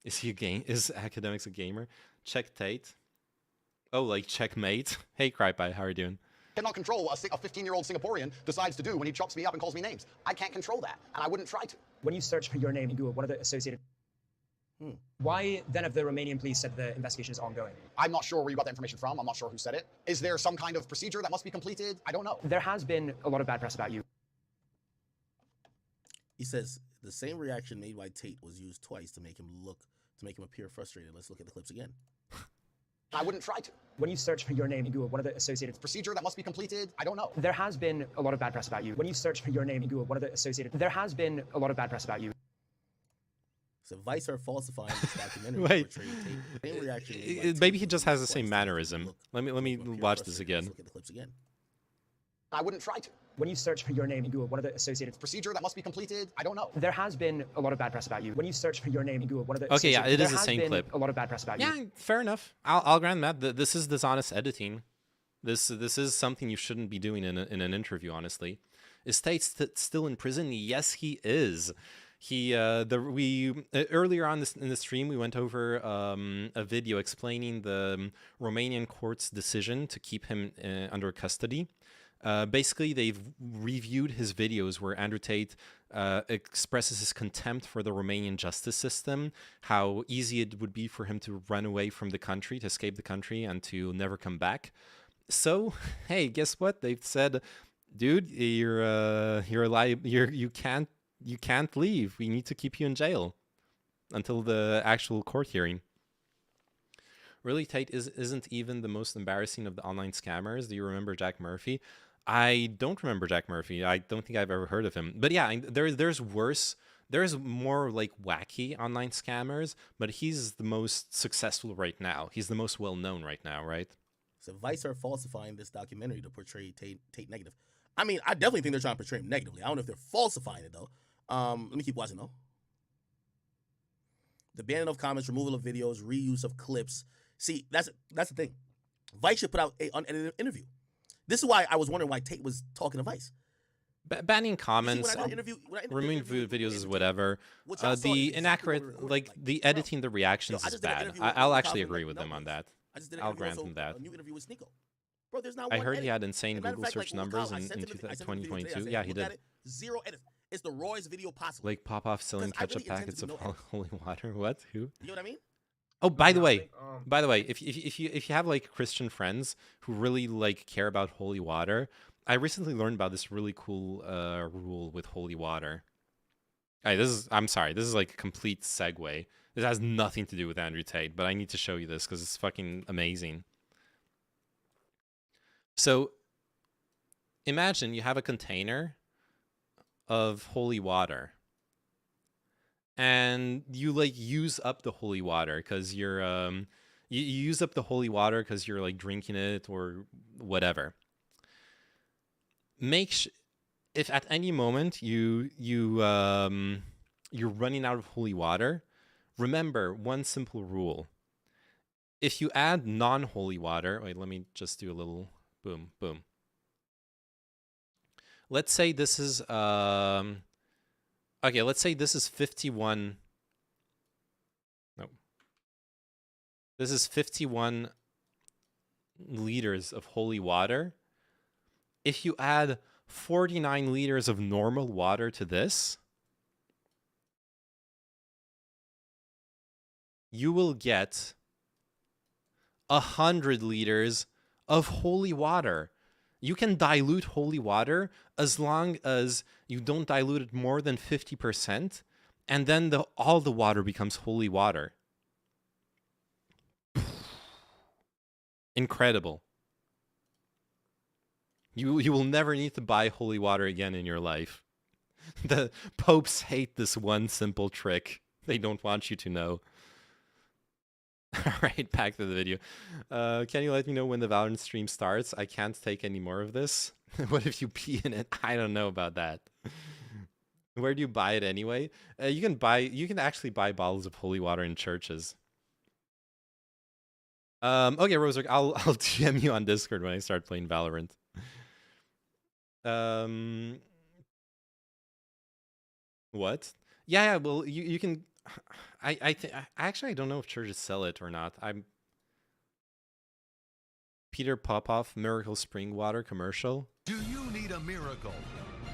Is Academics a gamer? Check Tate. Oh, like checkmate. Hey, Crypie, how are you doing? Cannot control what a 15-year-old Singaporean decides to do when he chops me up and calls me names. I can't control that, and I wouldn't try to. When you search for your name in Google, what are the associated... Why then have the Romanian police said the investigation is ongoing? I'm not sure where you got that information from. I'm not sure who said it. Is there some kind of procedure that must be completed? I don't know. There has been a lot of bad press about you. He says the same reaction made by Tate was used twice to make him appear frustrated. Let's look at the clips again. I wouldn't try to. When you search for your name in Google, what are the associated... procedure that must be completed? I don't know. There has been a lot of bad press about you. When you search for your name in Google, what are the associated... There has been a lot of bad press about you. So Vice are falsifying this documentary. Wait. Same reaction. Maybe he just has the same mannerism. Let me watch this again. Let's look at the clips again. I wouldn't try to. When you search for your name in Google, what are the associated... procedure that must be completed? I don't know. There has been a lot of bad press about you. When you search for your name in Google, what are the... Okay, yeah, it is the same clip. clip. A lot of bad press about you. Yeah, fair enough. I'll grant that. This is dishonest editing. This is something you shouldn't be doing in an interview, honestly. Is Tate still in prison? Yes, he is. Earlier on in the stream, we went over a video explaining the Romanian court's decision to keep him under custody. Basically, they've reviewed his videos where Andrew Tate expresses his contempt for the Romanian justice system, how easy it would be for him to run away from the country, to escape the country, and to never come back. So, hey, guess what? They've said, dude, you can't leave. We need to keep you in jail until the actual court hearing. Really, Tate isn't even the most embarrassing of the online scammers. Do you remember Jack Murphy? I don't remember Jack Murphy. I don't think I've ever heard of him. But yeah, there's worse. There's more like wacky online scammers, but he's the most successful right now. He's the most well-known right now, right? So Vice are falsifying this documentary to portray Tate negative. I mean, I definitely think they're trying to portray him negatively. I don't know if they're falsifying it, though. Let me keep watching, though. The banning of comments, removal of videos, reuse of clips. See, that's the thing. Vice should put out an unedited interview. This is why I was wondering why Tate was talking to Vice. Banning comments, removing videos is whatever. The inaccurate, like the editing the reactions is bad. I'll actually agree with him on that. I'll grant him that. Bro, there's not I one heard edit. he had insane Google fact, search like, numbers I in sent him the 2022. I Yeah, he look at did. it, 0 edits. It's the rawest video possible. Like Popoff selling Because I ketchup really packets of intended to holy water. What? Who? You know what I mean? Oh, by the way, if you have like Christian friends who really like care about holy water, I recently learned about this really cool rule with holy water. I'm sorry, this is like a complete segue. This has nothing to do with Andrew Tate, but I need to show you this because it's fucking amazing. So imagine you have a container of holy water. And you like use up the holy water because you're you use up the holy water because you're like drinking it or whatever. if at any moment you're running out of holy water, remember one simple rule. If you add non-holy water, wait, let me just do a little boom, boom. Let's say this is okay, let's say this is 51. No. This is 51 liters of holy water. If you add 49 liters of normal water to this, you will get 100 liters of holy water. You can dilute holy water as long as you don't dilute it more than 50%, and then all the water becomes holy water. Incredible. You will never need to buy holy water again in your life. The popes hate this one simple trick. They don't want you to know. All right, back to the video. Can you let me know when the Valorant stream starts? I can't take any more of this. What if you pee in it? I don't know about that. Where do you buy it anyway? You can actually buy bottles of holy water in churches. Okay, Roserick, I'll DM you on Discord when I start playing Valorant. What? Yeah, well, you can. I actually I don't know if churches sell it or not. Peter Popoff Miracle Spring Water commercial. Do you need a miracle?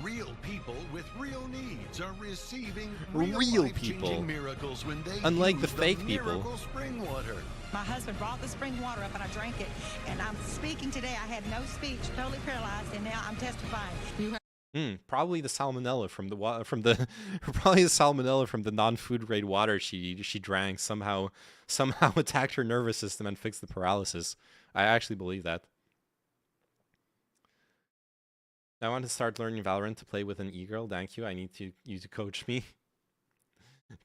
Real people with real needs are receiving real people. Miracles when they Unlike the use fake people. Miracle spring water. My husband brought the spring water up and I drank it, and I'm speaking today. I had no speech, totally paralyzed, and now I'm testifying. Probably the salmonella from the probably the salmonella from the non-food grade water she drank somehow attacked her nervous system and fixed the paralysis. I actually believe that. I want to start learning Valorant to play with an e-girl. Thank you. I need you to coach me.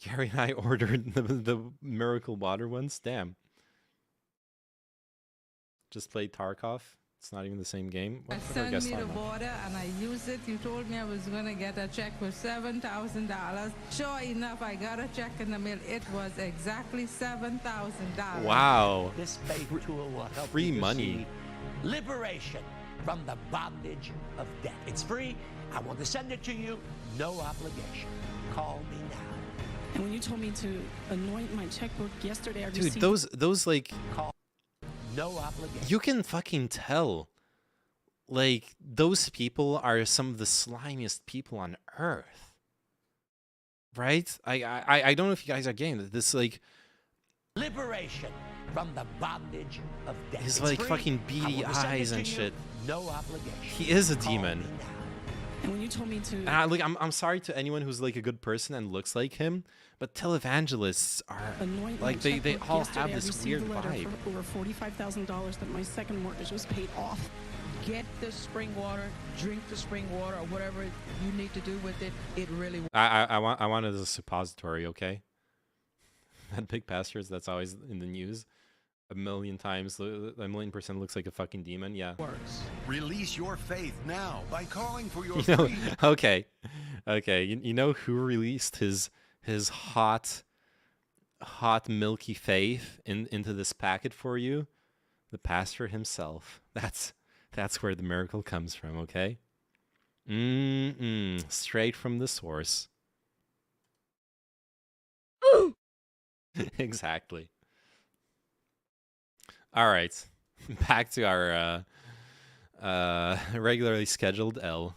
Gary and I ordered the miracle water once. Damn. Just played Tarkov. It's not even the same game. Send me the water and I use it. You told me I was going to get a check for $7,000. Sure enough, I got a check in the mail. It was exactly $7,000. Wow. This faith tool will help free you to money. see liberation from the bondage of debt. It's free. I want to send it to you. No obligation. Call me now. And when you told me to anoint my checkbook yesterday, I Dude, received... those like... Call. No obligation. You can fucking tell. Like, those people are some of the slimiest people on earth. Right? I don't know if you guys are getting this, like... Liberation from the bondage of death. His, It's like, free. fucking beady I want to send it eyes to and you. shit. No obligation. He is a demon. And when you told me to... Like, I'm sorry to anyone who's, like, a good person and looks like him, but televangelists are... anoint Like, my they checkbook all yesterday, have I this received weird a letter vibe. for over $45,000 that my second mortgage was paid off. Get the spring water, drink the spring water, or whatever you need to do with it. It really. I want it as a suppository, okay? That big pastures that's always in the news a million times, a million% looks like a fucking demon. Yeah. Works. Release your faith now by calling for your You know, free. okay. You know who released his hot milky faith into this packet for you? The pastor himself. That's where the miracle comes from, okay? Straight from the source. Exactly. All right. Back to our regularly scheduled L.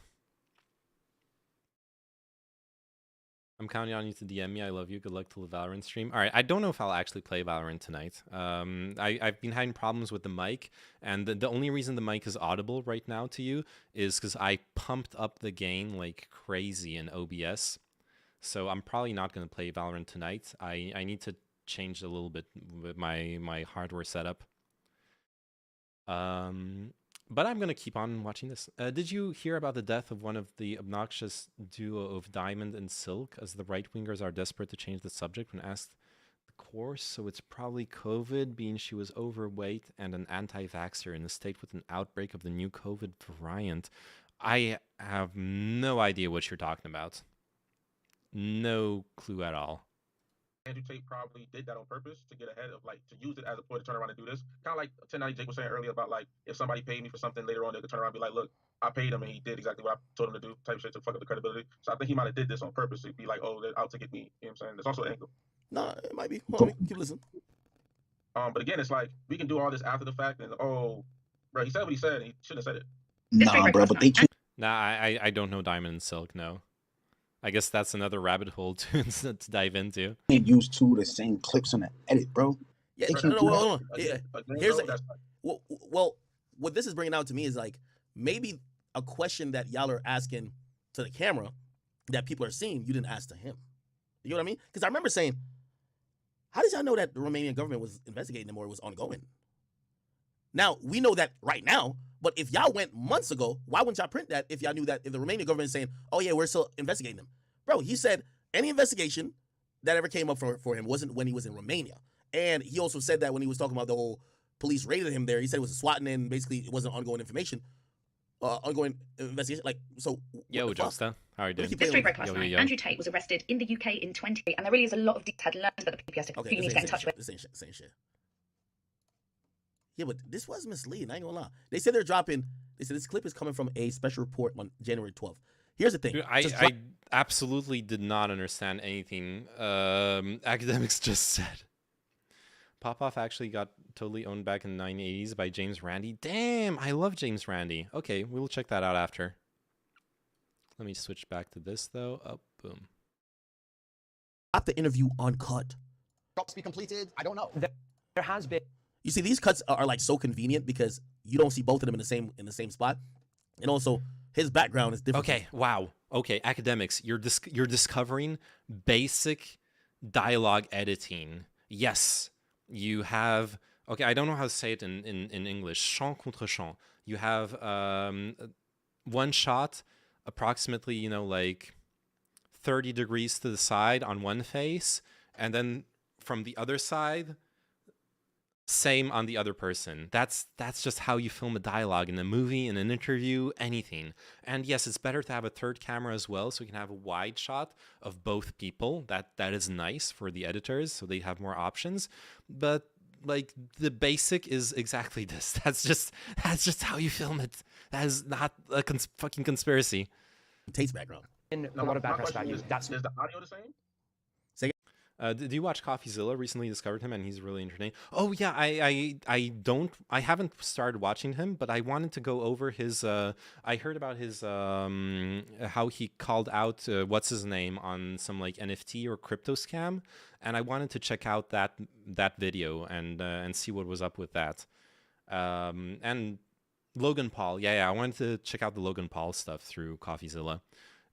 I'm counting on you to DM me. I love you. Good luck till the Valorant stream. All right. I don't know if I'll actually play Valorant tonight. I've been having problems with the mic, and the only reason the mic is audible right now to you is because I pumped up the gain like crazy in OBS. So I'm probably not going to play Valorant tonight. I need to change a little bit with my hardware setup. But I'm going to keep on watching this. Did you hear about the death of one of the obnoxious duo of Diamond and Silk, as the right-wingers are desperate to change the subject when asked the course? So it's probably COVID, being she was overweight and an anti-vaxxer in a state with an outbreak of the new COVID variant. I have no idea what you're talking about. No clue at all. Andrew Tate probably did that on purpose to get ahead of, like, to use it as a ploy to turn around and do this. Kind of like 1090 Jake was saying earlier about, like, if somebody paid me for something later on, they could turn around and be like, look, I paid him and he did exactly what I told him to do, type shit to fuck up the credibility. So I think he might have did this on purpose to be like, oh, they're out to get me. You know what I'm saying? There's also an angle. Nah, it might be. Hold on, keep listening. But again, it's like, we can do all this after the fact and, oh, bro, he said what he said and he shouldn't have said it. Nah, bro, but they can't. Nah, I don't know Diamond and Silk, no. I guess that's another rabbit hole to dive into. Use two of the same clips on the edit, bro. Yeah, They can't do hold on. that. Yeah. Here's well, what this is bringing out to me is like maybe a question that y'all are asking to the camera that people are seeing, you didn't ask to him. You know what I mean? Because I remember saying, how did y'all know that the Romanian government was investigating them or it was ongoing? Now, we know that right now, but if y'all went months ago, why wouldn't y'all print that if y'all knew that if the Romanian government is saying, oh yeah, we're still investigating them? Bro, he said any investigation that ever came up for him wasn't when he was in Romania. And he also said that when he was talking about the whole police raided him there, he said it was a swatting and basically it wasn't ongoing information, ongoing investigation. Like, so. Yo, Josta, how are you doing? History broke last night. Andrew Tate was arrested in the UK in 20, and there really is a lot of detail learned that the PPS who you need to get in touch with. This ain't same shit. Yeah, but this was misleading. I ain't gonna lie. They said they're dropping. They said this clip is coming from a special report on January 12th. Here's the thing. Dude, I absolutely did not understand anything academics just said. Popoff actually got totally owned back in the 1980s by James Randi. Damn, I love James Randi. Okay, we'll check that out after. Let me switch back to this, though. Oh, boom. Got the interview uncut. To be completed, I don't know. There has been. You see, these cuts are like so convenient because you don't see both of them in the same spot, and also his background is different. Okay, wow. Okay, academics, you're discovering basic dialogue editing. Yes, you have. Okay, I don't know how to say it in English. Champ contre champ. You have one shot, approximately, you know, like 30 degrees to the side on one face, and then from the other side. Same on the other person. That's just how you film a dialogue in a movie, in an interview, anything. And yes, it's better to have a third camera as well, so you can have a wide shot of both people. That is nice for the editors, so they have more options. But like the basic is exactly this. That's just how you film it. That is not a fucking conspiracy. Tate's background. And a lot of backlash about you. Is the audio the same? Did you watch CoffeeZilla? Recently discovered him, and he's really entertaining. Oh yeah, I haven't started watching him, but I wanted to go over his. I heard about his how he called out what's his name on some like NFT or crypto scam, and I wanted to check out that video and see what was up with that. And Logan Paul, yeah, I wanted to check out the Logan Paul stuff through CoffeeZilla.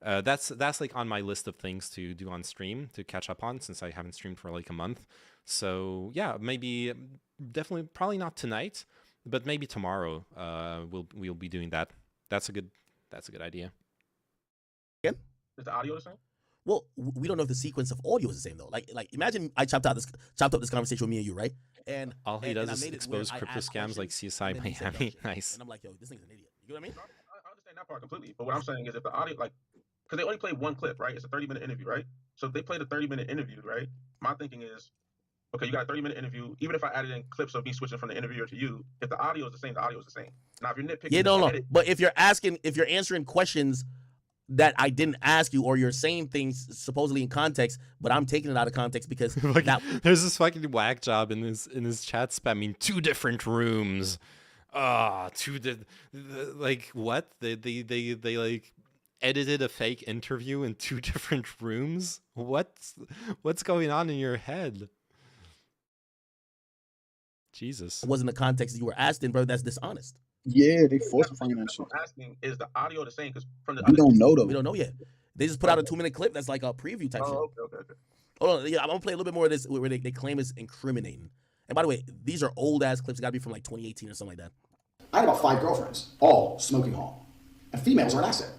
That's like on my list of things to do on stream to catch up on since I haven't streamed for like a month. So yeah, maybe definitely probably not tonight, but maybe tomorrow we'll be doing that. That's a good idea. Again? Is the audio the same? Well, we don't know if the sequence of audio is the same though. Like imagine I chopped up this conversation with me and you, right? And all he does is expose crypto scams like CSI Miami. Nice. And I'm like, yo, this nigga's an idiot. You know what I mean? I understand that part completely. But what I'm saying is if the audio, like, because they only played one clip, right? It's a 30-minute interview, right? So if they played a 30-minute interview, right? My thinking is, okay, you got a 30-minute interview. Even if I added in clips of me switching from the interviewer to you, if the audio is the same, the audio is the same. Now, if you're nitpicking, yeah, no. But if you're answering questions that I didn't ask you, or you're saying things supposedly in context, but I'm taking it out of context because there's this fucking whack job in his chat spamming 2 different rooms. Like what? They like edited a fake interview in 2 different rooms? What's going on in your head? Jesus. It wasn't the context you were asked in, bro. That's dishonest. Yeah, they falsifying that shit. I'm asking, is the audio the same? Because from the we don't know though. We don't know yet. They just put out a 2-minute clip that's like a preview type shit. Okay. Hold on, yeah, I'm gonna play a little bit more of this where they claim it's incriminating. And by the way, these are old ass clips. They gotta be from like 2018 or something like that. I had about 5 girlfriends, all smoking hot. And females are an asset.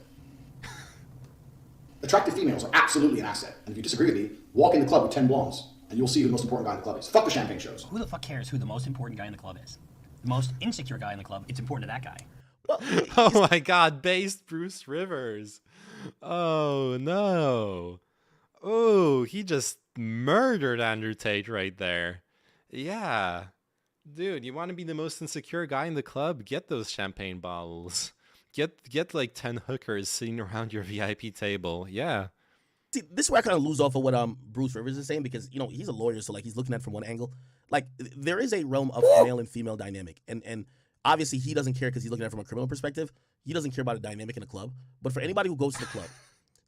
Attractive females are absolutely an asset. And if you disagree with me, walk in the club with 10 blondes, and you'll see who the most important guy in the club is. Fuck the champagne shows. Who the fuck cares who the most important guy in the club is? The most insecure guy in the club, it's important to that guy. Oh my God, based Bruce Rivers. Oh no. Oh, he just murdered Andrew Tate right there. Yeah. Dude, you want to be the most insecure guy in the club? Get those champagne bottles. Get like 10 hookers sitting around your VIP table. Yeah. See, this is where I kind of lose off of what Bruce Rivers is saying, because he's a lawyer, so like he's looking at it from one angle. Like there is a realm of male and female dynamic, and obviously he doesn't care because he's looking at it from a criminal perspective. He doesn't care about a dynamic in a club. But for anybody who goes to the club,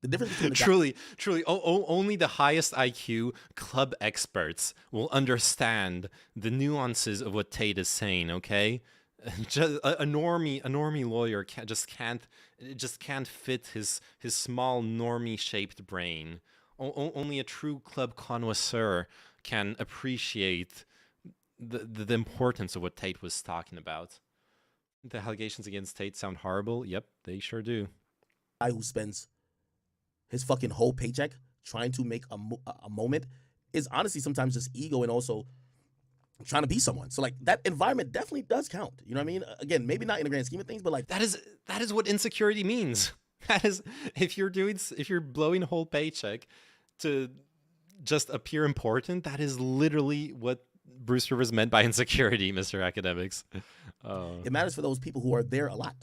the difference between the truly, only the highest IQ club experts will understand the nuances of what Tate is saying. Okay, just a normie lawyer can't fit his small normie shaped brain. Only a true club connoisseur can appreciate the importance of what Tate was talking about. The allegations against Tate sound horrible. Yep, they sure do. Guy who spends his fucking whole paycheck trying to make a moment is honestly sometimes just ego and also trying to be someone. So like that environment definitely does count. You know what I mean? Again, maybe not in the grand scheme of things, but like that is what insecurity means. That is, if you're blowing a whole paycheck to just appear important, that is literally what Bruce Rivers meant by insecurity, Mr. Academics. It matters for those people who are there a lot.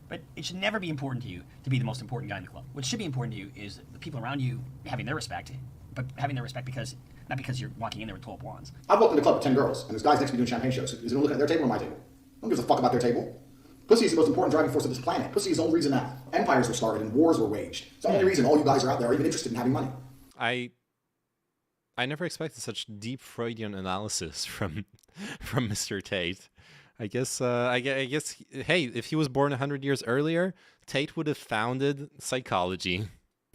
But it should never be important to you to be the most important guy in the club. What should be important to you is the people around you having their respect, but having their respect not because you're walking in there with 12 wands. I've walked in the club with 10 girls, and there's guys next to me doing champagne shows. Is it looking at their table or my table? I don't give a fuck about their table. Pussy is the most important driving force of this planet. Pussy is the only reason that empires were started and wars were waged. It's the only reason all you guys are out there are even interested in having money. I never expected such deep Freudian analysis from Mr. Tate. I guess, hey, if he was born 100 years earlier, Tate would have founded psychology.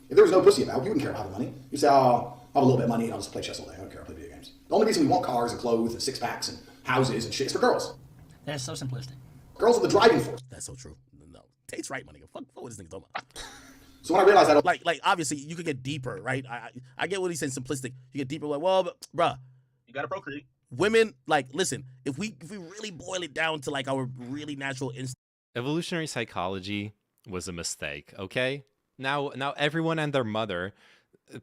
If there was no pussy about, you wouldn't care about having money. You'd say, oh, I have a little bit of money and I'll just play chess all day. I don't care, I'll play video games. The only reason we want cars and clothes and six-packs and houses and shit is for girls. That is so simplistic. Girls are the driving force. That's so true. No, Tate's right, my nigga. Fuck what this nigga talking about. So when I realized that, like obviously you could get deeper, right? I get what he's saying, simplistic. You get deeper, like, well, but, bruh, you gotta procreate. Women, like, listen, if we really boil it down to like our really natural instinct. Evolutionary psychology was a mistake, okay? Now everyone and their mother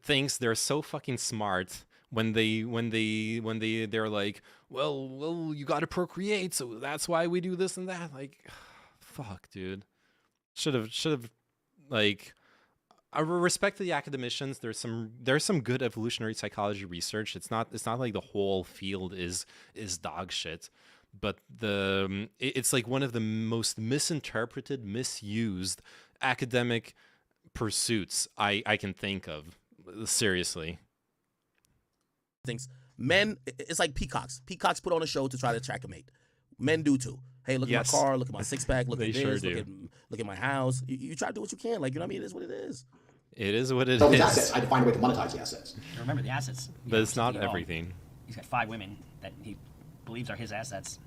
thinks they're so fucking smart when they're like, well, you gotta procreate, so that's why we do this and that. Like, fuck, dude. Should have like. I respect the academicians. There's some good evolutionary psychology research. It's not like the whole field is dog shit, but it's like one of the most misinterpreted, misused academic pursuits I can think of. Seriously. Things men, it's like peacocks. Peacocks put on a show to try to attract a mate. Men do too. Hey, look at my car, look at my six-pack, look at this, look at my house. You try to do what you can. Like, you know what I mean? It is what it is. It is what it so is. Assets. I had to find a way to monetize the assets. Remember the assets. But it's not everything. He's got 5 women that he believes are his assets.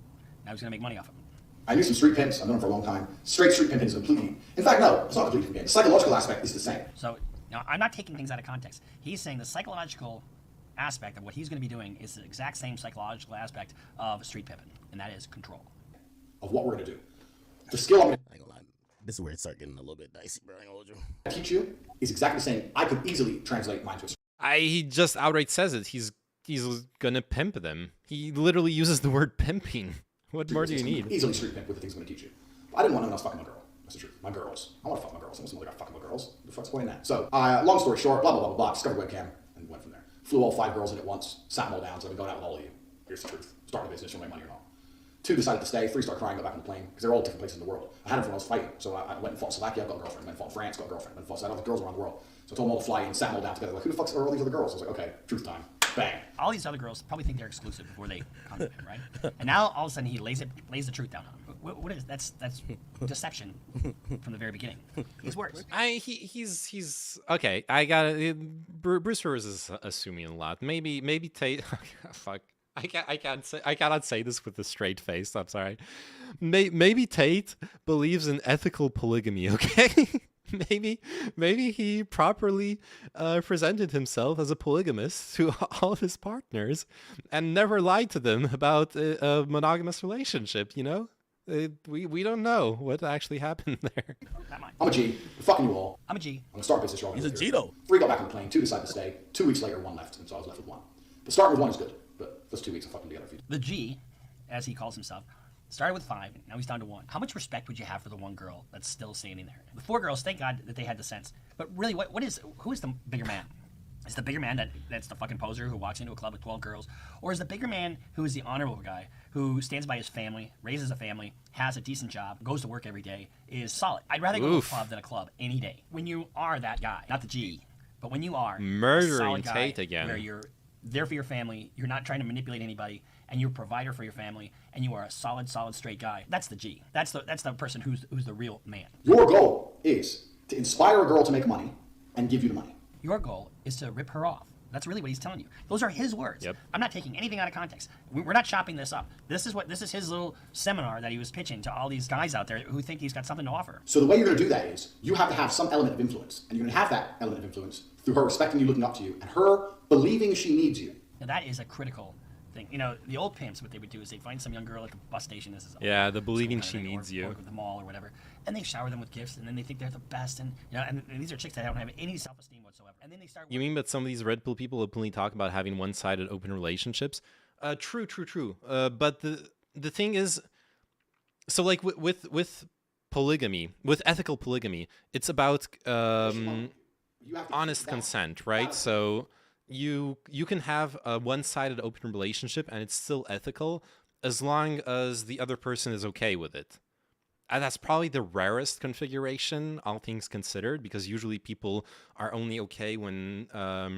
Now he's going to make money off of them. I knew some street pimps. I've known them for a long time. Straight street pimping is completely... In fact, no, it's not completely pimping. The psychological aspect is the same. So, now, I'm not taking things out of context. He's saying the psychological aspect of what he's going to be doing is the exact same psychological aspect of street pimping, and that is control. Of what we're going to do. The skill I'm going to... I ain't gonna lie. This is where it starts getting a little bit dicey, bro. I ain't gonna hold you. teach you is exactly the same. I could easily translate mine to a... He just outright says it. He's gonna pimp them. He literally uses the word pimping. What more do you need? Easily street pimp with the things I'm going to teach you. I didn't want to know I was fucking my girl. That's the truth. My girls. I want to fuck my girls. I want some other guy fucking my girls. The fuck's the point in that? So, long story short, blah, blah, blah, blah, blah. Discovered webcam and went from there. Flew all 5 girls in at once. Sat them all down. So I've been going out with all of you. Here's the truth. Start a business. You'll make money or not. 2 decided to stay. 3 started crying, got back on the plane because they're all different places in the world. I had them when I was fighting. So I went and fought Slovakia, got a girlfriend. Went and fought France, got a girlfriend. Went and fought all the girls around the world. So I told them all to fly in, sat them all down together. Like, who the fuck are all these other girls? I was like, okay, truth time. Bang. All these other girls probably think they're exclusive before they come to him, right? And now all of a sudden he lays the truth down on them. What is that's deception from the very beginning. His words. He's okay. I got it. Bruce Rivers is assuming a lot. Maybe Tate. Fuck. I cannot say this with a straight face. I'm sorry. Maybe Tate believes in ethical polygamy. Okay. Maybe he properly presented himself as a polygamist to all of his partners and never lied to them about a monogamous relationship, you know? We don't know what actually happened there. I'm a G. I'm fucking you all. I'm a G. I'm gonna start a business. He's a G though. 3 got back on the plane. 2 decided to stay. 2 weeks later, 1 left, and so I was left with 1. But starting with 1 is good. But those 2 weeks I'm fucking together for you. The G, as he calls himself, started with 5. Now he's down to 1. How much respect would you have for the 1 girl that's still standing there? The 4 girls, thank God that they had the sense. But really, who is the bigger man? Is the bigger man that's the fucking poser who walks into a club with 12 girls? Or is the bigger man who is the honorable guy, who stands by his family, raises a family, has a decent job, goes to work every day, is solid? I'd rather go to a club than a club any day. When you are that guy, not the G, but when you are murdering a solid guy Tate again, where you're there for your family, you're not trying to manipulate anybody, and you're a provider for your family, and you are a solid straight guy, that's the G. That's the person who's the real man. Your goal is to inspire a girl to make money and give you the money. Your goal is to rip her off. That's really what he's telling you. Those are his words. Yep. I'm not taking anything out of context. We're not chopping this up. This is his little seminar that he was pitching to all these guys out there who think he's got something to offer. So the way you're going to do that is you have to have some element of influence, and you're going to have that element of influence through her respecting you, looking up to you, and her believing she needs you. Now that is a critical thing. You know, the old pimps, what they would do is they'd find some young girl at the bus station. This is the believing she needs you. Or the mall or whatever, and they shower them with gifts, and then they think they're the best, and and these are chicks that don't have any self-esteem whatsoever, and then they start. You mean that some of these red pill people openly talk about having one-sided open relationships? True. But the thing is, so like with polygamy, with ethical polygamy, it's about honest consent, right? So you can have a one-sided open relationship and it's still ethical as long as the other person is okay with it. And that's probably the rarest configuration, all things considered, because usually people are only okay when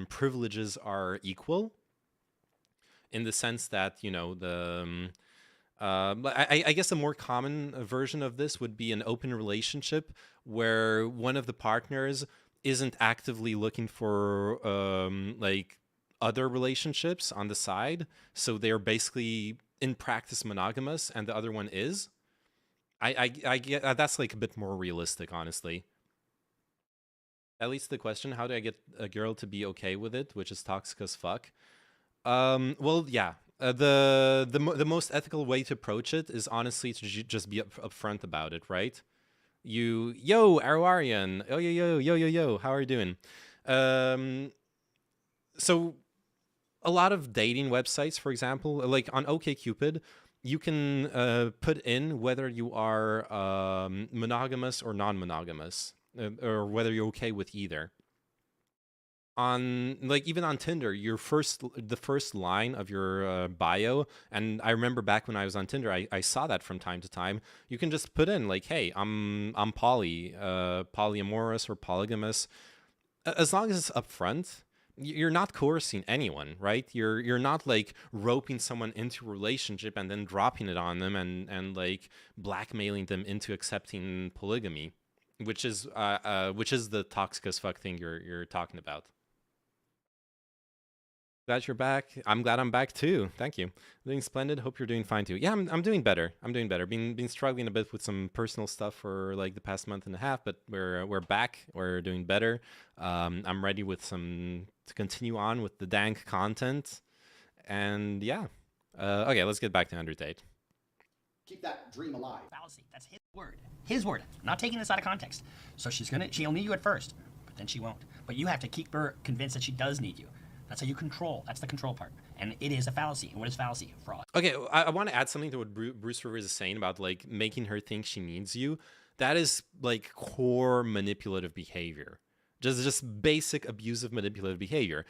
privileges are equal, in the sense that, you know, I guess a more common version of this would be an open relationship where one of the partners isn't actively looking for like other relationships on the side, so they're basically in practice monogamous, and the other one is. I get that's like a bit more realistic, honestly. At least the question, how do I get a girl to be okay with it, which is toxic as fuck? Well, yeah. The most ethical way to approach it is honestly to just be upfront about it, right? Yo, Aruarian. Oh, yo, how are you doing? So a lot of dating websites, for example, like on OkCupid, you can put in whether you are monogamous or non-monogamous, or whether you're okay with either. On like even on Tinder, the first line of your bio, and I remember back when I was on Tinder, I saw that from time to time. You can just put in like, hey, I'm polyamorous or polygamous, as long as it's upfront. You're not coercing anyone, right? You're not like roping someone into a relationship and then dropping it on them and like blackmailing them into accepting polygamy, which is the toxic as fuck thing you're talking about. Glad you're back. I'm glad I'm back too. Thank you. Doing splendid. Hope you're doing fine too. Yeah, I'm doing better. Been struggling a bit with some personal stuff for like the past month and a half, but we're back. We're doing better. I'm ready to continue on with the dank content, and yeah. Okay, let's get back to Andrew Tate. Keep that dream alive. Fallacy. That's his word. His word. I'm not taking this out of context. So she'll need you at first, but then she won't. But you have to keep her convinced that she does need you. That's how you control. That's the control part. And it is a fallacy. And what is fallacy? Fraud. Okay, I want to add something to what Bruce Rivers is saying about like making her think she needs you. That is like core manipulative behavior. Just basic abusive manipulative behavior.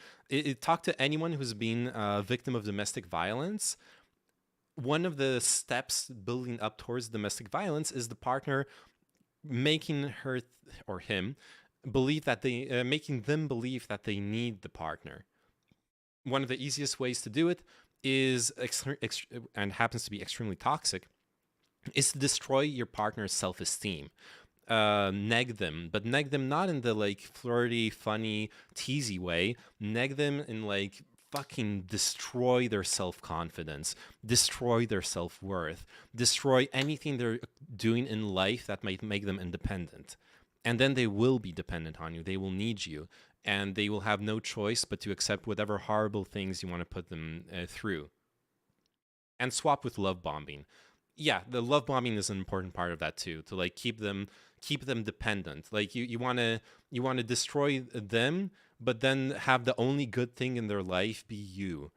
Talk to anyone who's been a victim of domestic violence. One of the steps building up towards domestic violence is the partner making her or him believe that making them believe that they need the partner. One of the easiest ways to do it is, and happens to be extremely toxic, is to destroy your partner's self-esteem. Neg them, but neg them not in the like flirty, funny, teasy way. Neg them in like fucking destroy their self-confidence, destroy their self-worth, destroy anything they're doing in life that might make them independent. And then they will be dependent on you. They will need you. And they will have no choice but to accept whatever horrible things you want to put them through. And swap with love bombing. yeah, the love bombing is an important part of that too, to like keep them dependent. Like you want to destroy them, but then have the only good thing in their life be you,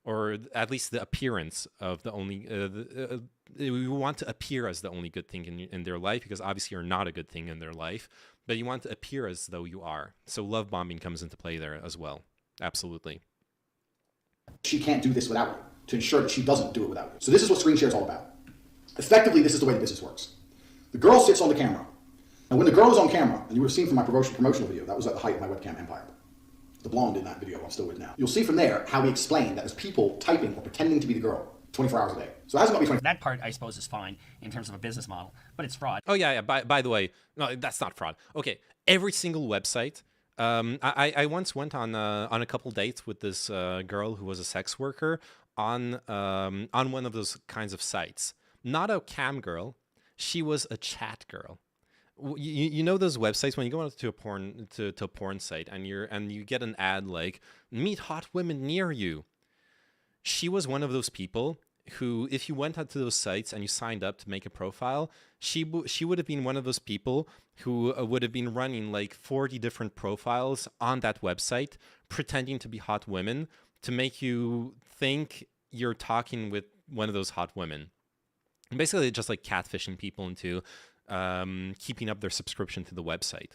or at least the appearance of the only you want to appear as the only good thing in their life, because obviously you're not a good thing in their life, but you want to appear as though you are. So love bombing comes into play there as well. Absolutely. She can't do this without you, to ensure that she doesn't do it without you. So this is what screen share is all about. Effectively, this is the way the business works. The girl sits on the camera. And when the girl is on camera, and you would have seen from my promotional video, that was at the height of my webcam empire. The blonde in that video I'm still with now. You'll see from there how we explain that there's people typing or pretending to be the girl 24 hours a day. So it hasn't got to be 24. That part, I suppose, is fine in terms of a business model, but it's fraud. Oh, yeah. By the way, no, that's not fraud. Okay, every single website. I once went on a couple dates with this girl who was a sex worker on one of those kinds of sites. Not a cam girl. She was a chat girl. You know those websites when you go out to a porn site and you get an ad like meet hot women near you. She was one of those people who, if you went out to those sites and you signed up to make a profile, she would have been one of those people who would have been running like 40 different profiles on that website, pretending to be hot women to make you think you're talking with one of those hot women. And basically, just like catfishing people into keeping up their subscription to the website.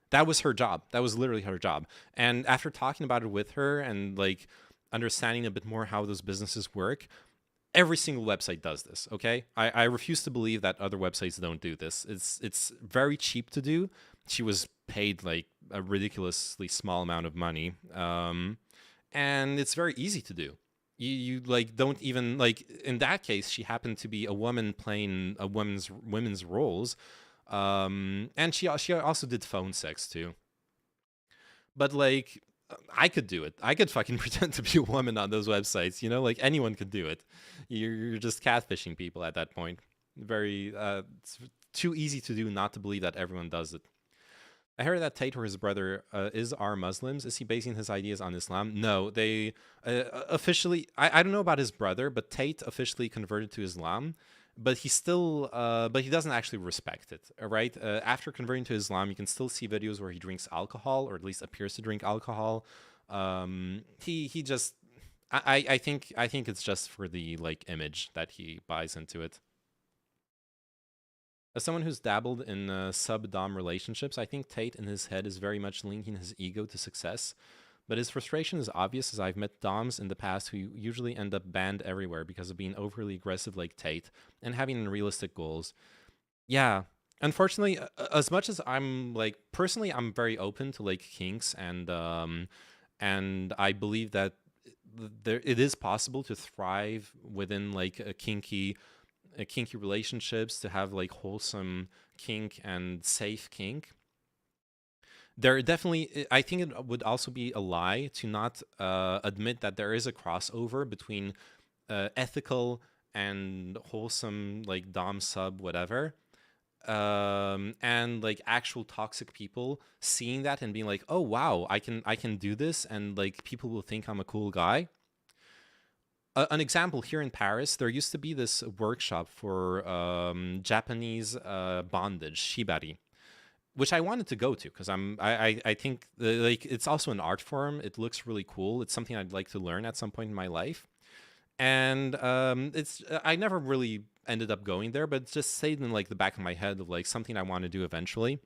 That was her job. That was literally her job. And after talking about it with her and like understanding a bit more how those businesses work, every single website does this, okay? I refuse to believe that other websites don't do this. It's very cheap to do. She was paid like a ridiculously small amount of money. And it's very easy to do. You like don't even like in that case she happened to be a woman playing a women's roles, and she also did phone sex too. But like I could do it. I could fucking pretend to be a woman on those websites. You know, like anyone could do it. You're just catfishing people at that point. Very it's too easy to do not to believe that everyone does it. I heard that Tate or his brother are Muslims. Is he basing his ideas on Islam? No, they officially... I don't know about his brother, but Tate officially converted to Islam, but he still... but he doesn't actually respect it, right? After converting to Islam, you can still see videos where he drinks alcohol, or at least appears to drink alcohol. He just... I think it's just for the like image that he buys into it. As someone who's dabbled in sub-dom relationships, I think Tate in his head is very much linking his ego to success. But his frustration is obvious, as I've met doms in the past who usually end up banned everywhere because of being overly aggressive like Tate and having unrealistic goals. Yeah, unfortunately, as much as I'm like, personally, I'm very open to like kinks and I believe that it is possible to thrive within like a kinky relationships, to have like wholesome kink and safe kink. There definitely, I think it would also be a lie to not admit that there is a crossover between ethical and wholesome, like dom sub whatever, and like actual toxic people seeing that and being like, oh wow, I can do this, and like people will think I'm a cool guy. An example, here in Paris, there used to be this workshop for Japanese bondage, shibari, which I wanted to go to because I think like it's also an art form. It looks really cool. It's something I'd like to learn at some point in my life, and I never really ended up going there, but it just stayed in like the back of my head of like something I want to do eventually.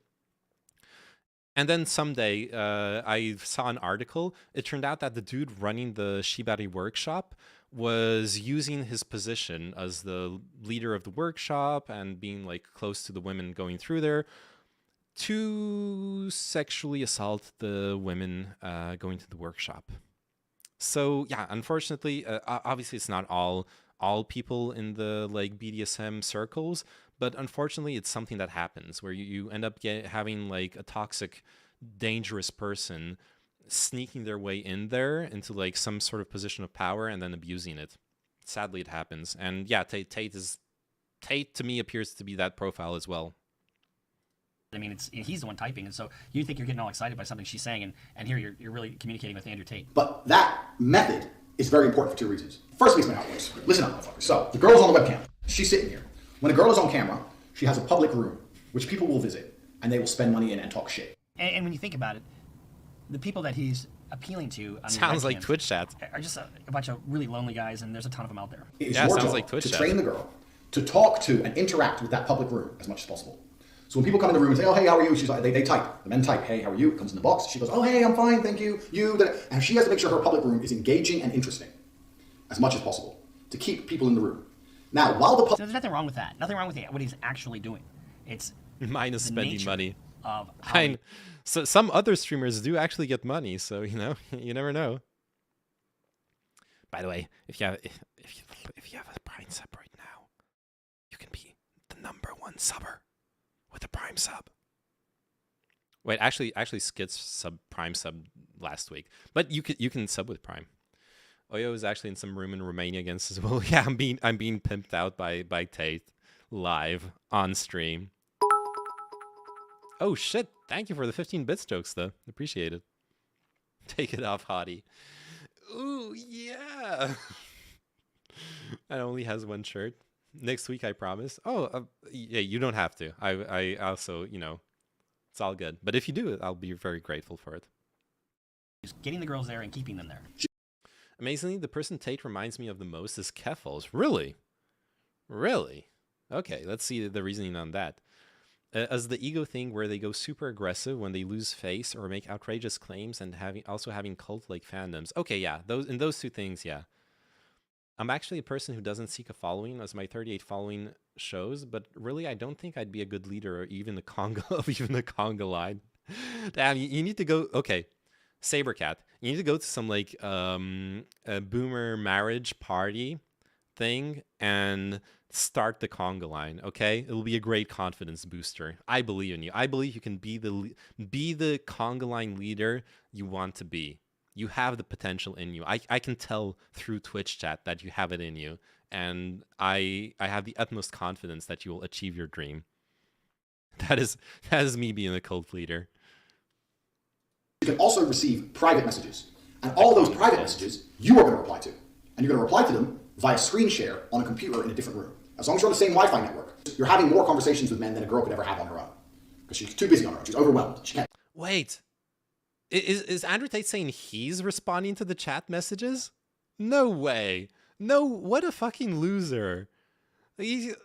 And then someday I saw an article. It turned out that the dude running the shibari workshop was using his position as the leader of the workshop and being like close to the women going through there to sexually assault the women going to the workshop. So yeah, unfortunately, obviously it's not all people in the like BDSM circles, but unfortunately it's something that happens where you end up having like a toxic, dangerous person sneaking their way in there into like some sort of position of power and then abusing it. Sadly, it happens. And yeah, Tate to me appears to be that profile as well. I mean, he's the one typing, and so you think you're getting all excited by something she's saying, and here you're really communicating with Andrew Tate. But that method is very important for two reasons. First, let me explain how it works. Listen up, motherfucker. So the girl's on the webcam. She's sitting here. When a girl is on camera, she has a public room, which people will visit, and they will spend money in and talk shit. And when you think about it, the people that he's appealing to on Sounds the like Twitch chat. are just a bunch of really lonely guys, and there's a ton of them out there. It is your job to train the girl to talk to and interact with that public room as much as possible. So when people come in the room and say, "Oh, hey, how are you?" She's like, they type. The men type, "Hey, how are you?" It comes in the box. She goes, "Oh, hey, I'm fine, thank you." And she has to make sure her public room is engaging and interesting as much as possible to keep people in the room. Now, while the So there's nothing wrong with that. Nothing wrong with what he's actually doing. It's minus the spending nature money. Of how so some other streamers do actually get money, so you know, you never know. By the way, if you have a Prime sub right now, you can be the #1 subber with a Prime sub. Wait, actually, Skits Prime sub last week, but you can sub with Prime. Oyo is actually in some room in Romania against as well. Yeah, I'm being pimped out by Tate live on stream. Oh shit! Thank you for the 15 bits jokes, though. Appreciate it. Take it off, hottie. Ooh yeah. It only has one shirt. Next week, I promise. Oh yeah, you don't have to. I also, you know, it's all good. But if you do it, I'll be very grateful for it. Just getting the girls there and keeping them there. Amazingly, the person Tate reminds me of the most is Keffels. Really? Really? Okay, let's see the reasoning on that. As the ego thing where they go super aggressive when they lose face or make outrageous claims and also having cult-like fandoms. Okay, yeah, those two things, yeah. I'm actually a person who doesn't seek a following, as my 38 following shows, but really I don't think I'd be a good leader or even the conga line. Damn, you need to go, okay, Sabercat, you need to go to some like a boomer marriage party thing and start the conga line, okay? It'll be a great confidence booster. I believe in you. I believe you can be the conga line leader you want to be. You have the potential in you. I can tell through Twitch chat that you have it in you, and I have the utmost confidence that you will achieve your dream. That is me being a cult leader. You can also receive private messages, and all those private messages you are going to reply to, and you're going to reply to them via screen share on a computer in a different room. As long as you're on the same Wi-Fi network, you're having more conversations with men than a girl could ever have on her own, because she's too busy on her own. She's overwhelmed. She can't. Wait, is Andrew Tate saying he's responding to the chat messages? No way. No, what a fucking loser. Wait,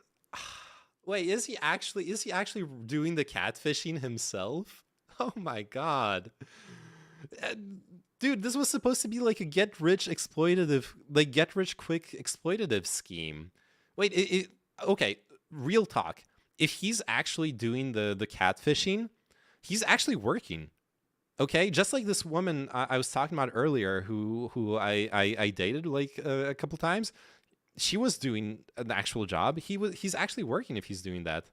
is he actually doing the catfishing himself? Oh my god. Dude, this was supposed to be like a get rich quick exploitative scheme. Wait, okay, real talk. If he's actually doing the catfishing, he's actually working. Okay, just like this woman I was talking about earlier, who I dated like a couple times. She was doing an actual job. He's actually working if he's doing that.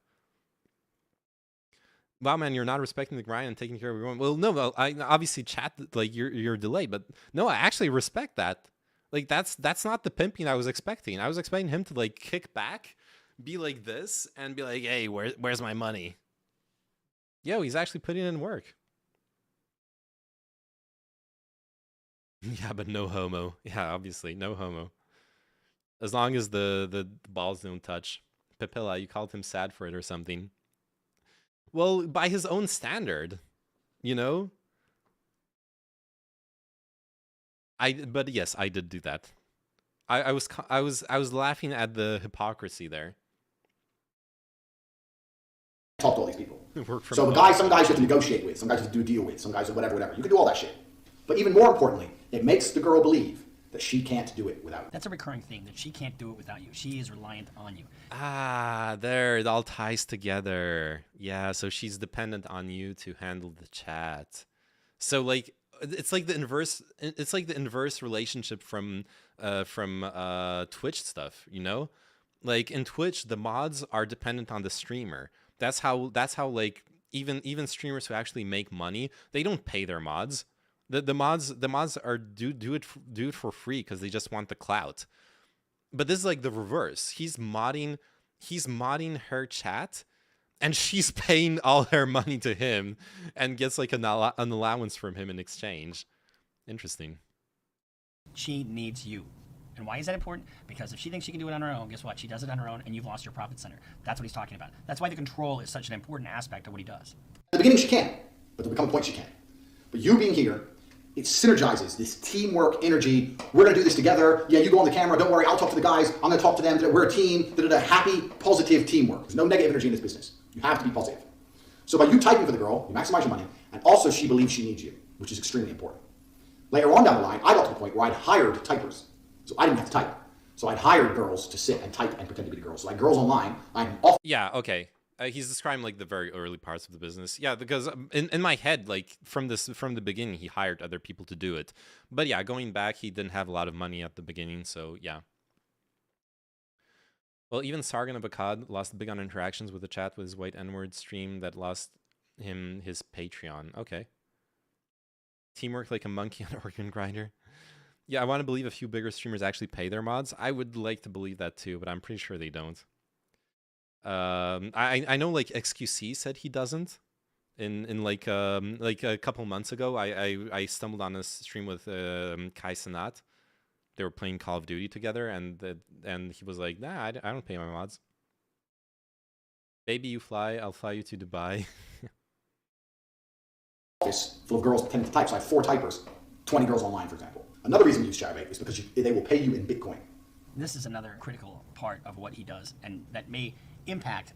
Wow, man, you're not respecting the grind and taking care of everyone. Well, no, I obviously chat like you're delayed, but no, I actually respect that. Like that's not the pimping I was expecting. I was expecting him to like kick back, be like this, and be like, "Hey, where's my money?" Yo, he's actually putting in work. Yeah, but no homo. Yeah, obviously, no homo. As long as the balls don't touch. Pepilla, you called him sad for it or something. Well, by his own standard, you know? But yes, I did do that. I was laughing at the hypocrisy there. Talk to all these people. So some guys you have to negotiate with, some guys you have to do a deal with, some guys whatever. You can do all that shit. But even more importantly, it makes the girl believe that she can't do it without you. That's a recurring theme, that she can't do it without you. She is reliant on you. Ah, there, it all ties together. Yeah, so she's dependent on you to handle the chat. So like, it's like the inverse relationship from Twitch stuff, you know? Like in Twitch, the mods are dependent on the streamer. That's how like even streamers who actually make money, they don't pay their mods. The mods are do it for free because they just want the clout. But this is like the reverse. He's modding her chat, and she's paying all her money to him, and gets like an allowance from him in exchange. Interesting. She needs you. And why is that important? Because if she thinks she can do it on her own, guess what? She does it on her own, and you've lost your profit center. That's what he's talking about. That's why the control is such an important aspect of what he does. At the beginning, she can't, but there'll become a point she can't. But you being here, it synergizes this teamwork energy. We're going to do this together. Yeah, you go on the camera. Don't worry. I'll talk to the guys. I'm going to talk to them. We're a team. Happy, positive teamwork. There's no negative energy in this business. You have to be positive. So by you typing for the girl, you maximize your money, and also she believes she needs you, which is extremely important. Later on down the line, I got to the point where I'd hired typers. So I didn't have to type. So I'd hired girls to sit and type and pretend to be the girls. So like girls online, I'm off. Yeah, okay. He's describing like the very early parts of the business. Yeah, because in my head, like from the beginning, he hired other people to do it. But yeah, going back, he didn't have a lot of money at the beginning, so yeah. Well, even Sargon of Akkad lost big on interactions with the chat with his white N-word stream that lost him his Patreon. Okay. Teamwork like a monkey on an organ grinder. Yeah, I want to believe a few bigger streamers actually pay their mods. I would like to believe that too, but I'm pretty sure they don't. I know like XQC said he doesn't. In like a couple months ago, I stumbled on a stream with Kai Sanat. They were playing Call of Duty together, and he was like, "Nah, I don't pay my mods. Baby, you fly, I'll fly you to Dubai." Office full of girls tending to type. So I have 4 typers, 20 girls online, for example. Another reason you use Chatterbait is because they will pay you in Bitcoin. This is another critical part of what he does, and that may impact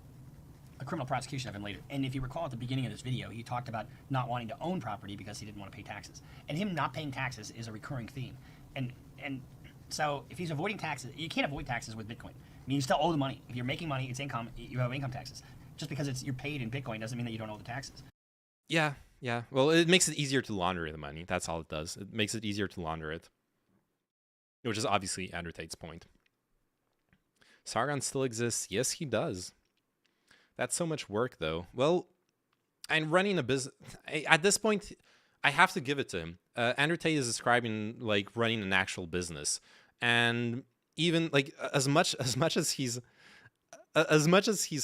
a criminal prosecution of him later. And if you recall at the beginning of this video, he talked about not wanting to own property because he didn't want to pay taxes. And him not paying taxes is a recurring theme. And so if he's avoiding taxes, you can't avoid taxes with Bitcoin. I mean, you still owe the money. If you're making money, it's income, you have income taxes. Just because you're paid in Bitcoin doesn't mean that you don't owe the taxes. Yeah. Well, it makes it easier to launder the money. That's all it does. It makes it easier to launder it. Which is obviously Andrew Tate's point. Sargon still exists. Yes, he does. That's so much work, though. Well, and running a business... At this point, I have to give it to him. Andrew Tate is describing, like, running an actual business. And even, like, as much as he's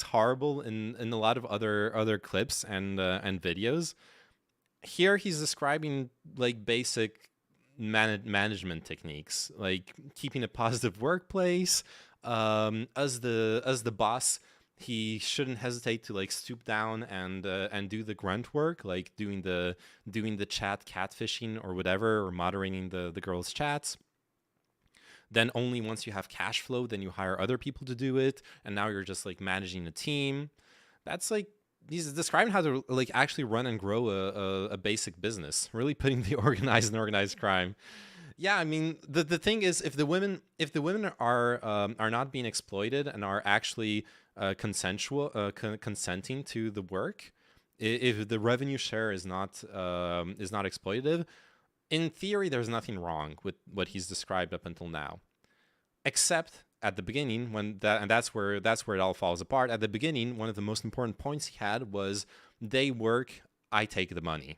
horrible in a lot of other clips and videos, here he's describing like basic management techniques, like keeping a positive workplace. As the boss, he shouldn't hesitate to like stoop down and do the grunt work, like doing the chat catfishing or whatever, or moderating the girls' chats. Then only once you have cash flow, then you hire other people to do it, and now you're just like managing a team. That's like, he's describing how to like actually run and grow a basic business, really putting the organized crime. Yeah, I mean the thing is, if the women are not being exploited and are actually consenting to the work, if the revenue share is not exploitative, in theory, there's nothing wrong with what he's described up until now, except at the beginning, that's where it all falls apart. At the beginning, one of the most important points he had was, they work, I take the money.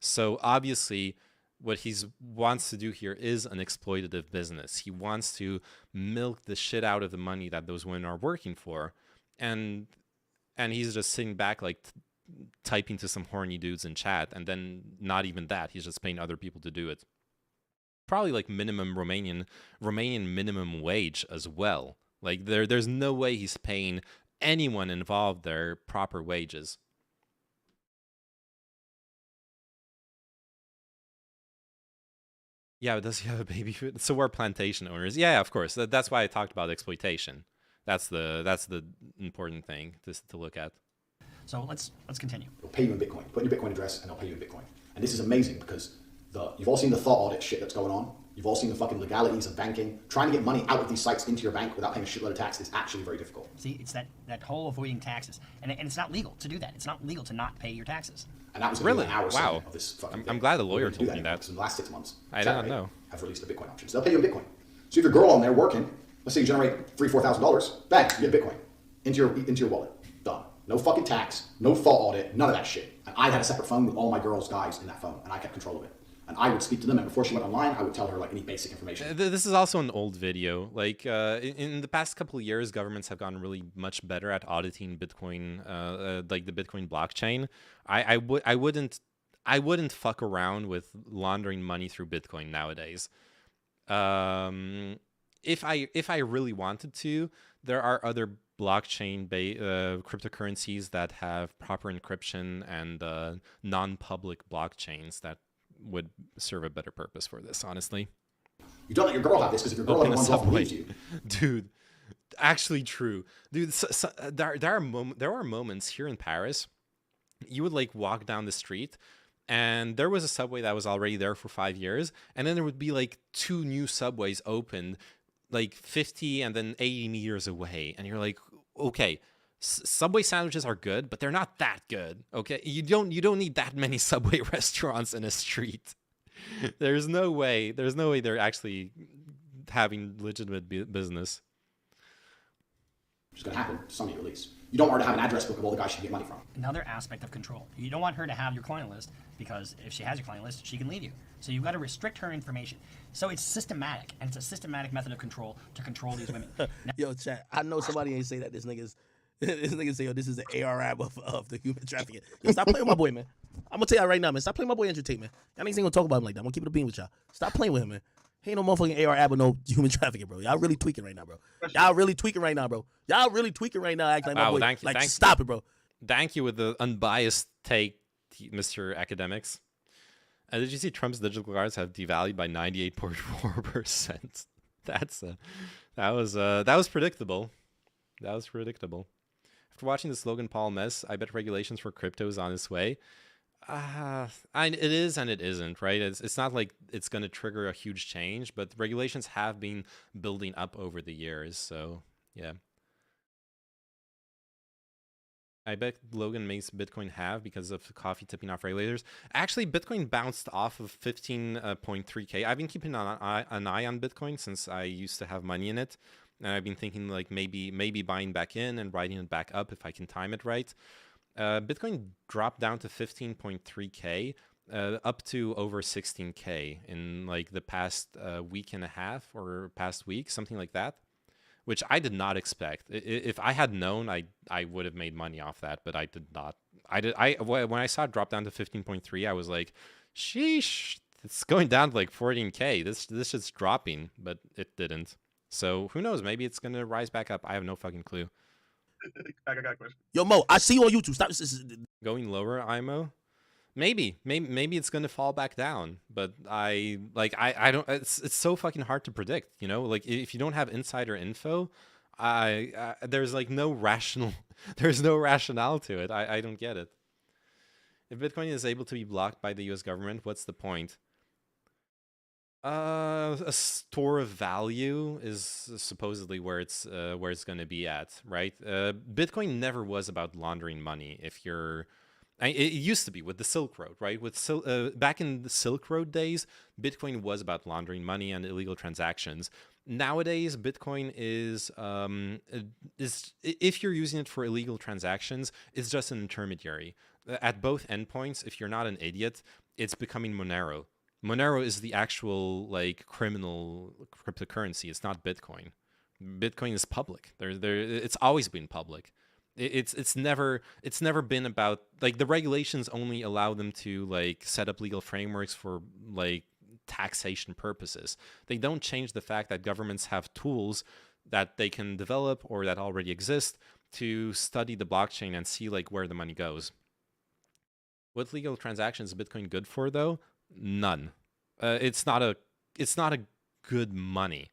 So obviously, what he wants to do here is an exploitative business. He wants to milk the shit out of the money that those women are working for, and he's just sitting back like typing to some horny dudes in chat, and then not even that, he's just paying other people to do it. Probably like minimum Romanian minimum wage as well. Like there's no way he's paying anyone involved their proper wages. Yeah, does he have a baby food? So we're plantation owners. Yeah, of course. That's why I talked about exploitation. That's the important thing to look at. So let's continue. They'll pay you in Bitcoin. Put in your Bitcoin address and they'll pay you in Bitcoin. And this is amazing because you've all seen the thought audit shit that's going on. You've all seen the fucking legalities of banking. Trying to get money out of these sites into your bank without paying a shitload of tax is actually very difficult. See, it's that whole avoiding taxes. And it's not legal to do that. It's not legal to not pay your taxes. And that was really an hour wow. Of this fucking I'm glad the lawyer told me that. In the last 6 months, I don't know. Have released a Bitcoin option. So they'll pay you in Bitcoin. So if you're a girl on there working, let's say you generate $3,000-$4,000, bang, you get Bitcoin into your wallet. Done. No fucking tax, no thought audit, none of that shit. And I had a separate phone with all my girls' guys in that phone, and I kept control of it. And I would speak to them, and before she went online, I would tell her like any basic information. This is also an old video. Like in the past couple of years, governments have gotten really much better at auditing Bitcoin, like the Bitcoin blockchain. I wouldn't fuck around with laundering money through Bitcoin nowadays. if I really wanted to, there are other blockchain cryptocurrencies that have proper encryption and non-public blockchains that would serve a better purpose for this, honestly. You don't let your girl have this because if your girl ever runs off and leaves you. Dude, actually true. Dude, there are moments here in Paris, you would like walk down the street and there was a subway that was already there for 5 years, and then there would be like 2 new subways opened like 50 and then 80 meters away, and you're like, okay, Subway sandwiches are good, but they're not that good. Okay, you don't need that many Subway restaurants in a street. There's no way they're actually having legitimate business. It's going to happen to some of you at least. You don't want her to have an address book of all the guys she can get money from. Another aspect of control. You don't want her to have your client list, because if she has your client list, she can leave you. So you've got to restrict her information. So it's systematic, and it's a systematic method of control to control these women. Yo, chat, I know somebody ain't say that. This nigga say, yo, this is the ARAB of the human trafficking. Yo, stop playing with my boy, man. I'm going to tell y'all right now, man. Stop playing with my boy Andrew Tate, man. Y'all niggas ain't going to talk about him like that. I'm going to keep it a bean with y'all. Stop playing with him, man. He ain't no motherfucking ARAB with no human trafficking, bro. Y'all really tweaking right now, bro. Y'all really tweaking right now, bro. Y'all really tweaking right now, acting like my boy. Thank you. Like, stop it, bro. Thank you with the unbiased take, Mr. Academics. Did you see Trump's digital cards have devalued by 98.4%? That was predictable. That was predictable. After watching the Logan Paul mess, I bet regulations for crypto is on its way. It is and it isn't, right? It's not like it's going to trigger a huge change, but regulations have been building up over the years. So, yeah. I bet Logan makes Bitcoin halve because of coffee tipping off regulators. Actually, Bitcoin bounced off of 15.3K. I've been keeping an eye on Bitcoin since I used to have money in it. And I've been thinking like maybe buying back in and riding it back up if I can time it right. Bitcoin dropped down to 15.3K, up to over 16K in like the past week and a half or past week, something like that, which I did not expect. If I had known, I would have made money off that, but I did not. When I saw it drop down to 15.3, I was like, sheesh, it's going down to like 14K. This shit's dropping, but it didn't. So who knows? Maybe it's gonna rise back up. I have no fucking clue. I got a question. Yo, Mo, I see you on YouTube. Stop. Going lower, IMO? Maybe it's gonna fall back down. But I don't. It's so fucking hard to predict. You know, like if you don't have insider info, there's like no rational. There's no rationale to it. I don't get it. If Bitcoin is able to be blocked by the U.S. government, what's the point? A store of value is supposedly where it's going to be at, right? Bitcoin never was about laundering money. It used to be with the Silk Road, right? Back in the Silk Road days, Bitcoin was about laundering money and illegal transactions. Nowadays, Bitcoin is if you're using it for illegal transactions, it's just an intermediary. At both endpoints, if you're not an idiot, it's becoming Monero. Monero is the actual like criminal cryptocurrency. It's not Bitcoin. Bitcoin is public. It's always been public. It's never been about like the regulations only allow them to like set up legal frameworks for like taxation purposes. They don't change the fact that governments have tools that they can develop or that already exist to study the blockchain and see like where the money goes. What legal transactions is Bitcoin good for though? None. It's not a good money.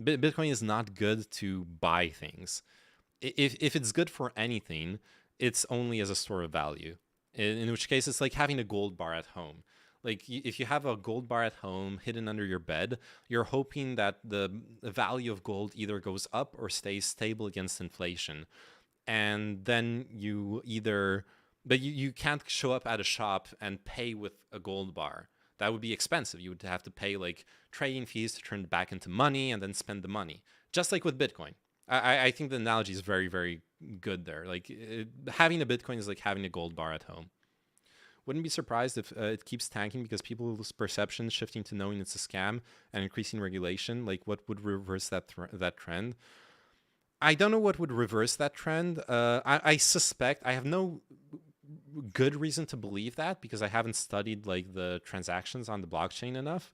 Bitcoin is not good to buy things. If it's good for anything, it's only as a store of value. In which case, it's like having a gold bar at home. Like if you have a gold bar at home hidden under your bed, you're hoping that the value of gold either goes up or stays stable against inflation. And then you can't show up at a shop and pay with a gold bar. That would be expensive. You would have to pay like trading fees to turn it back into money and then spend the money. Just like with Bitcoin. I think the analogy is very, very good there. Like having a Bitcoin is like having a gold bar at home. Wouldn't be surprised if it keeps tanking because people's perceptions shifting to knowing it's a scam and increasing regulation. Like what would reverse that trend? I don't know what would reverse that trend. I suspect, I have no good reason to believe that because I haven't studied like the transactions on the blockchain enough.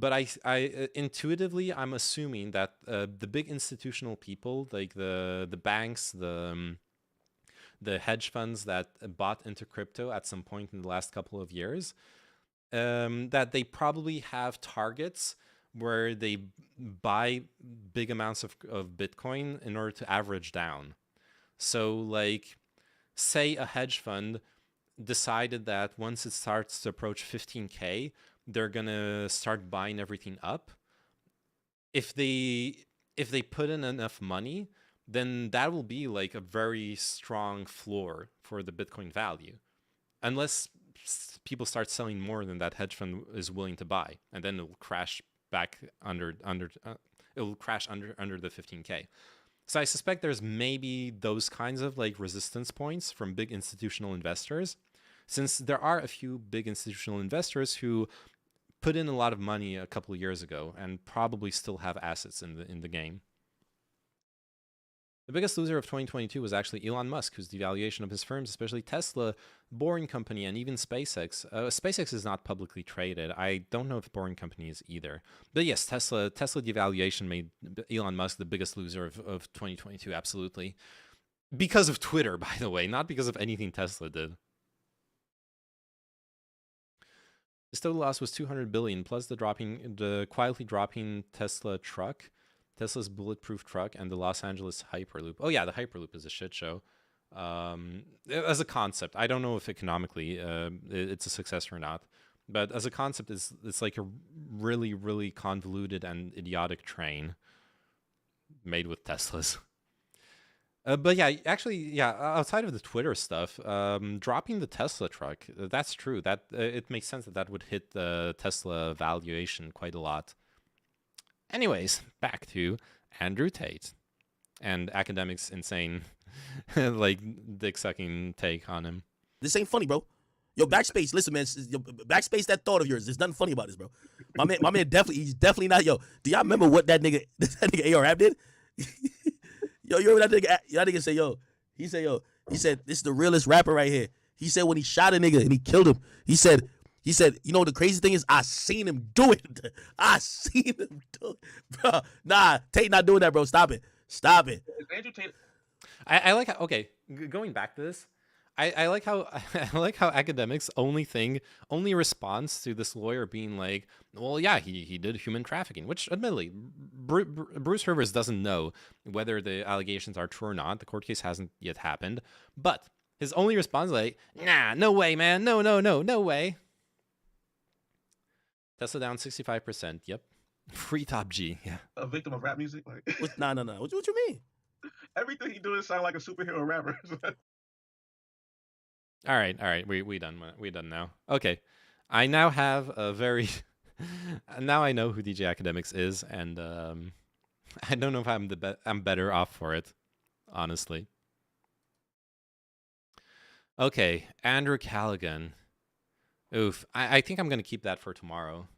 but I intuitively I'm assuming that the big institutional people, like the banks, the hedge funds that bought into crypto at some point in the last couple of years, that they probably have targets where they buy big amounts of Bitcoin in order to average down. So like, say a hedge fund decided that once it starts to approach 15K, they're gonna start buying everything up. If they put in enough money, then that will be like a very strong floor for the Bitcoin value, unless people start selling more than that hedge fund is willing to buy, and then it will crash back under it will crash under the 15K. So I suspect there's maybe those kinds of like resistance points from big institutional investors, since there are a few big institutional investors who put in a lot of money a couple of years ago and probably still have assets in the game. The biggest loser of 2022 was actually Elon Musk, whose devaluation of his firms, especially Tesla, Boring Company, and even SpaceX. SpaceX is not publicly traded. I don't know if Boring Company is either. But yes, Tesla devaluation made Elon Musk the biggest loser of 2022, absolutely. Because of Twitter, by the way, not because of anything Tesla did. His total loss was $200 billion, plus the quietly dropping Tesla truck, Tesla's bulletproof truck, and the Los Angeles Hyperloop. Oh yeah, the Hyperloop is a shit show. As a concept, I don't know if economically it's a success or not, but as a concept, it's like a really, really convoluted and idiotic train made with Teslas. But yeah, actually, yeah, outside of the Twitter stuff, dropping the Tesla truck, that's true. That it makes sense that would hit the Tesla valuation quite a lot. Anyways, back to Andrew Tate and academics' insane, like, dick-sucking take on him. This ain't funny, bro. Yo, backspace, listen, man. Backspace that thought of yours. There's nothing funny about this, bro. My man he's definitely not, yo. Do y'all remember what that nigga AR did? Yo, you remember that nigga say, yo, he said, this is the realest rapper right here. He said when he shot a nigga and he killed him, he said, you know, the crazy thing is I seen him do it. I seen him do it. Bro, nah, Tate not doing that, bro. Stop it. Andrew Tate. I like how, okay, going back to this, I like how academics only responds to this lawyer being like, well, yeah, he did human trafficking, which admittedly Bruce Rivers doesn't know whether the allegations are true or not. The court case hasn't yet happened, but his only response is like, nah, no way, man, no way. Tesla down 65%. Yep, free Top G. Yeah, a victim of rap music. Like, no. What you mean? Everything he doing sound like a superhero rapper. All right. We done now. Okay, I now have a very. Now I know who DJ Academics is, and I don't know if I'm better off for it, honestly. Okay, Andrew Callaghan. Oof, I think I'm gonna keep that for tomorrow.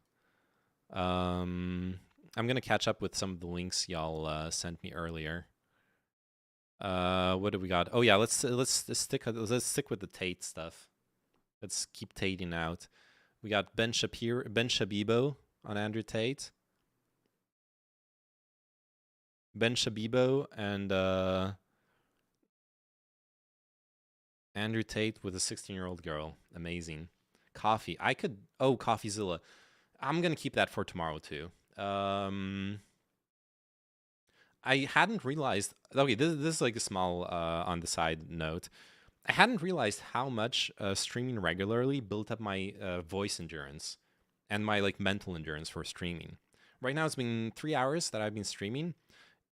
I'm gonna catch up with some of the links y'all sent me earlier. What do we got? Oh yeah, let's stick with the Tate stuff. Let's keep Tating out. We got Ben Shabibo on Andrew Tate. Ben Shabibo and Andrew Tate with a 16-year-old girl. Amazing. Coffee. Coffeezilla. I'm gonna keep that for tomorrow too. I hadn't realized. Okay, this is like a small on the side note. I hadn't realized how much streaming regularly built up my voice endurance and my like mental endurance for streaming. Right now, it's been 3 hours that I've been streaming,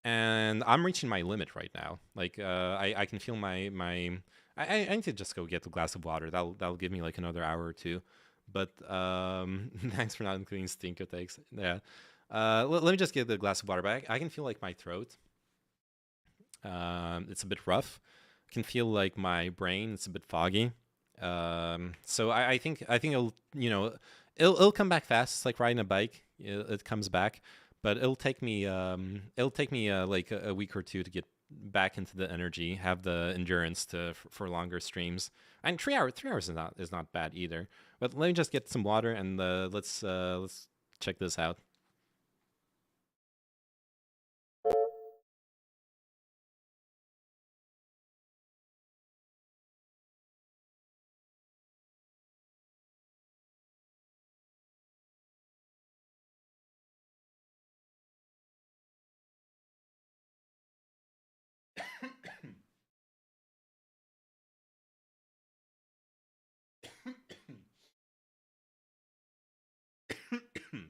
and I'm reaching my limit right now. Like I can feel my. I need to just go get a glass of water. That'll give me like another hour or two. But thanks for not including stinker takes. Yeah. Let me just get the glass of water back. I can feel like my throat. It's a bit rough. I can feel like my brain. It's a bit foggy. So I think it'll come back fast. It's like riding a bike. It comes back, but it'll take me like a week or two to get back into the energy, have the endurance for longer streams. And 3 hours is not bad either. But let me just get some water and let's Check this out.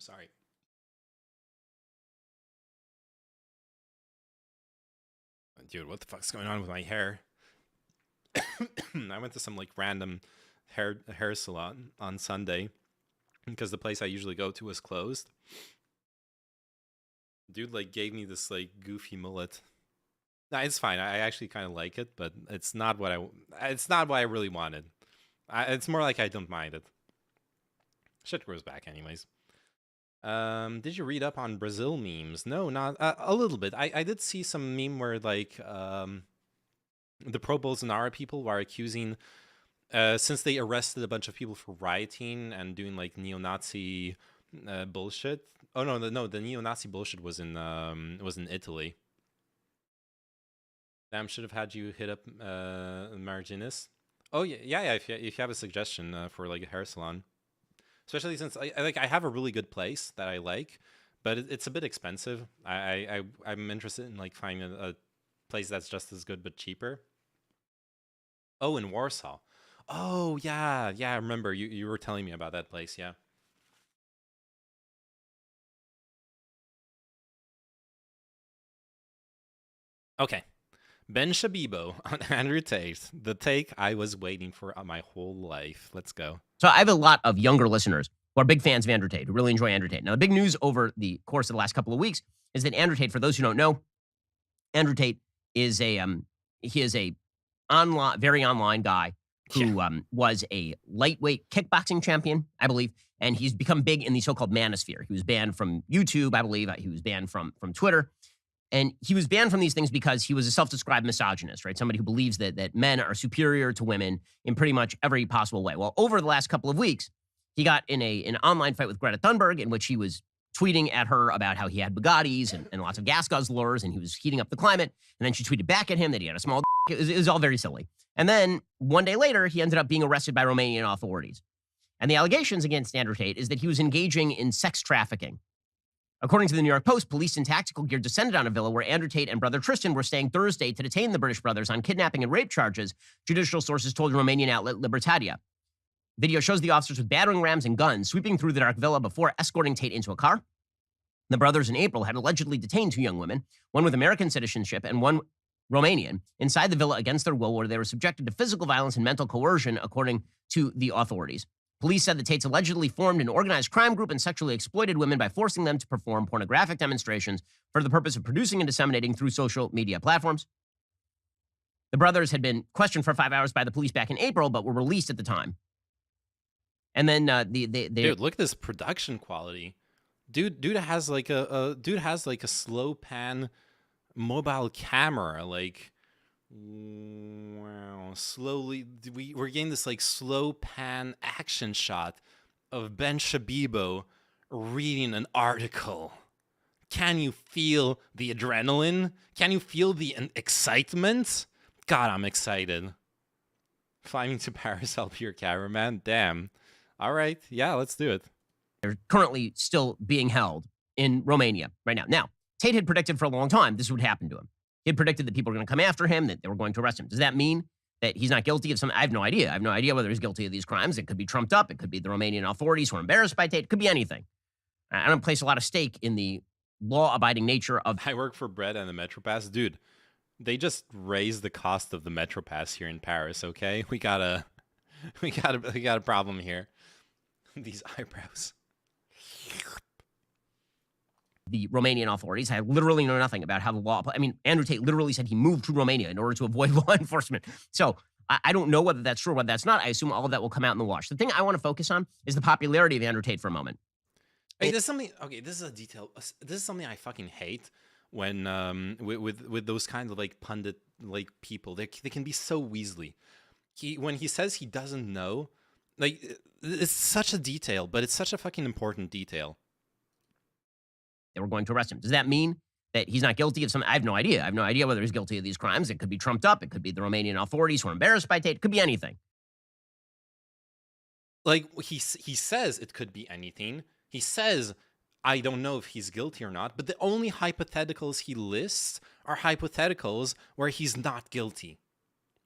Sorry. Dude, what the fuck's going on with my hair? I went to some like random hair salon on Sunday because the place I usually go to was closed. Dude like gave me this like goofy mullet. Nah, it's fine. I actually kind of like it, but it's not what I really wanted. It's more like I don't mind it. Shit grows back anyways. Did you read up on Brazil memes? No, not a little bit. I did see some meme where like the pro Bolsonaro people were accusing, since they arrested a bunch of people for rioting and doing like neo-Nazi bullshit. Oh no, the neo-Nazi bullshit was in Italy. Damn, should have had you hit up Marginis. Oh yeah. If you have a suggestion for like a hair salon. Especially since I have a really good place that I like, but it's a bit expensive. I'm interested in like finding a place that's just as good but cheaper. Oh, in Warsaw. Oh yeah, I remember you were telling me about that place. Yeah. Okay. Ben Shabibo on Andrew Tate, the take I was waiting for my whole life. Let's go. So I have a lot of younger listeners who are big fans of Andrew Tate, who really enjoy Andrew Tate. Now, the big news over the course of the last couple of weeks is that Andrew Tate, for those who don't know, Andrew Tate is a very online guy who was a lightweight kickboxing champion, I believe, and he's become big in the so-called manosphere. He was banned from YouTube, I believe. He was banned from Twitter. And he was banned from these things because he was a self-described misogynist, right? Somebody who believes that men are superior to women in pretty much every possible way. Well, over the last couple of weeks, he got in an online fight with Greta Thunberg in which he was tweeting at her about how he had Bugattis and lots of gas guzzlers, and he was heating up the climate. And then she tweeted back at him that he had a small dick. It was all very silly. And then one day later, he ended up being arrested by Romanian authorities. And the allegations against Andrew Tate is that he was engaging in sex trafficking. According to the New York Post, police in tactical gear descended on a villa where Andrew Tate and brother Tristan were staying Thursday to detain the British brothers on kidnapping and rape charges, judicial sources told Romanian outlet Libertatea. Video shows the officers with battering rams and guns sweeping through the dark villa before escorting Tate into a car. The brothers in April had allegedly detained two young women, one with American citizenship and one Romanian, inside the villa against their will, where they were subjected to physical violence and mental coercion, according to the authorities. Police said the Tates allegedly formed an organized crime group and sexually exploited women by forcing them to perform pornographic demonstrations for the purpose of producing and disseminating through social media platforms. The brothers had been questioned for 5 hours by the police back in April, but were released at the time. And then dude, look at this production quality. Dude has like a slow pan mobile camera, like. Wow, slowly we're getting this like slow pan action shot of Ben Shabibo reading an article. Can you feel the adrenaline? Can you feel the excitement? God, I'm excited. Flying to Paris, I'll be your cameraman. Damn. All right, yeah, let's do it. They're currently still being held in Romania right now. Now, Tate had predicted for a long time this would happen to him. He had predicted that people were going to come after him, that they were going to arrest him. Does that mean that he's not guilty of something? I have no idea. I have no idea whether he's guilty of these crimes. It could be trumped up. It could be the Romanian authorities who are embarrassed by Tate. It could be anything. I don't place a lot of stake in the law-abiding nature of... I work for Bread and the Metro Pass. Dude, they just raised the cost of the Metro Pass here in Paris, okay? We got a problem here. These eyebrows. The Romanian authorities. I literally know nothing about how the law... I mean, Andrew Tate literally said he moved to Romania in order to avoid law enforcement. So I don't know whether that's true or whether that's not. I assume all of that will come out in the wash. The thing I want to focus on is the popularity of Andrew Tate for a moment. Hey, there's something... Okay, this is a detail. This is something I fucking hate when... with those kinds of, like, pundit, like, people. They can be so weaselly. When he says he doesn't know... Like, it's such a detail, but it's such a fucking important detail. They were going to arrest him. Does that mean that he's not guilty of something? I have no idea. I have no idea whether he's guilty of these crimes. It could be trumped up. It could be the Romanian authorities who are embarrassed by Tate. It could be anything. Like, he says it could be anything. He says, I don't know if he's guilty or not, but the only hypotheticals he lists are hypotheticals where he's not guilty.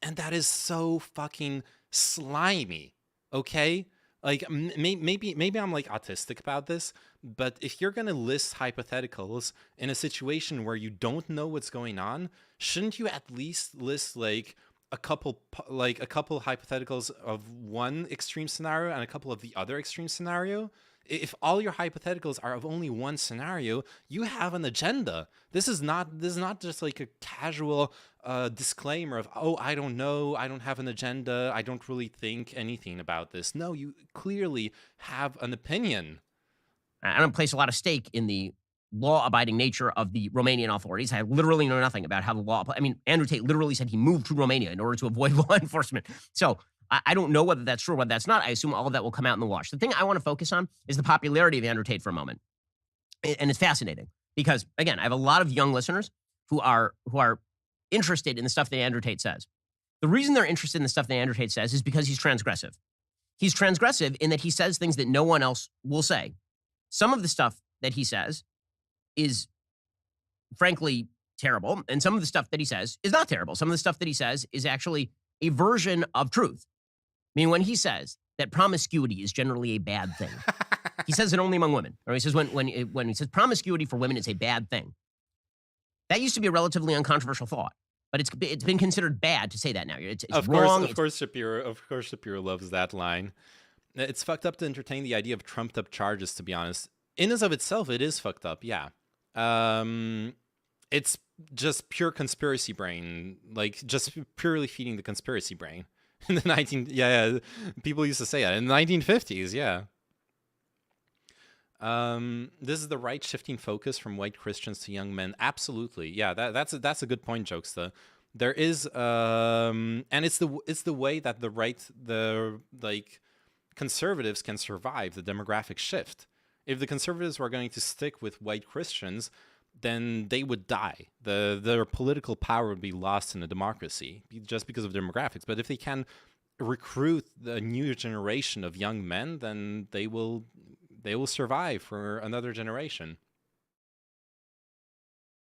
And that is so fucking slimy, okay? Like, maybe I'm, like, autistic about this, but if you're gonna list hypotheticals in a situation where you don't know what's going on, shouldn't you at least list, like, a couple hypotheticals of one extreme scenario and a couple of the other extreme scenario? If all your hypotheticals are of only one scenario, you have an agenda. This is not just like a casual disclaimer of, oh, I don't know, I don't have an agenda, I don't really think anything about this. No, you clearly have an opinion. I don't place a lot of stake in the law-abiding nature of the Romanian authorities. I literally know nothing about how the law. I mean, Andrew Tate literally said he moved to Romania in order to avoid law enforcement. So I don't know whether that's true or whether that's not. I assume all of that will come out in the wash. The thing I want to focus on is the popularity of Andrew Tate for a moment. And it's fascinating because, again, I have a lot of young listeners who are interested in the stuff that Andrew Tate says. The reason they're interested in the stuff that Andrew Tate says is because he's transgressive. He's transgressive in that he says things that no one else will say. Some of the stuff that he says is, frankly, terrible. And some of the stuff that he says is not terrible. Some of the stuff that he says is actually a version of truth. I mean, when he says that promiscuity is generally a bad thing, he says it only among women. Or he says when he says promiscuity for women is a bad thing. That used to be a relatively uncontroversial thought, but it's been considered bad to say that now. It's wrong. Of course, Shapiro loves that line. It's fucked up to entertain the idea of trumped up charges, to be honest. In and of itself, it is fucked up, yeah. It's just pure conspiracy brain, like just purely feeding the conspiracy brain. In the people used to say that in the 1950s, yeah. This is the right shifting focus from white Christians to young men. Absolutely, yeah. That's a good point, Jokesta. There is, and it's the way that the conservatives can survive the demographic shift. If the conservatives were going to stick with white Christians, then they would die. Their political power would be lost in a democracy just because of demographics. But if they can recruit the new generation of young men, then they will survive for another generation.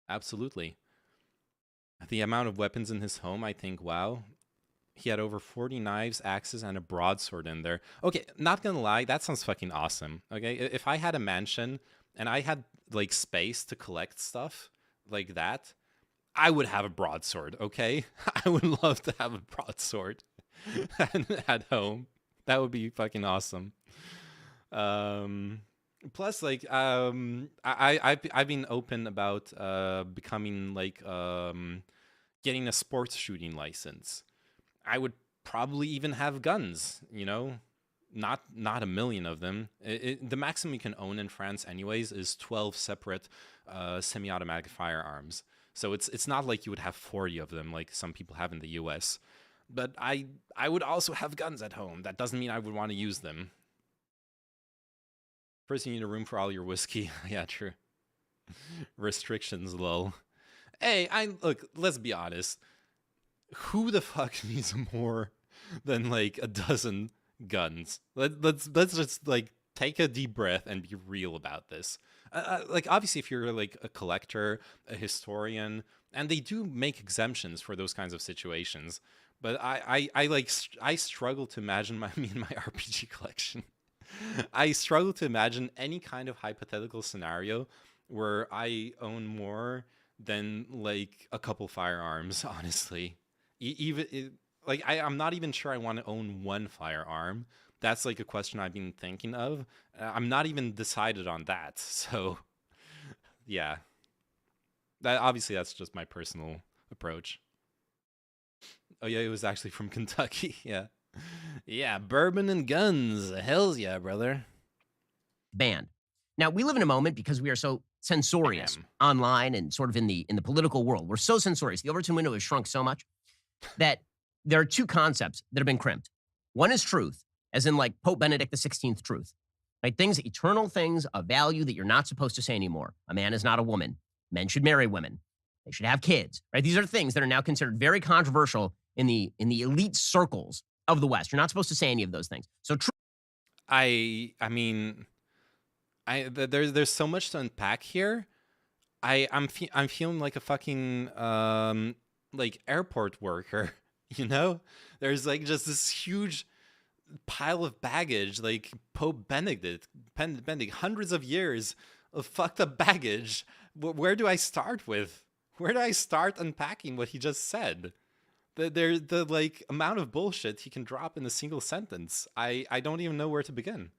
Absolutely. The amount of weapons in his home, I think, wow. He had over 40 knives, axes, and a broadsword in there. Okay, not gonna lie, that sounds fucking awesome. Okay, if I had a mansion and I had like space to collect stuff like that, I would have a broadsword. Okay, I would love to have a broadsword at home. That would be fucking awesome. Plus, like, I've been open about becoming like getting a sports shooting license. I would probably even have guns, you know, not a million of them. The maximum you can own in France anyways is 12 separate semi-automatic firearms. So it's not like you would have 40 of them like some people have in the US. But I would also have guns at home. That doesn't mean I would want to use them. First, you need a room for all your whiskey. Yeah, true. Restrictions, lol. Hey, look, let's be honest. Who the fuck needs more than like a dozen guns? Let's just like take a deep breath and be real about this. Like, obviously, if you're like a collector, a historian, and they do make exemptions for those kinds of situations, but I struggle to imagine me and my RPG collection. I struggle to imagine any kind of hypothetical scenario where I own more than like a couple firearms, honestly. I'm not even sure I want to own one firearm. That's like a question I've been thinking of. I'm not even decided on that. So, yeah. That's just my personal approach. Oh yeah, it was actually from Kentucky. Yeah. Yeah, bourbon and guns. Hells yeah, brother. Banned. Now, we live in a moment because we are so censorious online and sort of in the political world. We're so censorious. The Overton window has shrunk so much that there are two concepts that have been crimped. One is truth, as in like Pope Benedict XVI truth. Right? Things, eternal things of value that you're not supposed to say anymore. A man is not a woman. Men should marry women. They should have kids. Right? These are things that are now considered very controversial in the elite circles of the West. You're not supposed to say any of those things. So I mean, there's so much to unpack here. I'm feeling like a fucking like airport worker, you know? There's like just this huge pile of baggage, like Pope Benedict, hundreds of years of fucked up baggage. Where do I start with? Where do I start unpacking what he just said? The like amount of bullshit he can drop in a single sentence. I don't even know where to begin.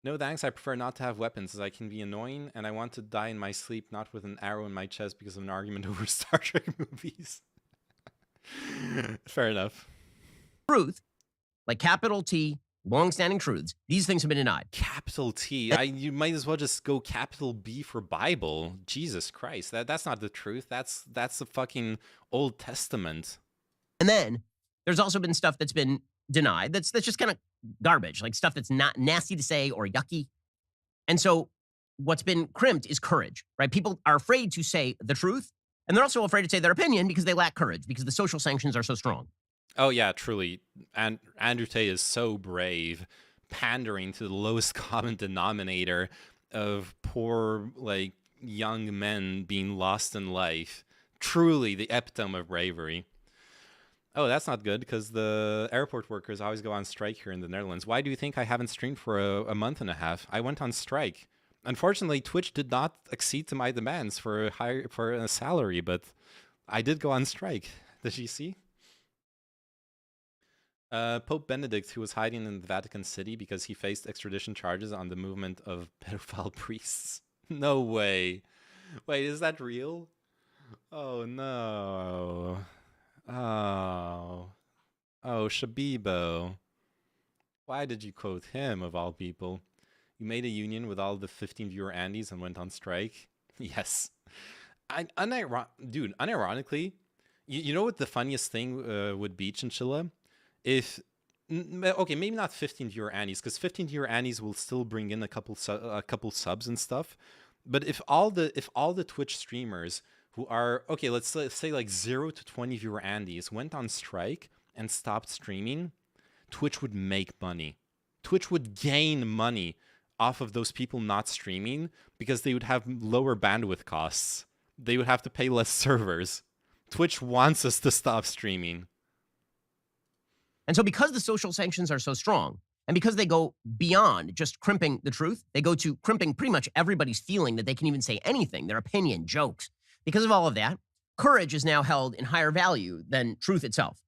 No thanks, I prefer not to have weapons as I can be annoying and I want to die in my sleep, not with an arrow in my chest because of an argument over Star Trek movies. Fair enough. Truth, like capital T, long-standing truths, these things have been denied. Capital T. You might as well just go capital B for Bible. Jesus Christ. That's not the truth. That's the fucking Old Testament. And then there's also been stuff that's been denied that's just kind of garbage, like stuff that's not nasty to say or yucky. And so what's been crimped is courage, right? People are afraid to say the truth, and they're also afraid to say their opinion because they lack courage, because the social sanctions are so strong. Oh, yeah, truly. And Andrew Tate is so brave, pandering to the lowest common denominator of poor, like, young men being lost in life. Truly the epitome of bravery. Oh, that's not good, because the airport workers always go on strike here in the Netherlands. Why do you think I haven't streamed for a month and a half? I went on strike. Unfortunately, Twitch did not accede to my demands for a salary, but I did go on strike. Did you see? Pope Benedict, who was hiding in the Vatican City because he faced extradition charges on the movement of pedophile priests. No way. Wait, is that real? Oh, no. Oh, Shabibo. Why did you quote him, of all people? You made a union with all the 15-viewer Andys and went on strike? Yes. Dude, unironically, you know what the funniest thing would be, Chinchilla? If, okay, maybe not 15-viewer Andys, because 15-viewer Andys will still bring in a couple subs and stuff. But if all the Twitch streamers who are, okay, let's say like 0 to 20 viewer Andys went on strike and stopped streaming, Twitch would make money. Twitch would gain money off of those people not streaming because they would have lower bandwidth costs. They would have to pay less servers. Twitch wants us to stop streaming. And so because the social sanctions are so strong, and because they go beyond just crimping the truth, they go to crimping pretty much everybody's feeling that they can even say anything, their opinion, jokes. Because of all of that, courage is now held in higher value than truth itself.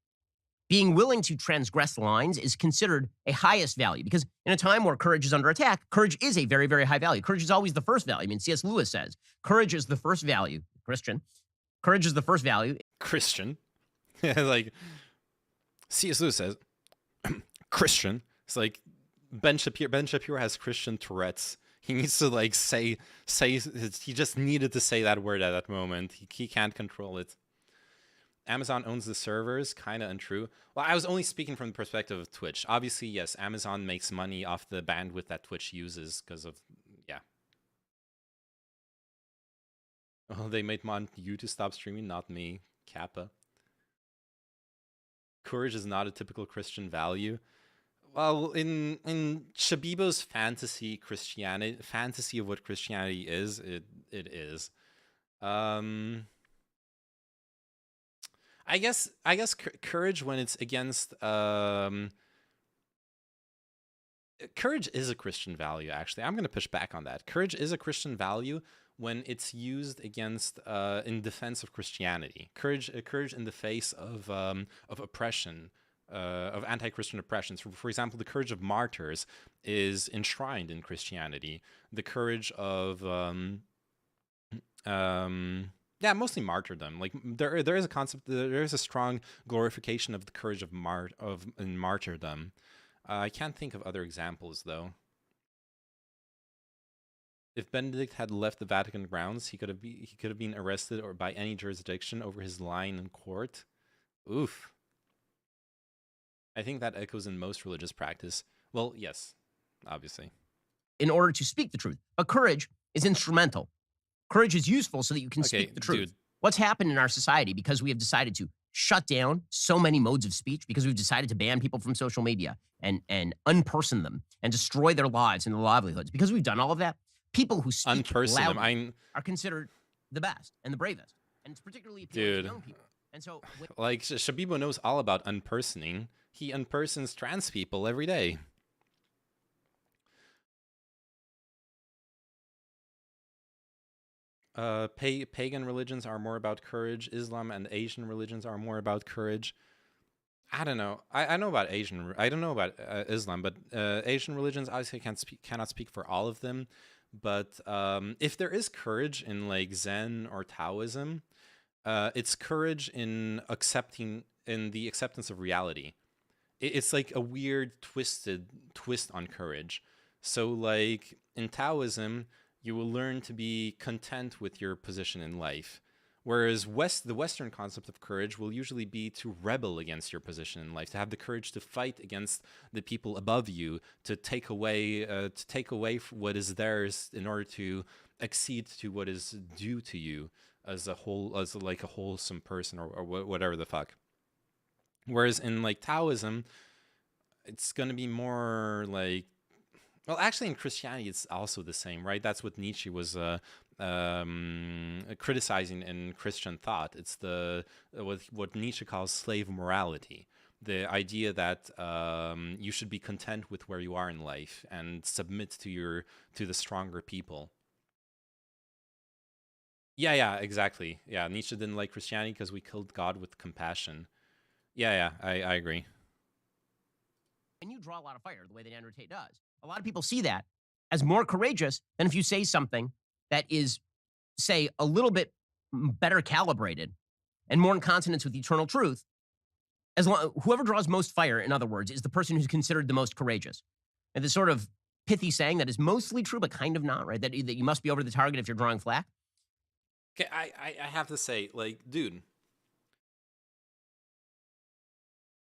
Being willing to transgress lines is considered a highest value, because in a time where courage is under attack, courage is a very, very high value. Courage is always the first value. I mean, C.S. Lewis says, courage is the first value. Christian. Courage is the first value. Christian. Like, C.S. Lewis says, Christian. It's like Ben Shapiro has Christian Tourette's. He needs to like say he just needed to say that word at that moment. He can't control it. Amazon owns the servers, kind of untrue. Well, I was only speaking from the perspective of Twitch. Obviously, yes, Amazon makes money off the bandwidth that Twitch uses because of, yeah. Well, they made you to stop streaming, not me. Kappa. Courage is not a typical Christian value. Well, in Shabibo's fantasy of what Christianity is, it is. I guess courage when it's against courage is a Christian value. Actually, I'm going to push back on that. Courage is a Christian value when it's used against in defense of Christianity. Courage in the face of oppression. Of anti-Christian oppression. For example, the courage of martyrs is enshrined in Christianity. The courage of, mostly martyrdom. Like there is a concept, there is a strong glorification of the courage of in martyrdom. I can't think of other examples though. If Benedict had left the Vatican grounds, he could have been arrested or by any jurisdiction over his lying in court. Oof. I think that echoes in most religious practice. Well, yes, obviously. In order to speak the truth. But courage is instrumental. Courage is useful so that you can Okay, speak the truth. dude. What's happened in our society because we have decided to shut down so many modes of speech, because we've decided to ban people from social media and unperson them and destroy their lives and their livelihoods, because we've done all of that, people who speak Unperson them. loudly are considered the best and the bravest. And it's particularly appealing to young people. And so, Like, Shabibo knows all about unpersoning. He unpersons trans people every day. Pagan religions are more about courage. Islam and Asian religions are more about courage. I don't know. I know about Asian. I don't know about Islam, but Asian religions, obviously, cannot speak for all of them. But if there is courage in like Zen or Taoism, it's courage in the acceptance of reality. It's like a weird twist on courage. So like in Taoism, you will learn to be content with your position in life. Whereas the Western concept of courage will usually be to rebel against your position in life, to have the courage to fight against the people above you, to take away what is theirs in order to accede to what is due to you as a wholesome person or whatever the fuck. Whereas in like Taoism, it's going to be more like, well, actually in Christianity, it's also the same, right? That's what Nietzsche was criticizing in Christian thought. It's what Nietzsche calls slave morality. The idea that you should be content with where you are in life and submit to the stronger people. Yeah, exactly. Yeah, Nietzsche didn't like Christianity because we killed God with compassion. Yeah, I agree. And you draw a lot of fire the way that Andrew Tate does. A lot of people see that as more courageous than if you say something that is, say, a little bit better calibrated and more in consonance with eternal truth. Whoever draws most fire, in other words, is the person who's considered the most courageous. And this sort of pithy saying that is mostly true, but kind of not, right? That you must be over the target if you're drawing flack. Okay, I have to say, like, dude,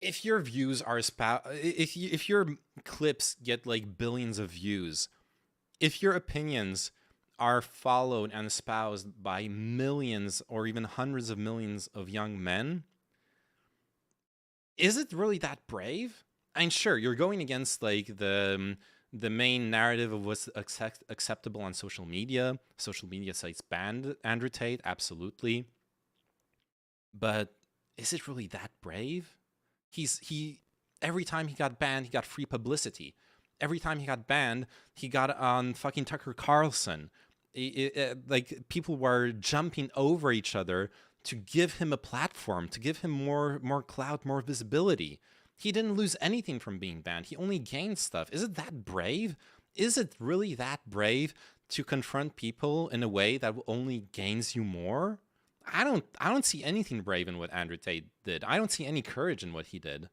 if your views are if your clips get like billions of views, if your opinions are followed and espoused by millions or even hundreds of millions of young men, is it really that brave? And sure, you're going against like the main narrative of what's acceptable on social media. Social media sites banned Andrew Tate, absolutely. But is it really that brave? He every time he got banned, he got free publicity. Every time he got banned, he got on fucking Tucker Carlson. Like people were jumping over each other to give him a platform, to give him more clout, more visibility. He didn't lose anything from being banned. He only gained stuff. Is it that brave? Is it really that brave to confront people in a way that only gains you more? I don't see anything brave in what Andrew Tate did. I don't see any courage in what he did.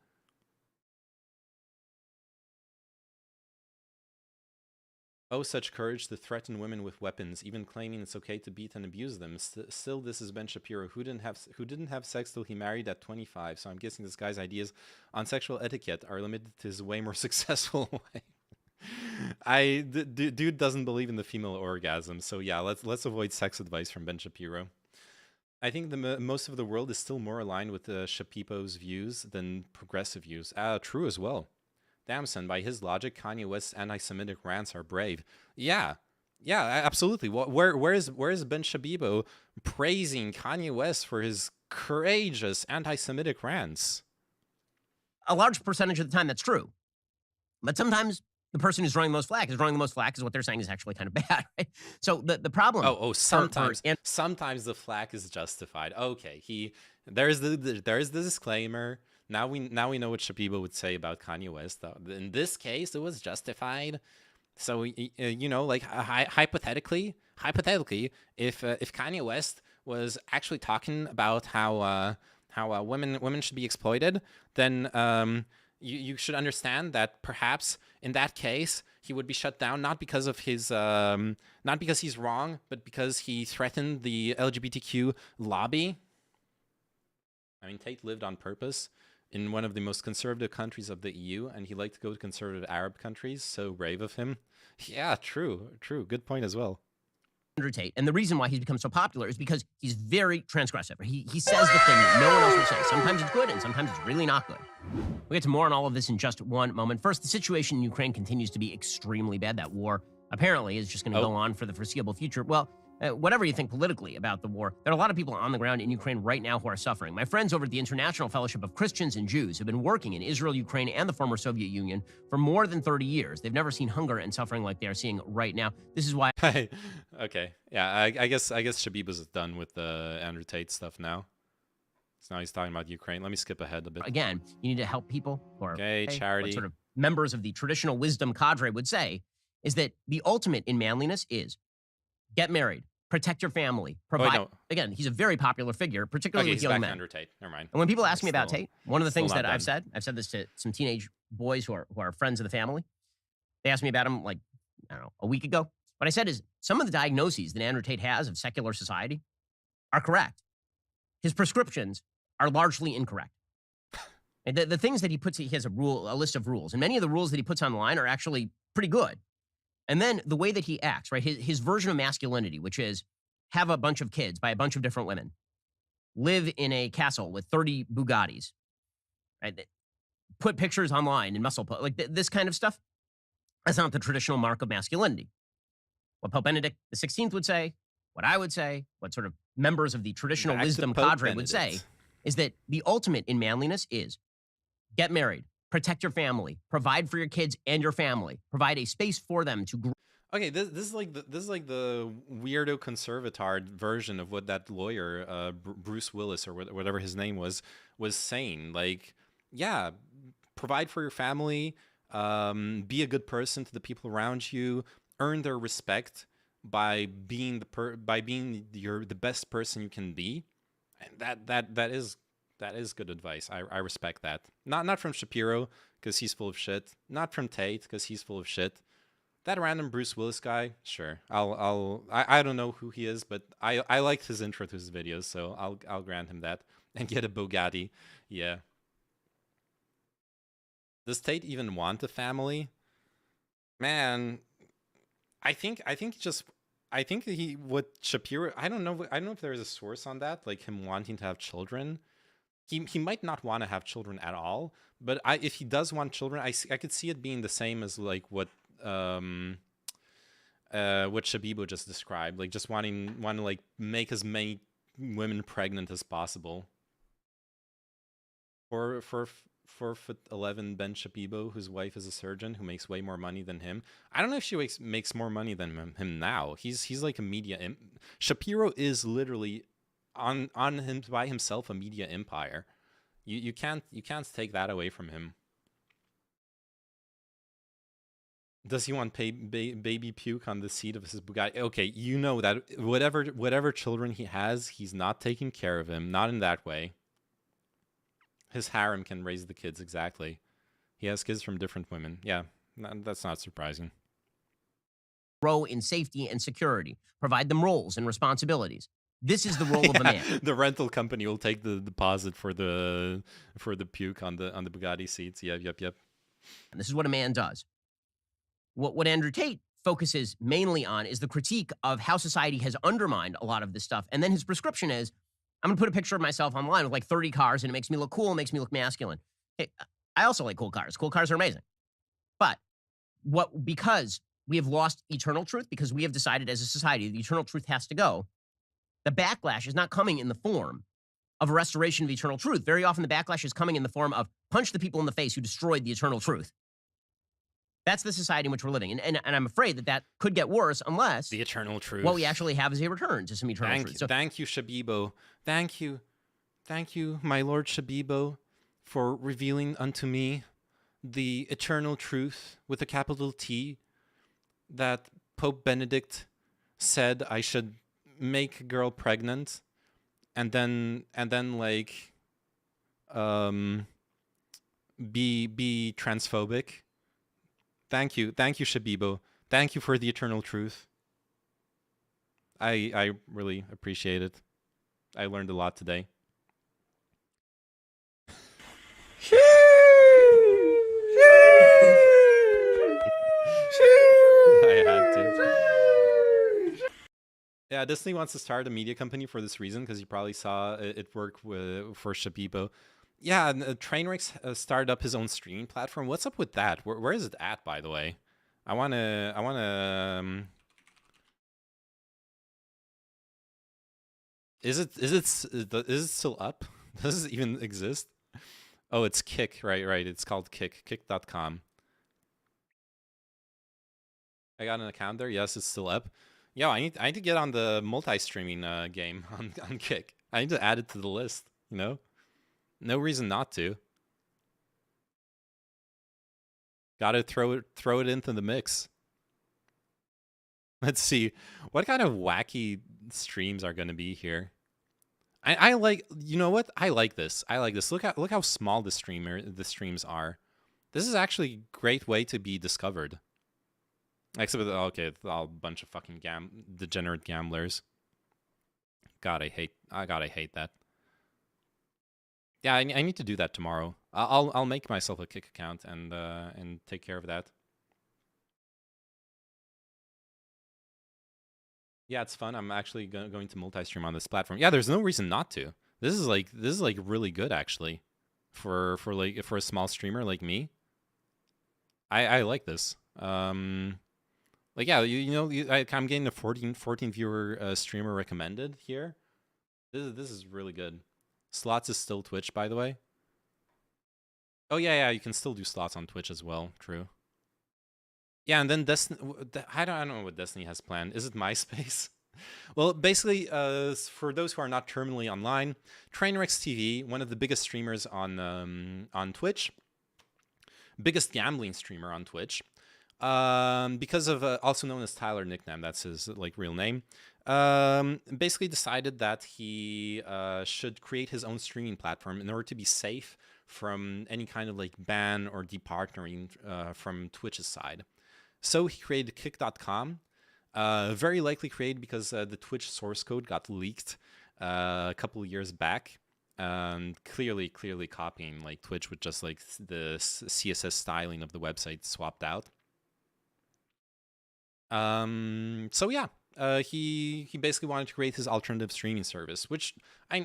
Oh, such courage to threaten women with weapons, even claiming it's okay to beat and abuse them. Still, this is Ben Shapiro, who didn't have sex till he married at 25. So I'm guessing this guy's ideas on sexual etiquette are limited to his way more successful way. Dude doesn't believe in the female orgasm. So yeah, let's avoid sex advice from Ben Shapiro. I think most of the world is still more aligned with Shapipo's views than progressive views. True as well. Damn, son, by his logic, Kanye West's anti-Semitic rants are brave. Yeah, absolutely. Where is Ben Shabibo praising Kanye West for his courageous anti-Semitic rants? A large percentage of the time, that's true. But sometimes the person who's drawing the most flack is what they're saying is actually kind of bad, right? So the problem. Sometimes the flack is justified. Okay, there's the disclaimer. Now we know what Shabibo would say about Kanye West. In this case, it was justified. So like hypothetically, if Kanye West was actually talking about how women should be exploited, then you should understand that perhaps in that case he would be shut down not because of his not because he's wrong, but because he threatened the LGBTQ lobby. I mean, Tate lived on purpose. in one of the most conservative countries of the EU, and he liked to go to conservative Arab countries. So brave of him. Yeah, true. Good point as well. Andrew Tate, and the reason why he's become so popular is because he's very transgressive. He says the thing that no one else will say. Sometimes it's good, and sometimes it's really not good. We'll get to more on all of this in just one moment. First, the situation in Ukraine continues to be extremely bad. That war apparently is just going to go on for the foreseeable future. Well, whatever you think politically about the war, there are a lot of people on the ground in Ukraine right now who are suffering. My friends over at the International Fellowship of Christians and Jews have been working in Israel, Ukraine, and the former Soviet Union for more than 30 years. They've never seen hunger and suffering like they are seeing right now. This is why... Okay. Yeah, I guess Shabib is done with the Andrew Tate stuff now. So now he's talking about Ukraine. Let me skip ahead a bit. Again, you need to help people who are... charity. What sort of members of the traditional wisdom cadre would say is that the ultimate in manliness is get married, protect your family, provide. no. Again, he's a very popular figure, particularly with young men. Andrew Tate. Never mind. And when people ask me about Tate, one of the things not that I've done. said this to some teenage boys who are friends of the family. They asked me about him like, I don't know, a week ago. What I said is some of the diagnoses that Andrew Tate has of secular society are correct. His prescriptions are largely incorrect. And the things that he puts, he has a list of rules, and many of the rules that he puts online are actually pretty good. And then the way that he acts, right? His version of masculinity, which is have a bunch of kids by a bunch of different women, live in a castle with 30 Bugattis, right? Put pictures online and muscle put, like this kind of stuff. That's not the traditional mark of masculinity. What Pope Benedict XVI would say, what I would say, what sort of members of the traditional wisdom cadre would say, is that the ultimate in manliness is get married, protect your family, provide for your kids and your family, provide a space for them to grow. Okay, this is like the weirdo conservatard version of what that lawyer Bruce Willis or whatever his name was saying. Like, yeah, provide for your family, be a good person to the people around you, earn their respect by being the best person you can be, and that is good advice. I respect that. Not from Shapiro because he's full of shit. Not from Tate because he's full of shit. That random Bruce Willis guy, sure. I don't know who he is, but I liked his intro to his videos, so I'll grant him that. And get a Bugatti, yeah. Does Tate even want a family? Man, I think what Shapiro. I don't know if there is a source on that, like him wanting to have children. He might not want to have children at all, but if he does want children, I could see it being the same as like what Shabibo just described, like just wanting to like make as many women pregnant as possible. For 4'11" Ben Shabibo, whose wife is a surgeon who makes way more money than him. I don't know if she makes more money than him now. He's like a media. Shapiro is literally on him by himself a media empire. You can't take that away from him. Does he want baby puke on the seat of his Bugatti? Okay, you know that whatever children he has, he's not taking care of him. Not in that way. His harem can raise the kids, exactly. He has kids from different women. Yeah, that's not surprising. Grow in safety and security. Provide them roles and responsibilities. This is the role of a man. The rental company will take the deposit for the puke on the Bugatti seats. Yep. And this is what a man does. What Andrew Tate focuses mainly on is the critique of how society has undermined a lot of this stuff. And then his prescription is, I'm going to put a picture of myself online with like 30 cars and it makes me look cool, it makes me look masculine. Hey, I also like cool cars. Cool cars are amazing. But because we have lost eternal truth, because we have decided as a society the eternal truth has to go, the backlash is not coming in the form of a restoration of eternal truth. Very often the backlash is coming in the form of punch the people in the face who destroyed the eternal truth. That's the society in which we're living. And I'm afraid that could get worse unless the eternal truth. What we actually have is a return to some eternal truth. So, thank you, Shabibo. Thank you, my Lord Shabibo, for revealing unto me the eternal truth with a capital T that Pope Benedict said I should make a girl pregnant and then like be transphobic. Thank you, Shabibo. Thank you for the eternal truth. I really appreciate it. I learned a lot today. Yeah, Disney wants to start a media company for this reason because you probably saw it work for Shabibo. Yeah, and, Trainwreck's started up his own streaming platform. What's up with that? Where is it at, by the way? I wanna. Is it still up? Does it even exist? Oh, it's Kick. Right. It's called Kick. Kick.com. I got an account there. Yes, it's still up. Yo, I need to get on the multi-streaming game on Kick. I need to add it to the list. You know, no reason not to. Got to throw it into the mix. Let's see what kind of wacky streams are going to be here. I like, you know what? I like this. Look how small the streams are. This is actually a great way to be discovered. Except with, okay, it's all a bunch of fucking degenerate gamblers. God, I hate that. Yeah, I need to do that tomorrow. I'll make myself a Kick account and take care of that. Yeah, it's fun. I'm actually going to multi-stream on this platform. Yeah, there's no reason not to. This is like really good actually, for a small streamer like me. I like this. Like, yeah, I'm getting a 14 viewer streamer recommended here. This is really good. Slots is still Twitch, by the way. Oh yeah, you can still do slots on Twitch as well. True. Yeah, and then Destiny. I don't know what Destiny has planned. Is it MySpace? Well, basically, for those who are not terminally online, Trainwrecks TV, one of the biggest streamers on Twitch, biggest gambling streamer on Twitch, because of also known as Tyler Nickname, that's his real name. Basically decided that he should create his own streaming platform in order to be safe from any kind of ban or departnering from Twitch's side. So he created Kick.com. Very likely created because the Twitch source code got leaked a couple of years back. Clearly copying Twitch with just the CSS styling of the website swapped out. So yeah, he basically wanted to create his alternative streaming service, which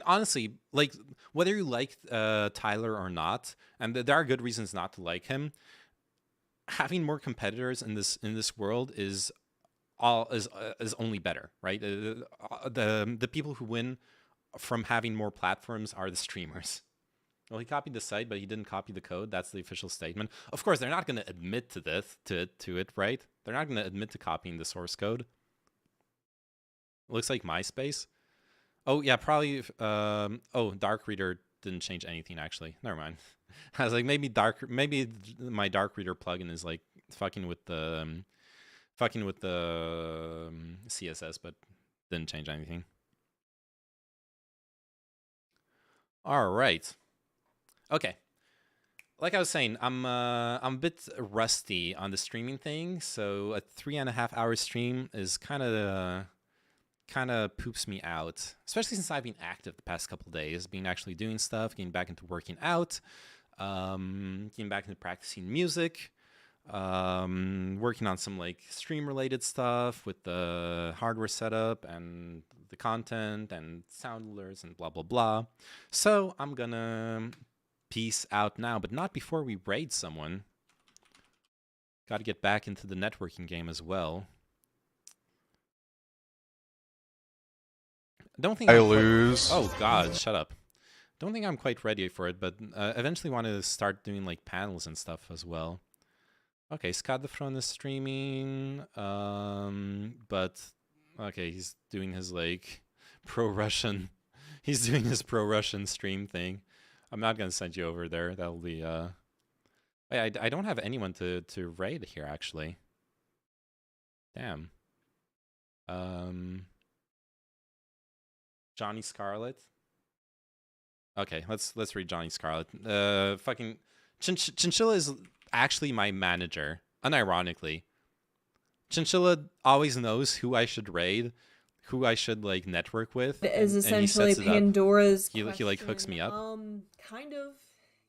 honestly, whether you like Tyler or not, and there are good reasons not to like him, having more competitors in this world is only better, right? The people who win from having more platforms are the streamers. Well, he copied the site, but he didn't copy the code. That's the official statement. Of course, they're not going to admit to it, right? They're not going to admit to copying the source code. It looks like MySpace. Oh yeah, probably. Dark Reader didn't change anything actually. Never mind. I was like, maybe my Dark Reader plugin is fucking with the CSS, but didn't change anything. All right. Okay. Like I was saying, I'm a bit rusty on the streaming thing, so a 3.5 hour stream is kind of poops me out, especially since I've been active the past couple of days, been actually doing stuff, getting back into working out, getting back into practicing music, working on some stream related stuff with the hardware setup and the content and sound alerts and blah blah blah. So I'm gonna peace out now, but not before we raid someone. Got to get back into the networking game as well. Don't think I lose. Oh God, shut up. Don't think I'm quite ready for it, but eventually want to start doing panels and stuff as well. Okay, Scott the Front is streaming, but okay, he's doing his pro-Russian. He's doing his pro-Russian stream thing. I'm not gonna send you over there. That'll be I don't have anyone to raid here actually. Damn. Johnny Scarlet. Okay, let's read Johnny Scarlet. Fucking Chinchilla is actually my manager, unironically. Chinchilla always knows who I should raid, who I should network with. It is essentially Pandora's question. He hooks me up. Kind of.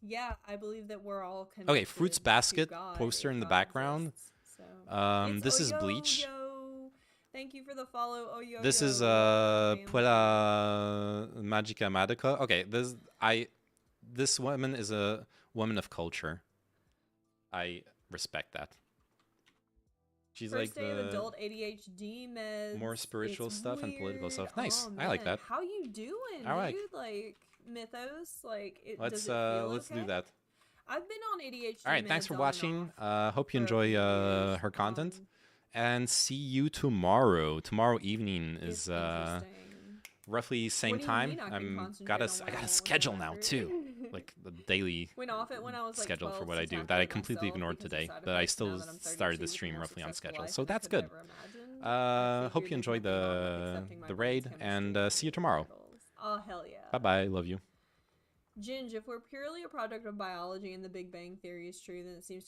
Yeah, I believe that we're all connected. Okay, Fruits Basket poster in the background. So. This is Bleach. Thank you for the follow. Oh, yo. This is Puella Magica Magica. Okay, this woman is a woman of culture. I respect that. She's First like day of the adult ADHD meds. more spiritual It's stuff and political weird. stuff. Nice. Oh, I like man. that. How you doing, All right. dude? Like Mythos, like it. Let's does it feel let's okay? do that. I've been on ADHD. All right, thanks meds for on and watching. off. Hope you enjoy her content, and see you tomorrow. Tomorrow evening is roughly same What do you time. mean I can I concentrate got on a what I schedule now too, like the daily Went off it when I was like schedule 12 for what I to do tackle that I it completely myself ignored because of today. side But I effects. Now still that I'm started the 32 stream with a roughly on successful schedule, life, so and I that's could good. never imagine. Hope you enjoyed the raid, and see you tomorrow. Oh hell yeah. Bye bye. Love you. Ginge, if we're purely a product of biology and the Big Bang Theory is true, then it seems